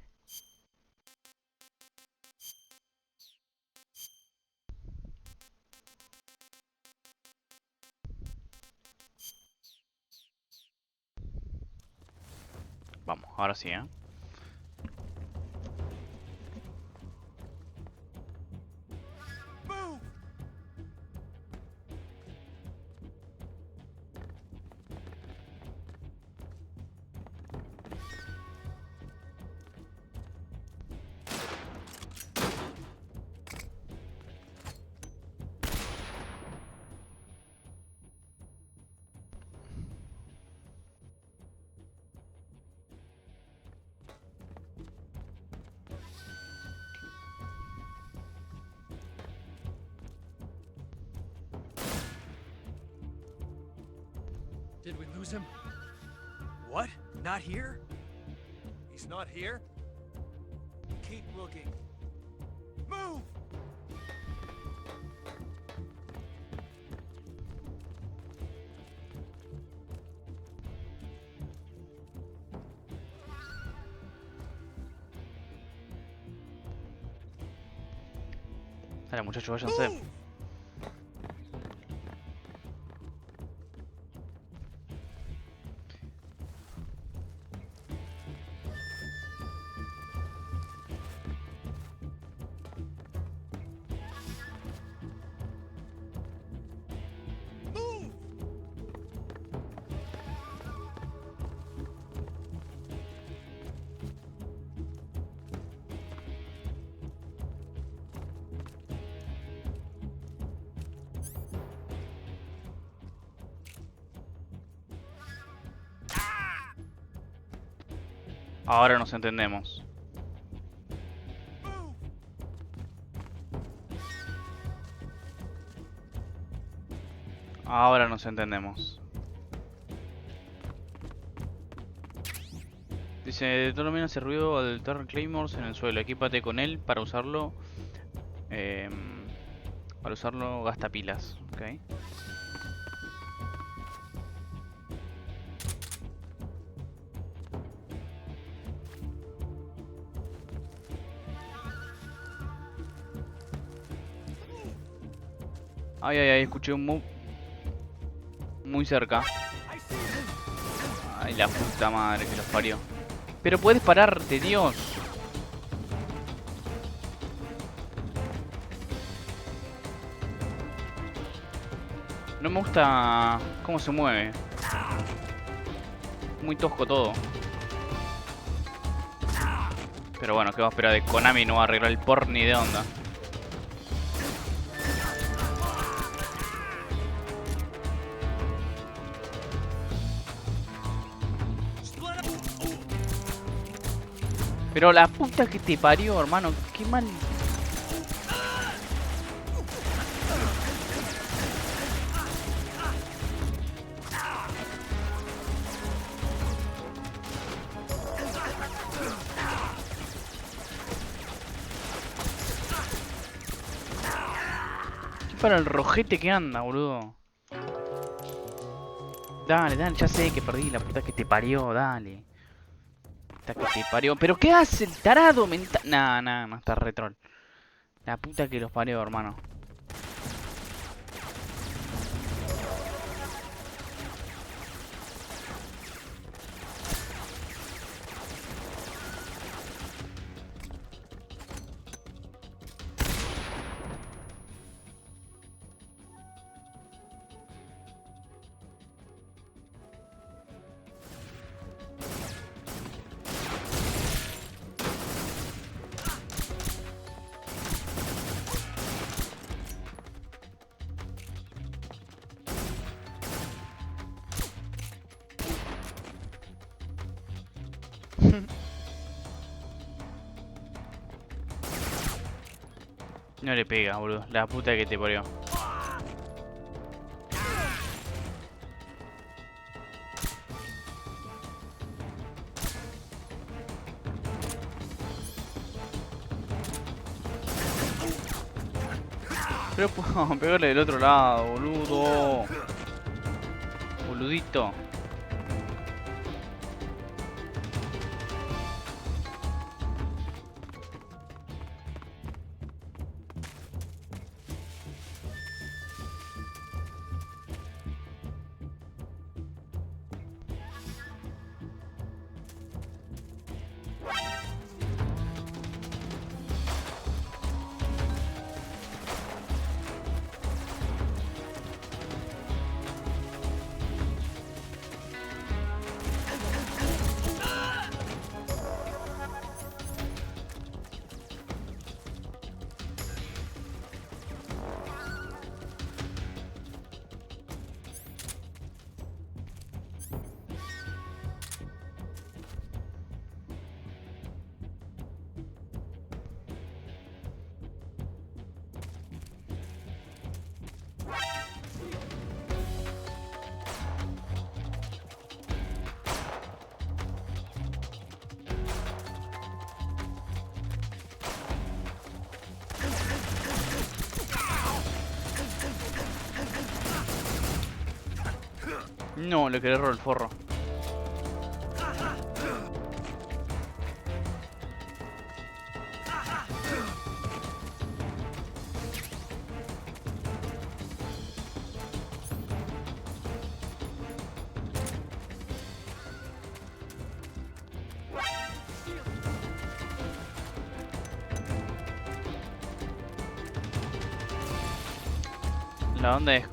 Vamos, ahora sí, ¿eh? Did we lose him? What? Not here? He's not here? Keep looking. Move! Dale, muchachos, váyanse. Ahora nos entendemos. Ahora nos entendemos. Dice, de todo menos hace ruido al Terran Claymores en el suelo. Equípate con él para usarlo. Para usarlo gasta pilas. Ok. Ay, ay, ay, escuché un move muy cerca. Ay, la puta madre que los parió. Pero puedes pararte, Dios. No me gusta cómo se mueve. Muy tosco todo. Pero bueno, ¿qué va a esperar de Konami? No va a arreglar el port ni de onda. Pero la puta que te parió, hermano. Qué mal. Para el rojete que anda, boludo. Dale, dale, ya sé que perdí, la puta que te parió, dale. Puta que te parió. ¿Pero qué hace el tarado mental? Nah, nah, no está retrol. La puta que los parió, hermano. No le pega, boludo. La puta que te parió. Pero puedo pegarle del otro lado, boludo. Boludito. No, le quedé error el forro. ¿La onda es?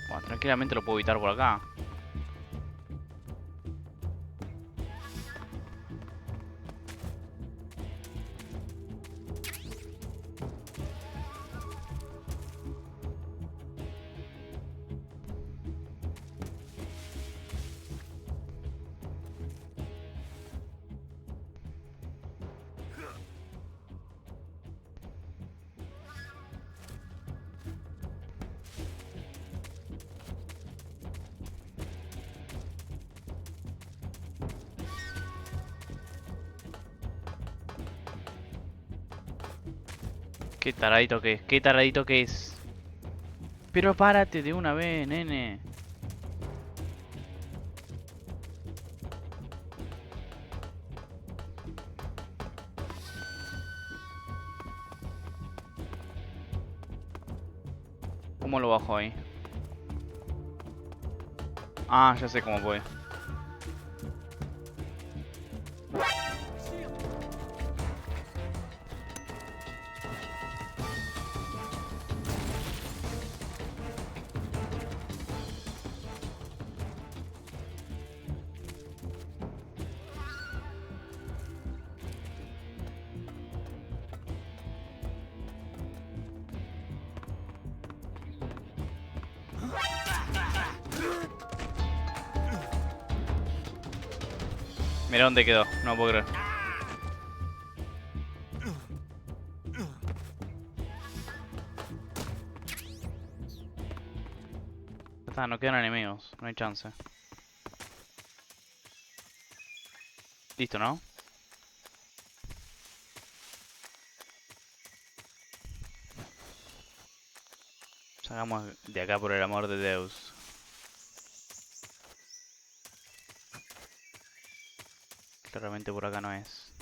Bueno, tranquilamente lo puedo evitar por acá. Qué taradito que es, qué taradito que es. Pero párate de una vez, nene. ¿Cómo lo bajo ahí? Ah, ya sé cómo puede. Mira dónde quedó, no puedo creer. Ya está, no quedan enemigos, no hay chance. Listo, ¿no? Hagamos de acá por el amor de Deus. Claramente por acá no es.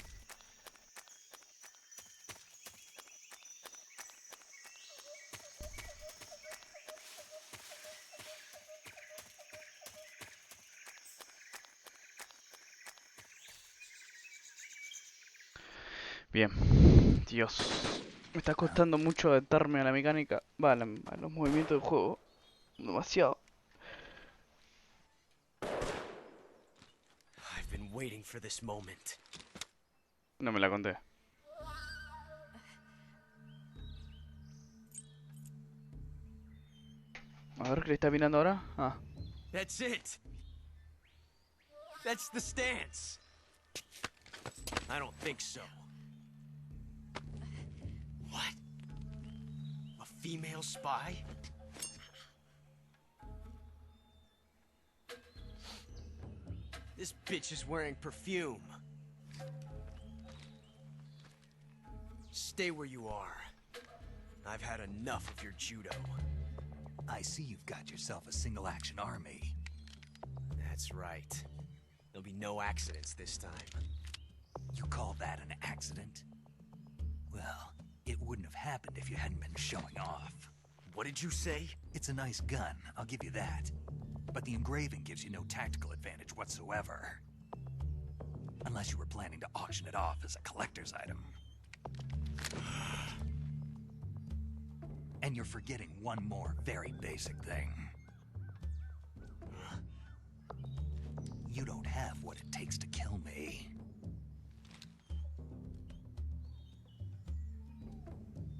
Bien. Dios. Me está costando mucho adaptarme a la mecánica. Va, a los movimientos del juego. Demasiado. I've been waiting for this moment. No me la conté. A ver qué le está mirando ahora. Ah. That's it. That's the stance. I don't think so. What? A female spy? This bitch is wearing perfume. Stay where you are. I've had enough of your judo. I see you've got yourself a single-action army. That's right. There'll be no accidents this time. You call that an accident? Well, it wouldn't have happened if you hadn't been showing off. What did you say? It's a nice gun, I'll give you that. But the engraving gives you no tactical advantage whatsoever. Unless you were planning to auction it off as a collector's item. And you're forgetting one more very basic thing. You don't have what it takes to kill me.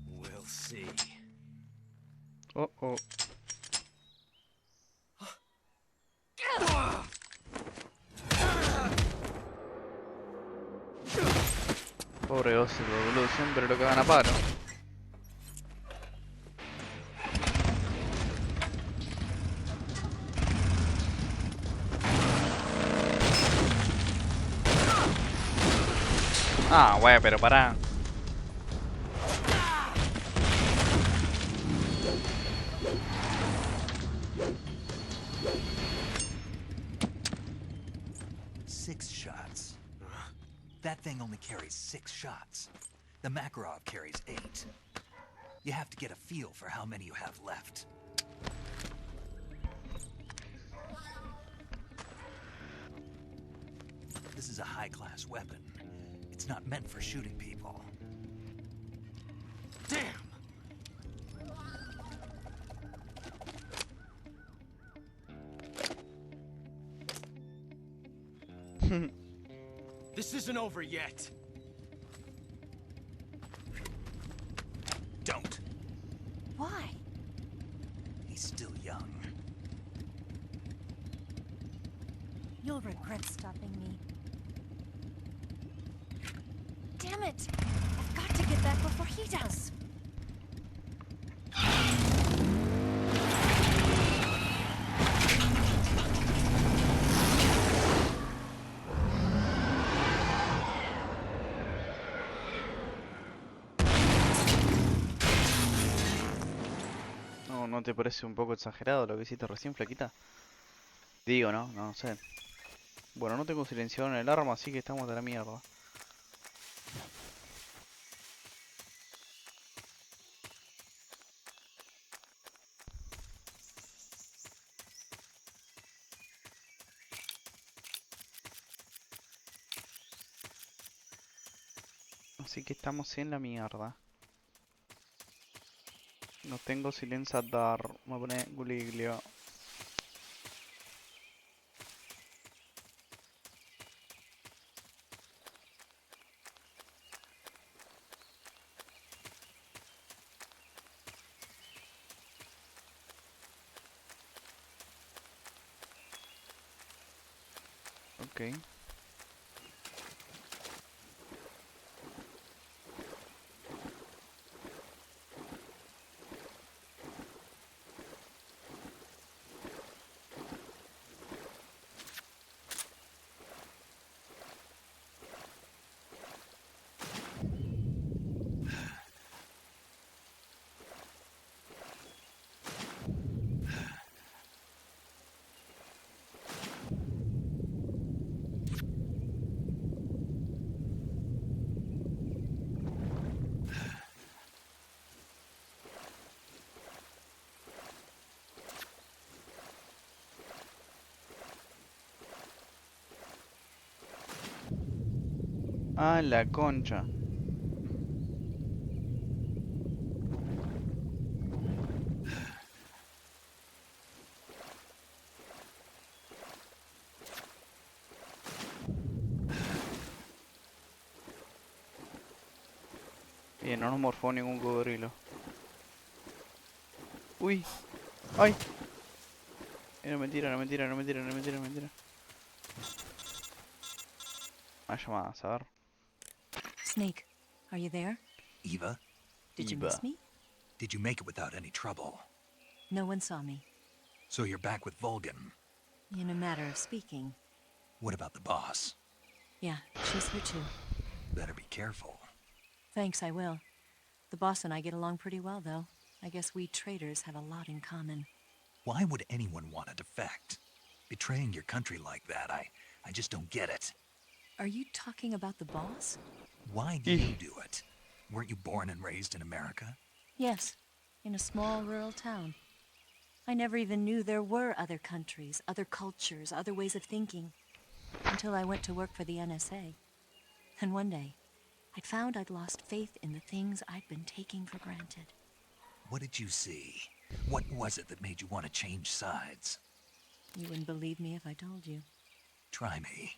We'll see. Oh. Pobre oso, boludo, siempre lo cagan a paro. Ah, güey, pero pará. Six shots. That thing only carries 6 shots. The Makarov carries 8. You have to get a feel for how many you have left. This is a high-class weapon. It's not meant for shooting people. Damn! This isn't over yet. Don't. Why? He's still young. You'll regret stopping me. Damn it! I've got to get back before he does. ¿No te parece un poco exagerado lo que hiciste recién, flaquita? Digo, ¿no? No sé. Bueno, no tengo silenciador en el arma, así que estamos de la mierda. Así que estamos en la mierda. No tengo silenciador. Me voy a poner guliglio. Ok. Ah, la concha. Bien, no nos morfó ningún cocodrilo. Uy. Ay. No, mentira, no, mentira, no, mentira, no, mentira, no, mentira. Más llamadas, a ver. Snake, are you there? Eva, Did you miss me? did you make it without any trouble? No one saw me. So you're back with Vulcan. In a matter of speaking. What about the boss? Yeah, she's here too. Better be careful. Thanks, I will. The boss and I get along pretty well, though. I guess we traders have a lot in common. Why would anyone want to defect? Betraying your country like that, I just don't get it. Are you talking about the boss? Why do you do it? Weren't you born and raised in America? Yes, in a small rural town. I never even knew there were other countries, other cultures, other ways of thinking, until I went to work for the NSA. And one day, I'd found I'd lost faith in the things I'd been taking for granted. What did you see? What was it that made you want to change sides? You wouldn't believe me if I told you. Try me.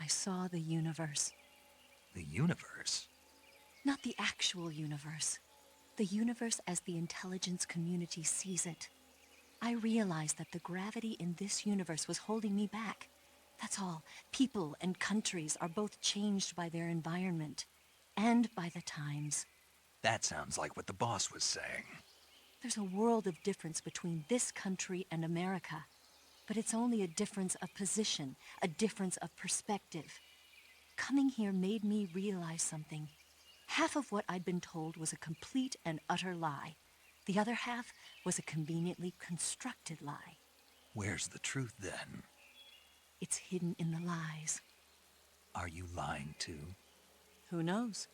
I saw the universe. The universe? Not the actual universe. The universe as the intelligence community sees it. I realized that the gravity in this universe was holding me back. That's all. People and countries are both changed by their environment and by the times. That sounds like what the boss was saying. There's a world of difference between this country and America. But it's only a difference of position, a difference of perspective. Coming here made me realize something. Half of what I'd been told was a complete and utter lie. The other half was a conveniently constructed lie. Where's the truth, then? It's hidden in the lies. Are you lying, too? Who knows?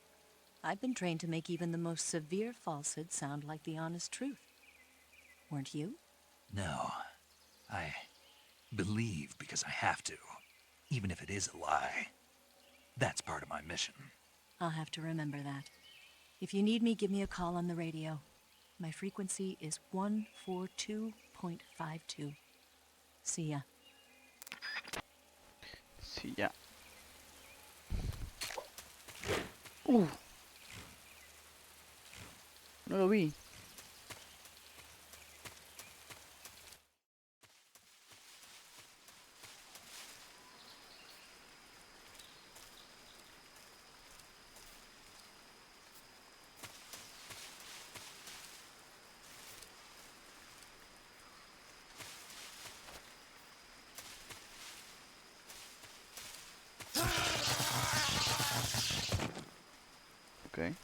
I've been trained to make even the most severe falsehood sound like the honest truth. Weren't you? No. I believe because I have to, even if it is a lie. That's part of my mission. I'll have to remember that. If you need me, give me a call on the radio. My frequency is 142.52. See ya. Sí, ya. No lo vi. Okay.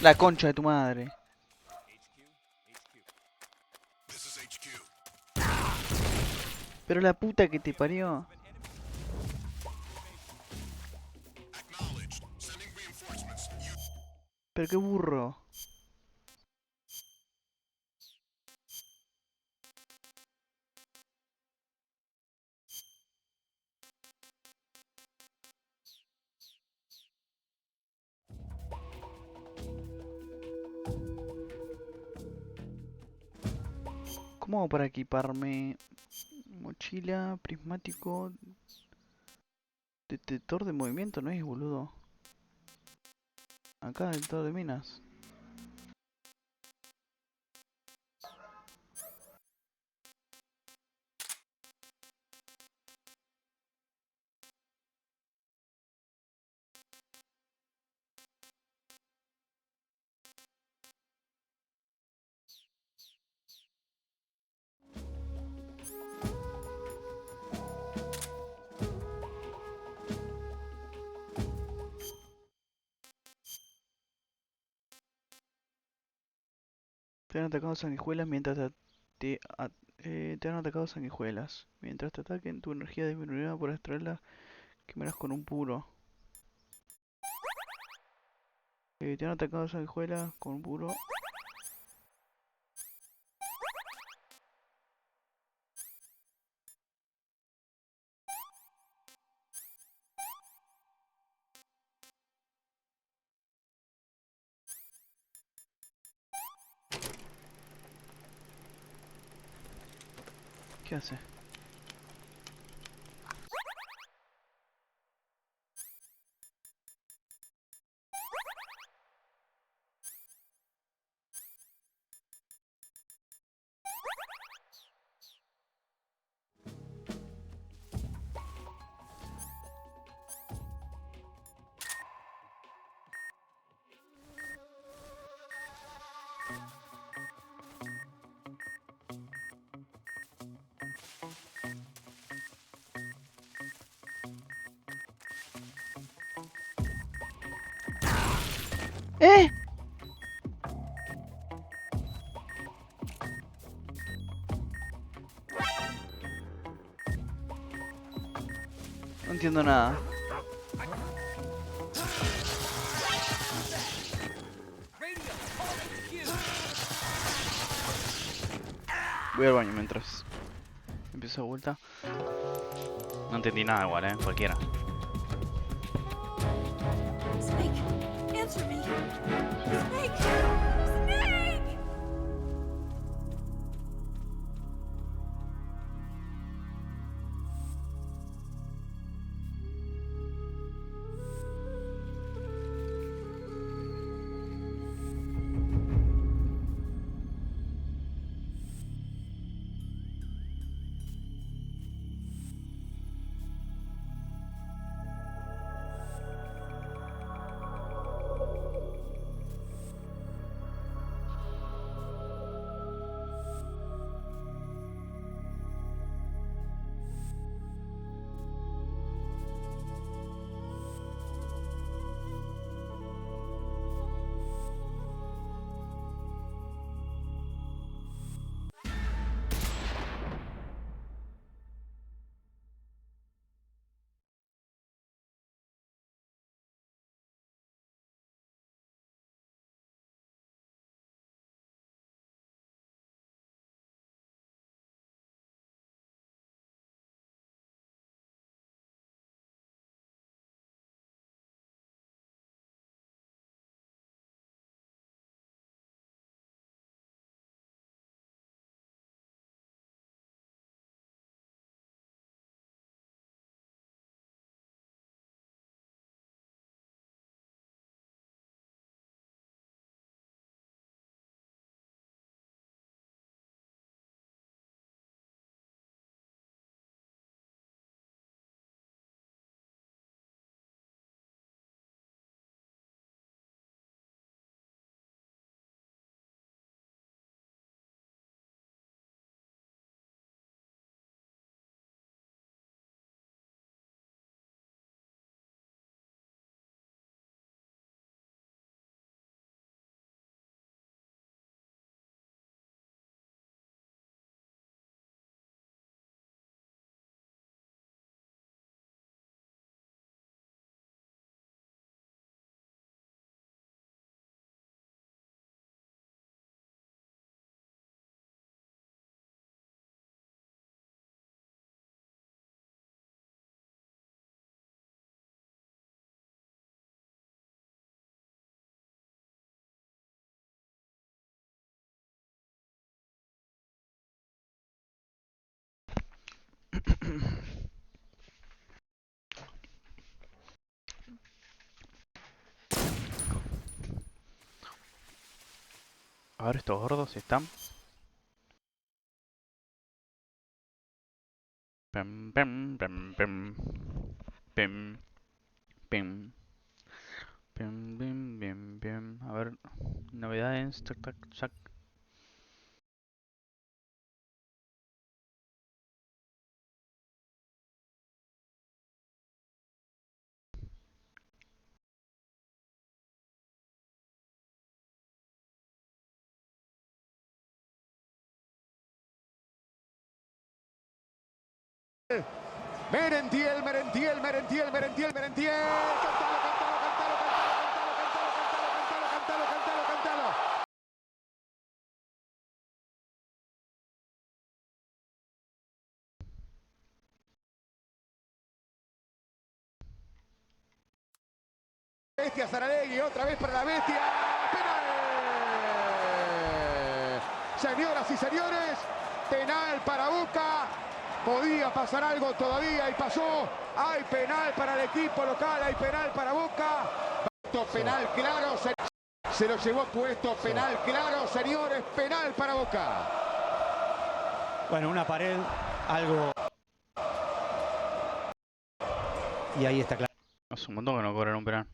La concha de tu madre. Pero la puta que te parió. Pero qué burro. ¿Cómo hago para equiparme? Mochila, prismático, detector de movimiento, ¿no es, boludo? Acá, detector de minas. Te han atacado sanguijuelas mientras Te han atacado sanguijuelas. Mientras te ataquen, tu energía disminuirá por extraerla. Quemarás con un puro. Te han atacado sanguijuelas con un puro. ¿Qué hace? ¡Eh! No entiendo nada. Voy al baño mientras empiezo de vuelta. No entendí nada igual, cualquiera. Snake, answer me. Snake! Snake! A ver, estos gordos están. Pem, pem, pem, pem. Pem, pem. Pem, pem, pem, pem. A ver, novedades. Tac, tac, tac. Merentiel. Cantalo. Bestia Saralegui, otra vez para la bestia. ¡Penal! Señoras y señores, penal para Boca. Podía pasar algo todavía y pasó. Hay penal para el equipo local, hay penal para Boca. Penal claro, se lo llevó puesto. Penal claro, señores, penal para Boca. Bueno, una pared, algo. Y ahí está claro. Hace un montón que no cobran un penal.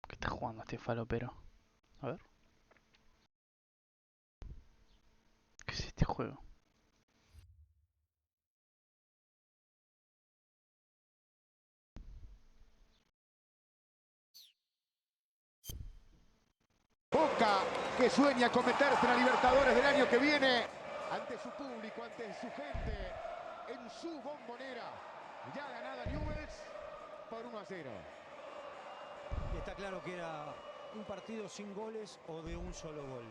¿Qué está jugando este falopero? A ver. ¿Qué es este juego? Boca que sueña con meterse en la Libertadores del año que viene. Ante su público, ante su gente, en su bombonera. Ya ganada Newell's por 1-0. Y está claro que era un partido sin goles o de un solo gol.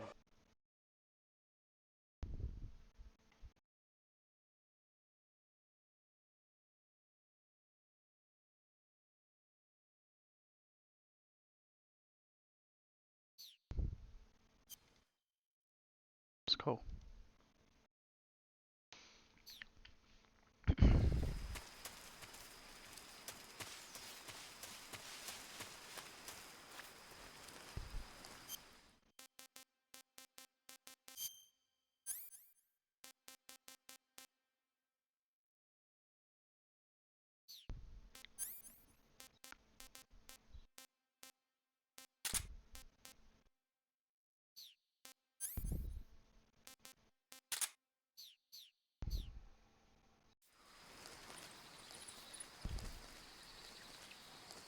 Let's go.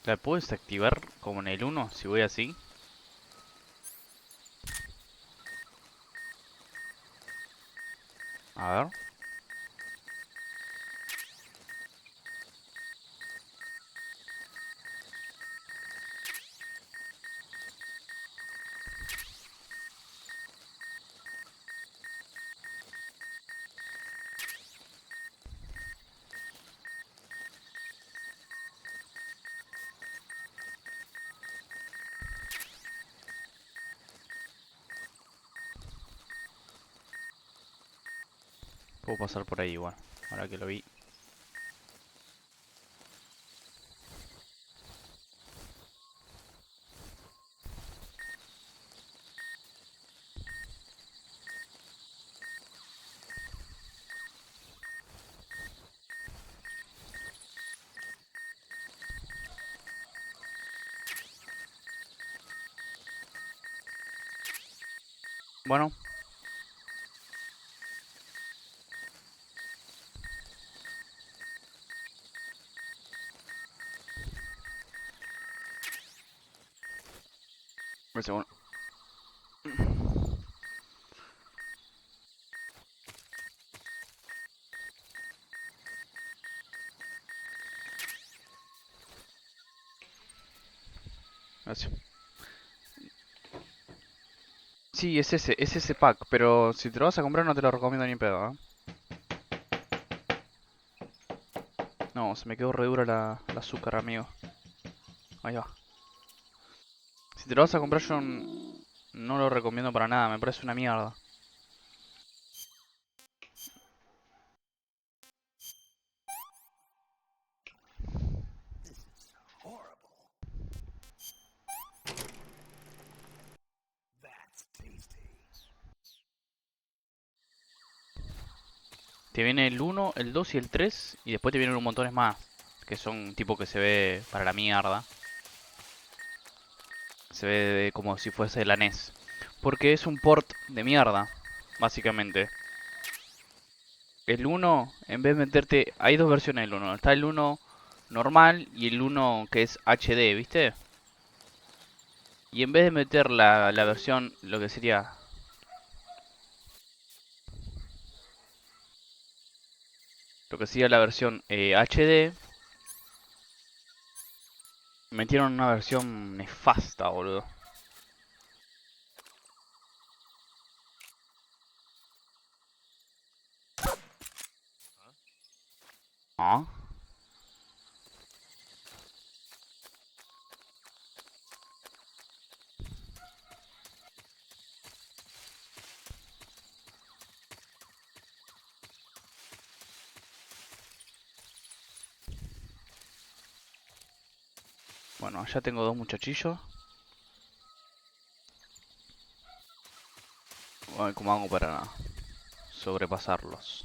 ¿La puedo desactivar como en el 1 si voy así? A ver. Puedo pasar por ahí igual, ahora que lo vi. Bueno. Un segundo. Gracias. Sí, es ese pack, pero si te lo vas a comprar no te lo recomiendo ni en pedo, ¿eh? No, se me quedó re dura la azúcar, amigo. Ahí va. Si te lo vas a comprar yo no lo recomiendo para nada, me parece una mierda. Te viene el 1, el 2 y el 3 y después te vienen un montón más. que son tipo que se ve para la mierda. Se ve como si fuese la NES. Porque es un port de mierda, básicamente. El 1, en vez de meterte... Hay dos versiones del 1. Está el 1 normal y el 1 que es HD, ¿viste? Y en vez de meter la versión, lo que sería... Lo que sería la versión HD... Metieron una versión nefasta, boludo. ¿Ah? Bueno, ya tengo dos muchachillos. A ver cómo hago para sobrepasarlos.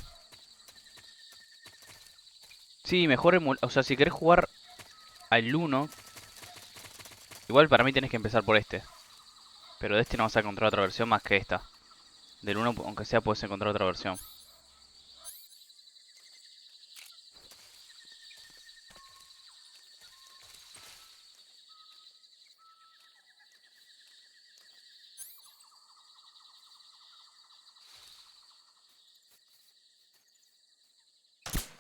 Sí, mejor o sea, si querés jugar al 1, igual para mí tenés que empezar por este. Pero de este no vas a encontrar otra versión más que esta. Del 1, aunque sea, puedes encontrar otra versión.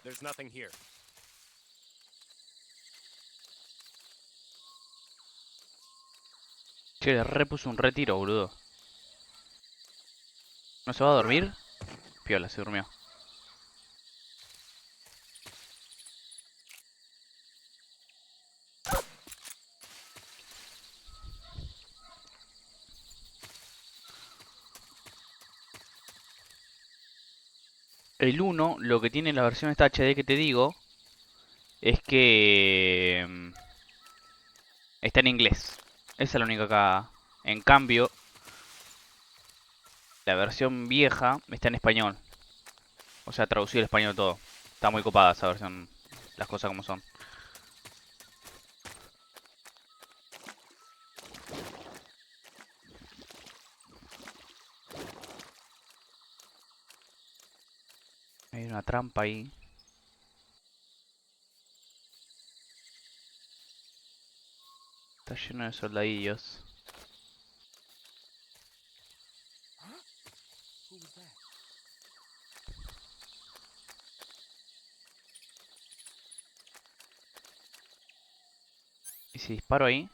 There's nothing here. Che, le repuse un retiro, boludo. ¿No se va a dormir? Piola, se durmió. El 1, lo que tiene la versión esta HD que te digo, es que está en inglés. Esa es la única acá. En cambio, la versión vieja está en español. O sea, traducido al español todo. Está muy copada esa versión. Las cosas como son. Hay una trampa ahí. Está lleno de soldadillos. ¿Y si disparo ahí?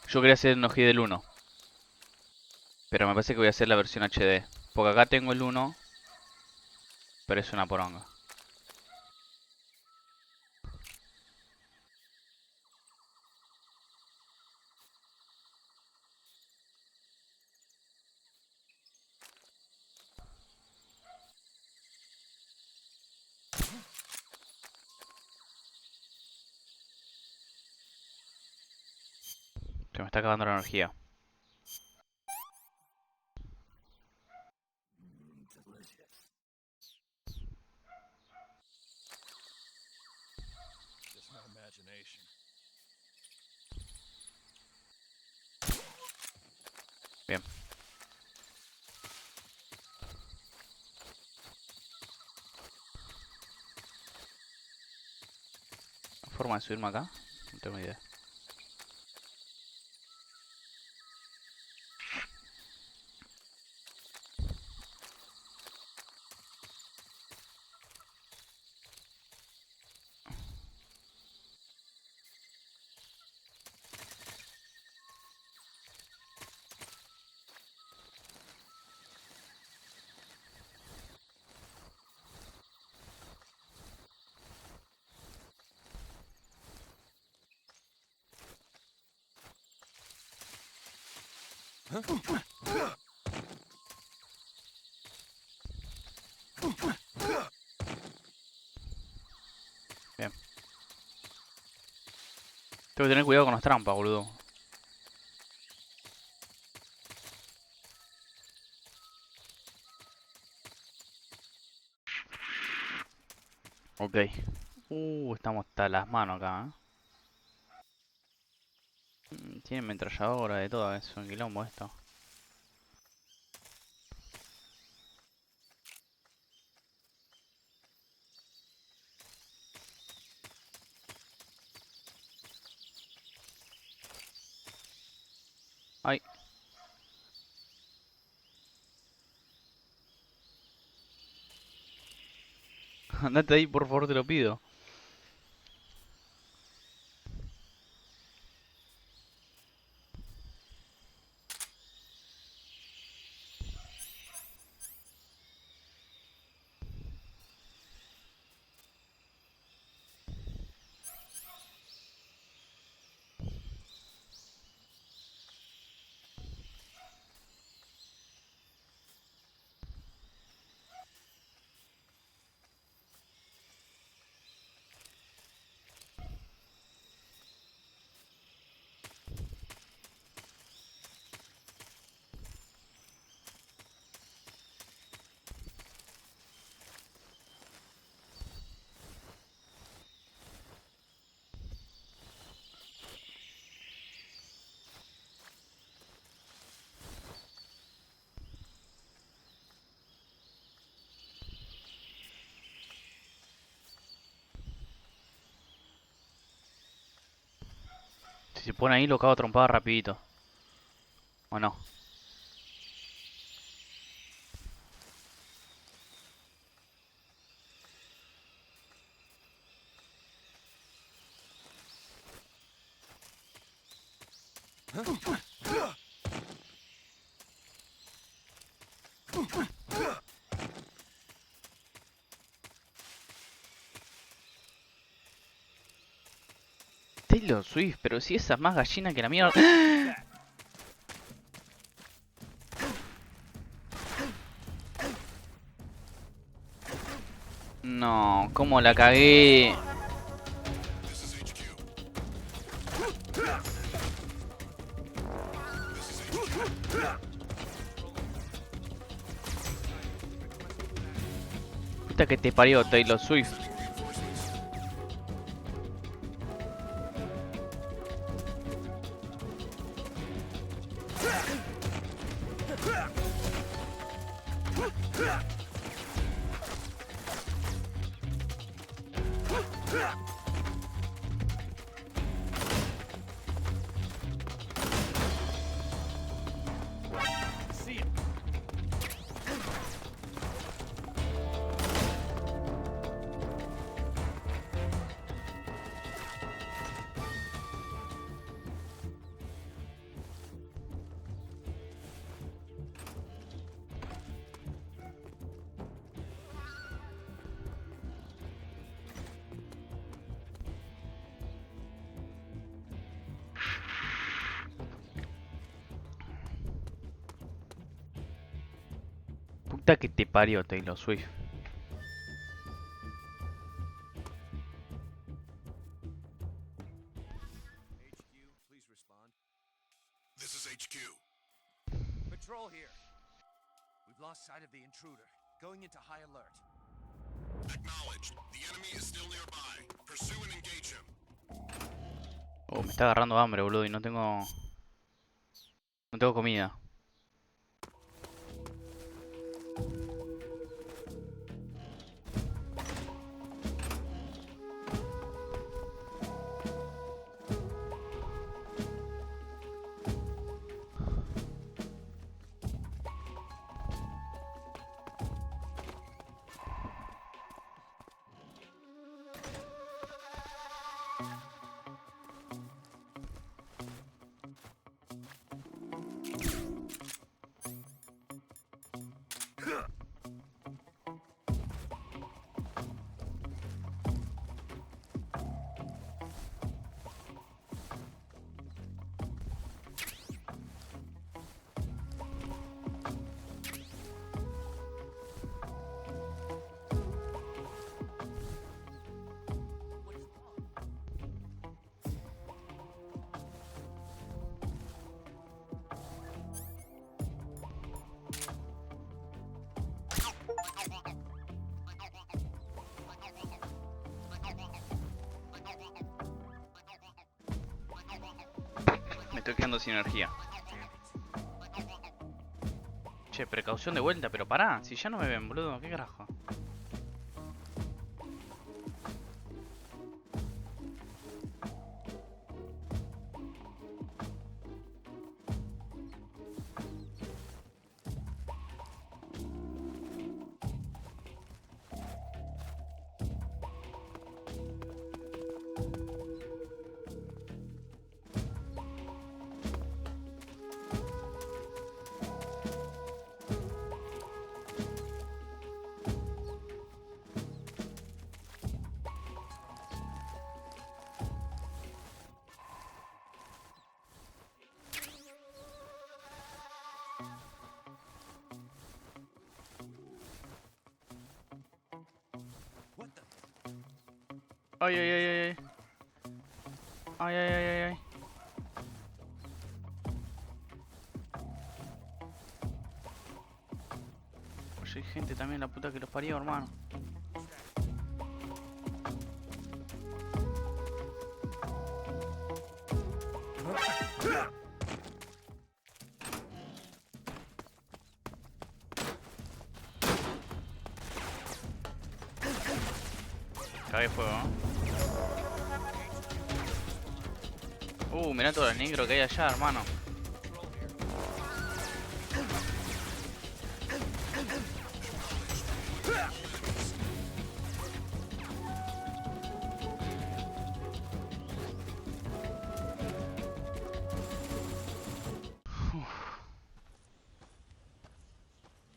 Yo quería hacer el Noji del 1. Pero me parece que voy a hacer la versión HD. Porque acá tengo el 1. Pero es una poronga. Se me está acabando la energía. Just my imagination. Bien. ¿Forma de subirme acá? No tengo idea. Bien. Tengo que tener cuidado con las trampas, boludo. Ok. Estamos hasta las manos acá, Tiene ametralladora de todo, es un quilombo esto. Ay. Andate ahí, por favor, te lo pido. Si se pone ahí, lo cago a trompada rapidito. ¿O no? Taylor Swift, pero si esa es más gallina que la mierda. No, cómo la cagué. Puta que te parió, Taylor Swift. Puta que te parió, Taylor Swift. Please respond. This is HQ. Patrol here. We've lost sight of the intruder. Going into high alert. Acknowledged. The enemy is still nearby. Pursue and engage him. Oh, me está agarrando hambre, boludo, y no tengo comida. estoy quedando sin energía. Che, precaución de vuelta, pero pará, si ya no me ven, boludo, ¿qué carajo? Ay, ay, ay, ay, ay. Ay, ay, ay, ay, ay. Oye, hay gente también, la puta que los parió, hermano. Cabe fuego, ¿no? Mirá todo el negro que hay allá, hermano.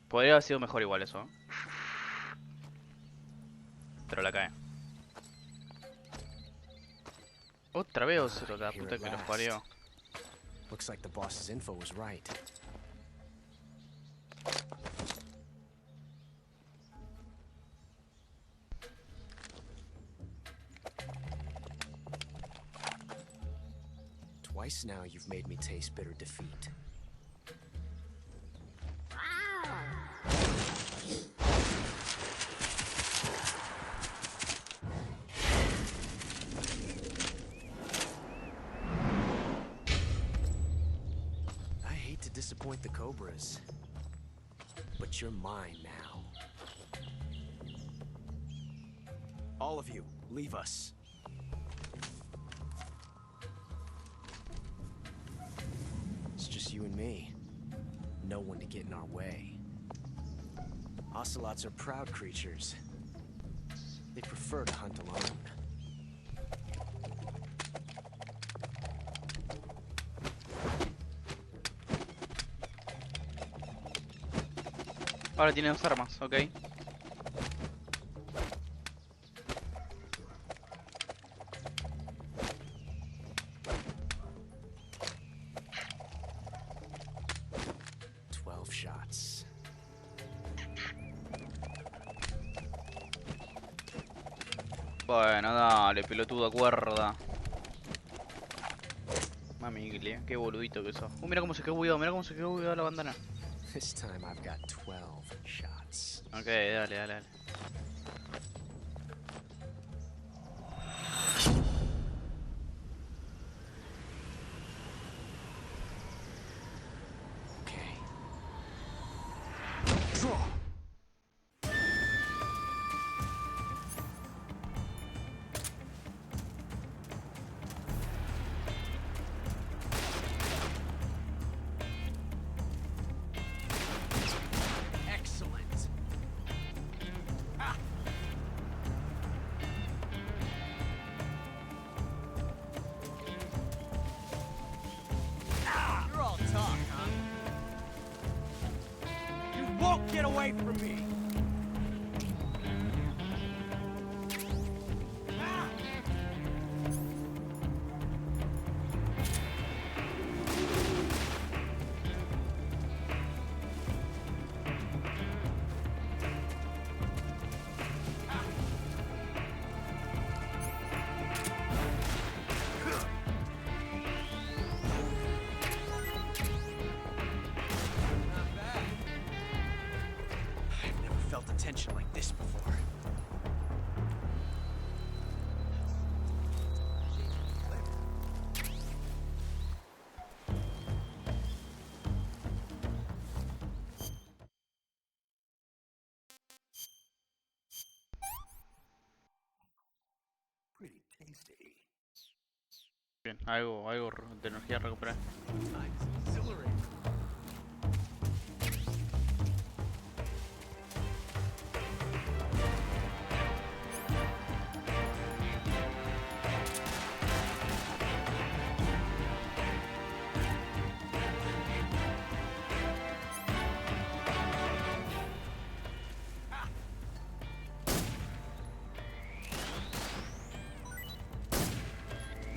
Podría haber sido mejor igual eso, ¿eh? Pero la cae. Otra vez otro, la puta que los parió. Looks like the boss's info was right. Twice now you've made me taste bitter defeat. Disappoint the Cobras, but you're mine now. All of you, leave us. It's just you and me. No one to get in our way. Ocelots are proud creatures. They prefer to hunt alone. Ahora tiene 2 armas, ok. Shots. Bueno, dale, pelotudo, acuerda. Mami, qué boludito que sos. Mira cómo se quedó bugueado la bandana. This time I've got 12 shots. Ok, dale, dale, dale. Okay. Draw. Get away from me! Tension like this before. Bien, algo de energía recuperar.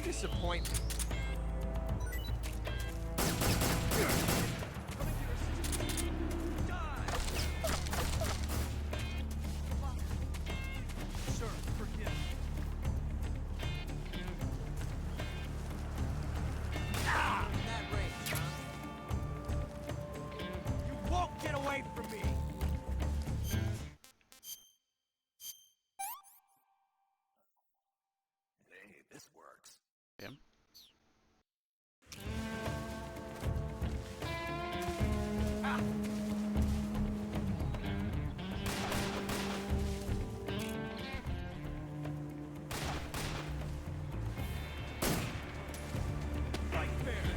Disappointment. Sir, forgive. Ah! In that range, huh? You won't get away from me! Hey, this works. Bien. Right there.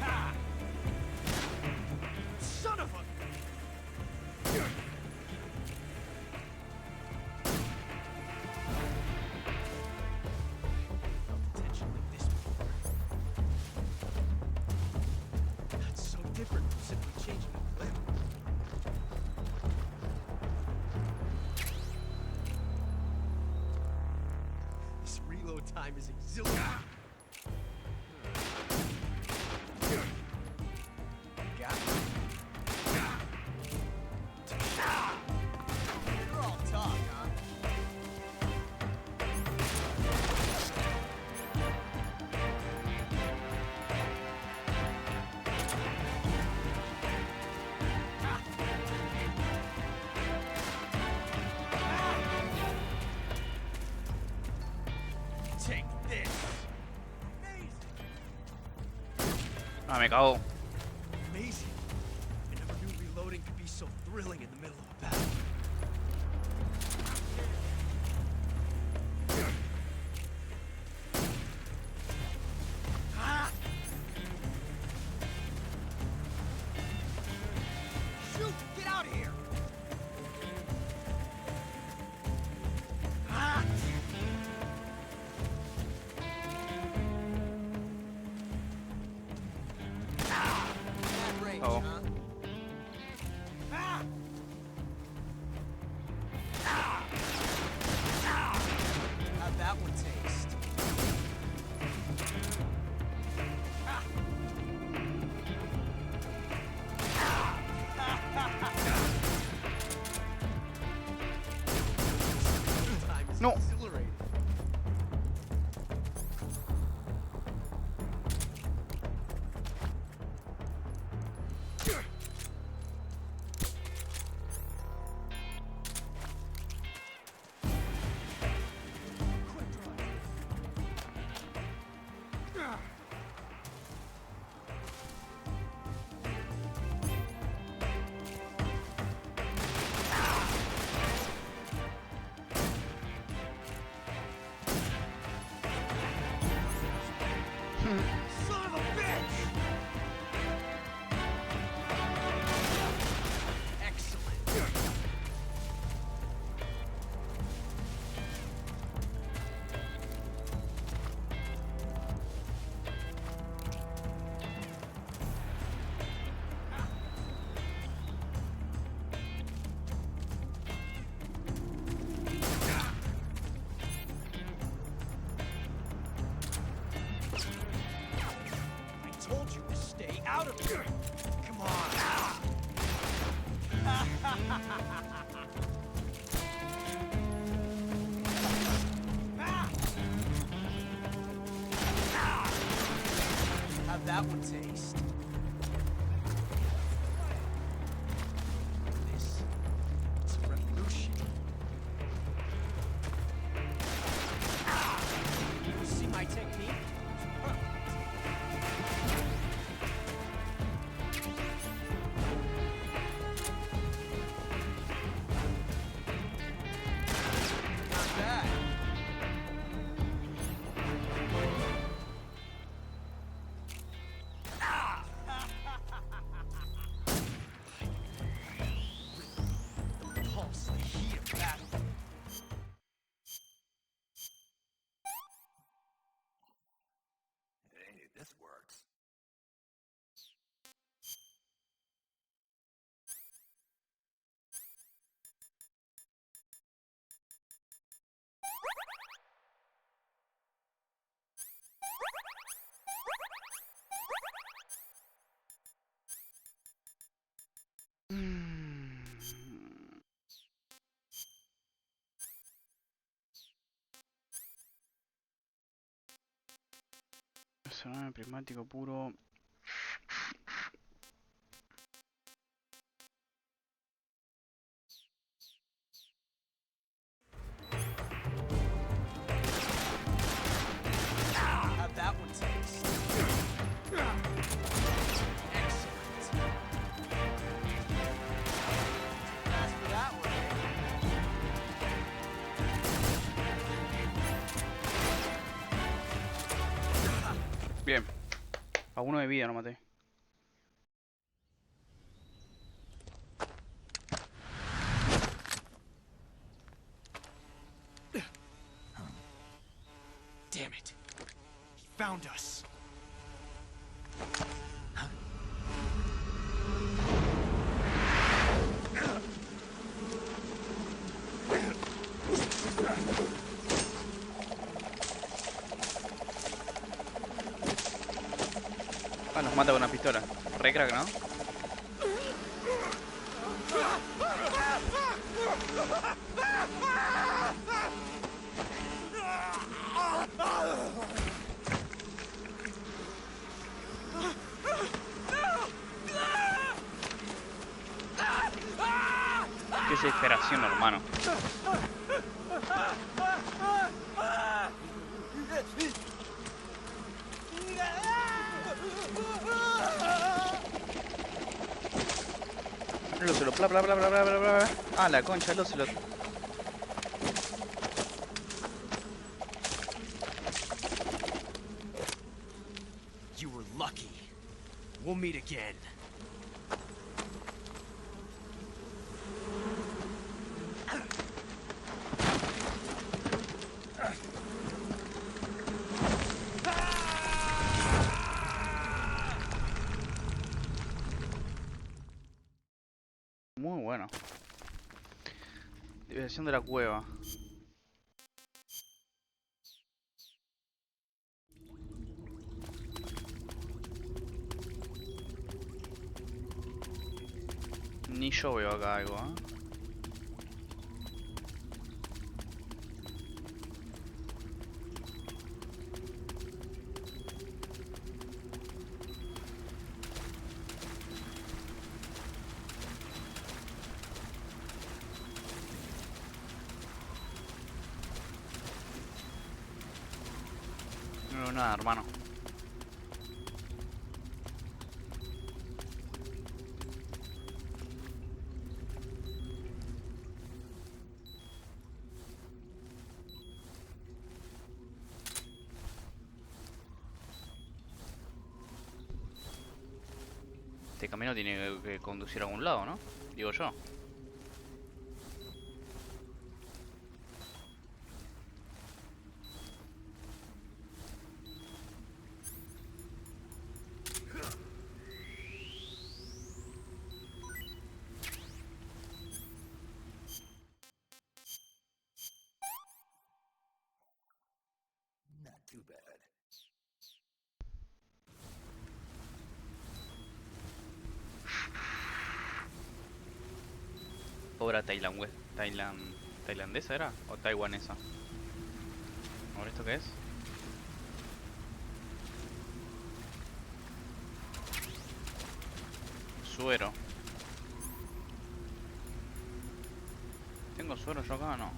Ha! Son of a... Tension like this before. That's so different from simply changing a clip. This reload time is exhilarating. Got it. You're all talk, huh? Take this. Ah, me cago. Amazing. I never knew reloading could be so thrilling in the middle of a battle. Ah! Shoot! Get out of here! Ah! That range, Oh. huh? Ah! Ah! Ah! How'd that one taste? Ah! Time is No. exhilarating. Son of a bitch! Excellent. I told you to stay out of here. Come on. How'd that one taste? It's a revolution. See my technique? Not bad. Soname prismático puro. How'd that one taste? Excellent. As for that one, Bien. A uno de vida no maté. damn it. He found us. Ah, nos mata con una pistola. Re crack, ¿no? Qué desesperación, hermano. El Ocelot, bla bla bla bla bla bla bla. Ah, la concha del Ocelot. You were lucky. We'll meet again. Muy bueno. Diversión de la cueva. Ni yo veo acá algo, ¿eh? No veo nada, hermano. Este camino tiene que conducir a algún lado, ¿no? Digo yo. Not too bad. Obra tailandesa era o taiwanesa. ¿Ahora esto qué es? Suero. ¿Tengo suero yo acá o no?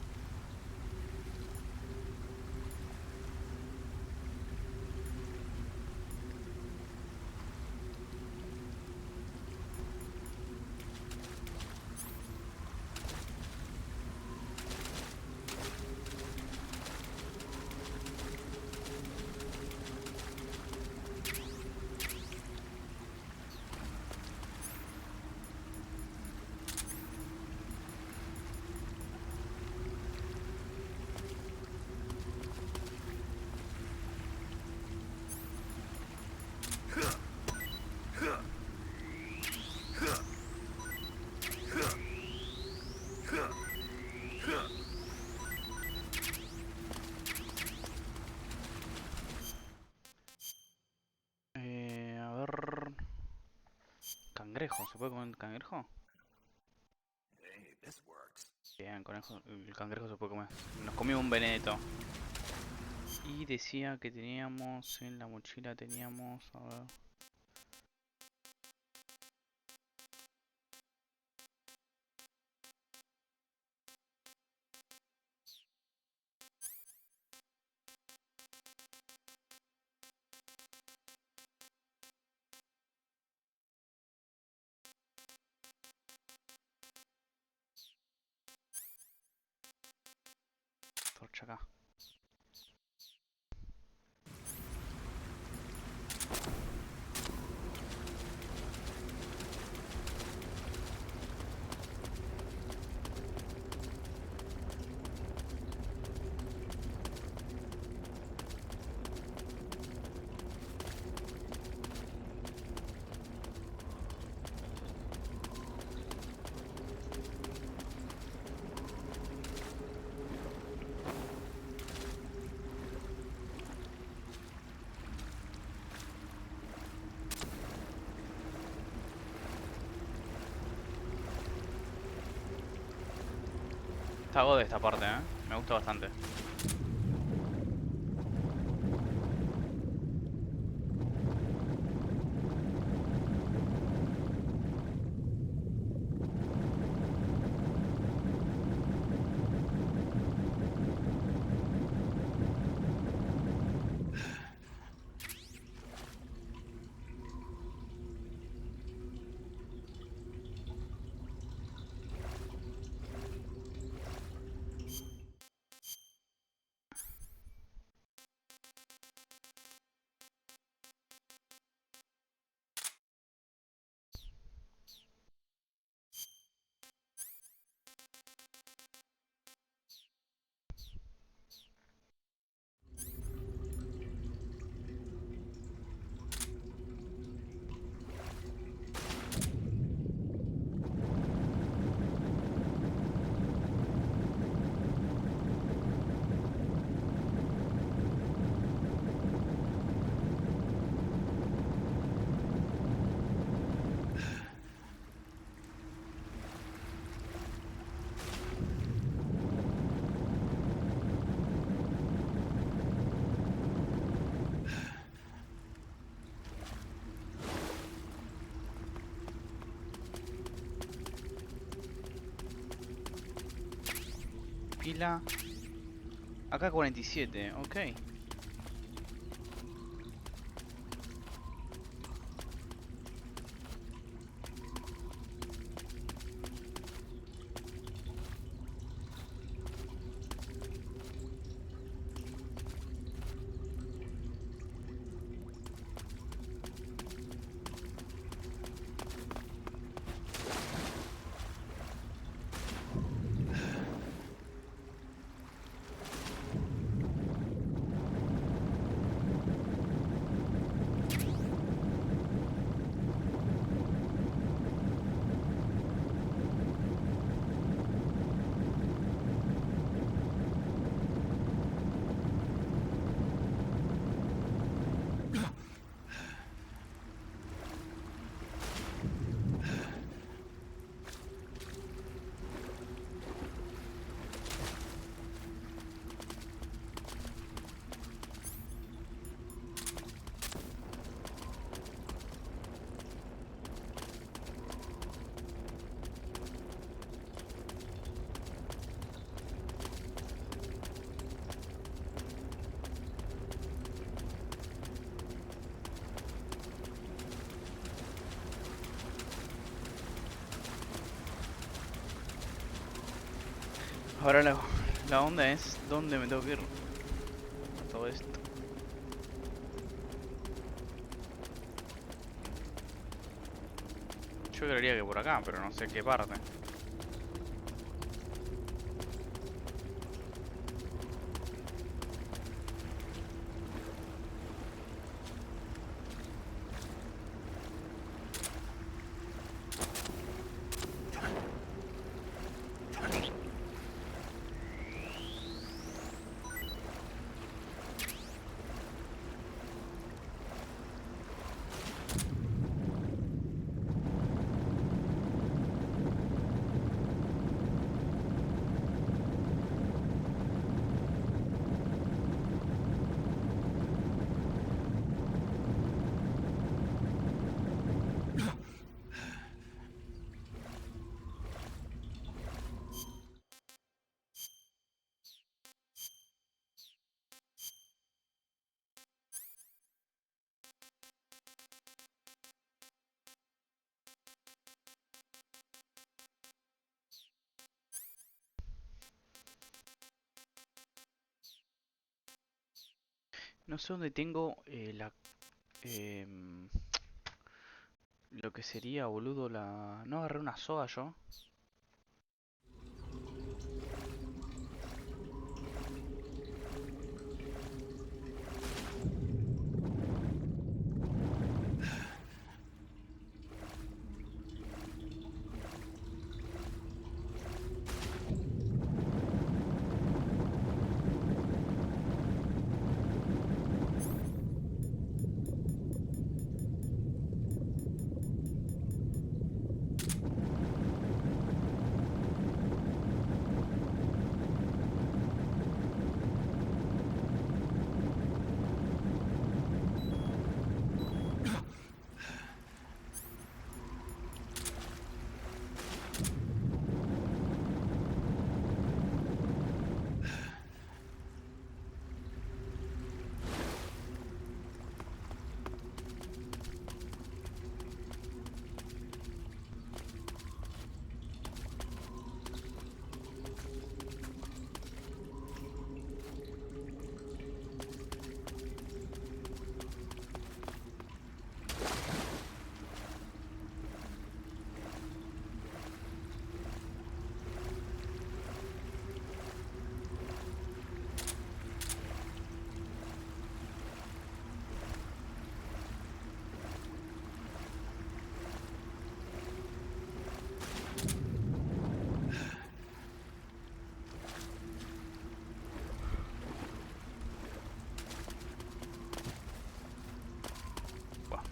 A ver... Cangrejo, ¿se puede comer cangrejo? Hey, this works. Bien, conejo, el cangrejo se puede comer. Nos comimos un veneto. Y decía que teníamos en la mochila, teníamos, a ver. Torcha acá. Está god de esta parte, me gusta bastante. Pila. Acá 47, ok. Ahora la onda es dónde me tengo que ir a todo esto. Yo creería que por acá, pero no sé qué parte. No sé dónde tengo lo que sería, boludo, la... No agarré una soga yo.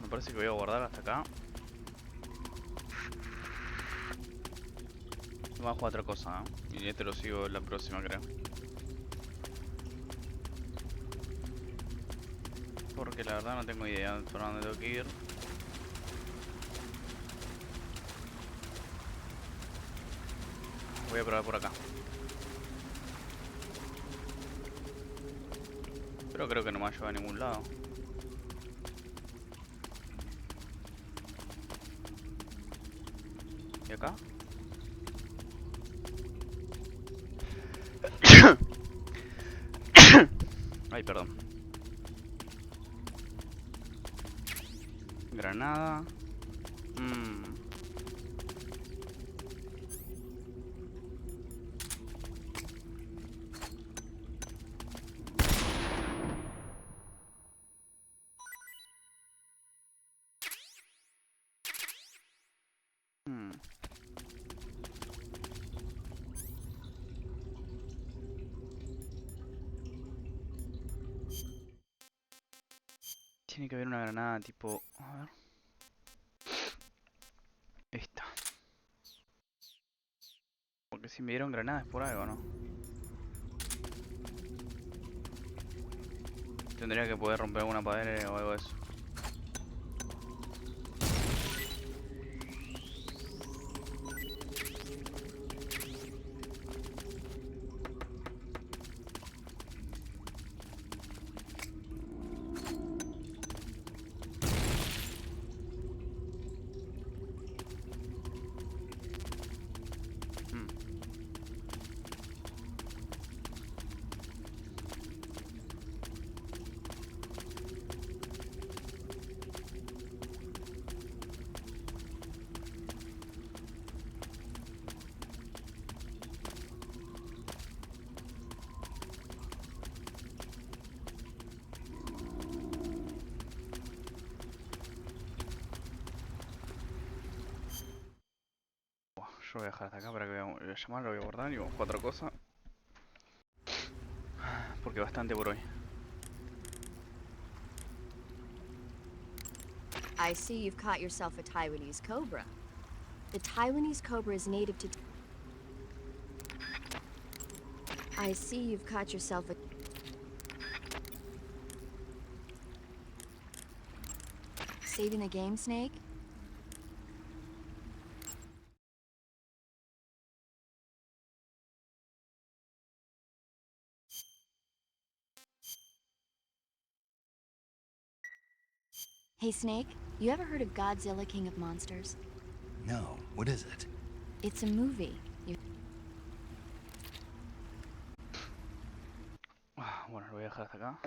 Me parece que voy a guardar hasta acá. Vamos a jugar otra cosa, ¿eh? Y este lo sigo en la próxima, creo. Porque la verdad no tengo idea por dónde tengo que ir. Voy a probar por acá. Pero creo que no me lleva a ningún lado. ¿Y acá? Ay, perdón. Granada. Tiene que haber una granada tipo... A ver. Esta. Porque si me dieron granadas por algo, ¿no? Tendría que poder romper alguna pared o algo de eso. Yo voy a dejar hasta acá para que voy a llamarlo, voy a guardar y vamos a otra cosa. Porque bastante por hoy. I see you've caught yourself a Taiwanese cobra. The Taiwanese cobra is native to... I see you've caught yourself a... Saving a game, Snake? Hey, Snake, you ever heard of Godzilla, King of Monsters? No, what is it? It's a movie. Bueno, lo voy a dejar hasta acá.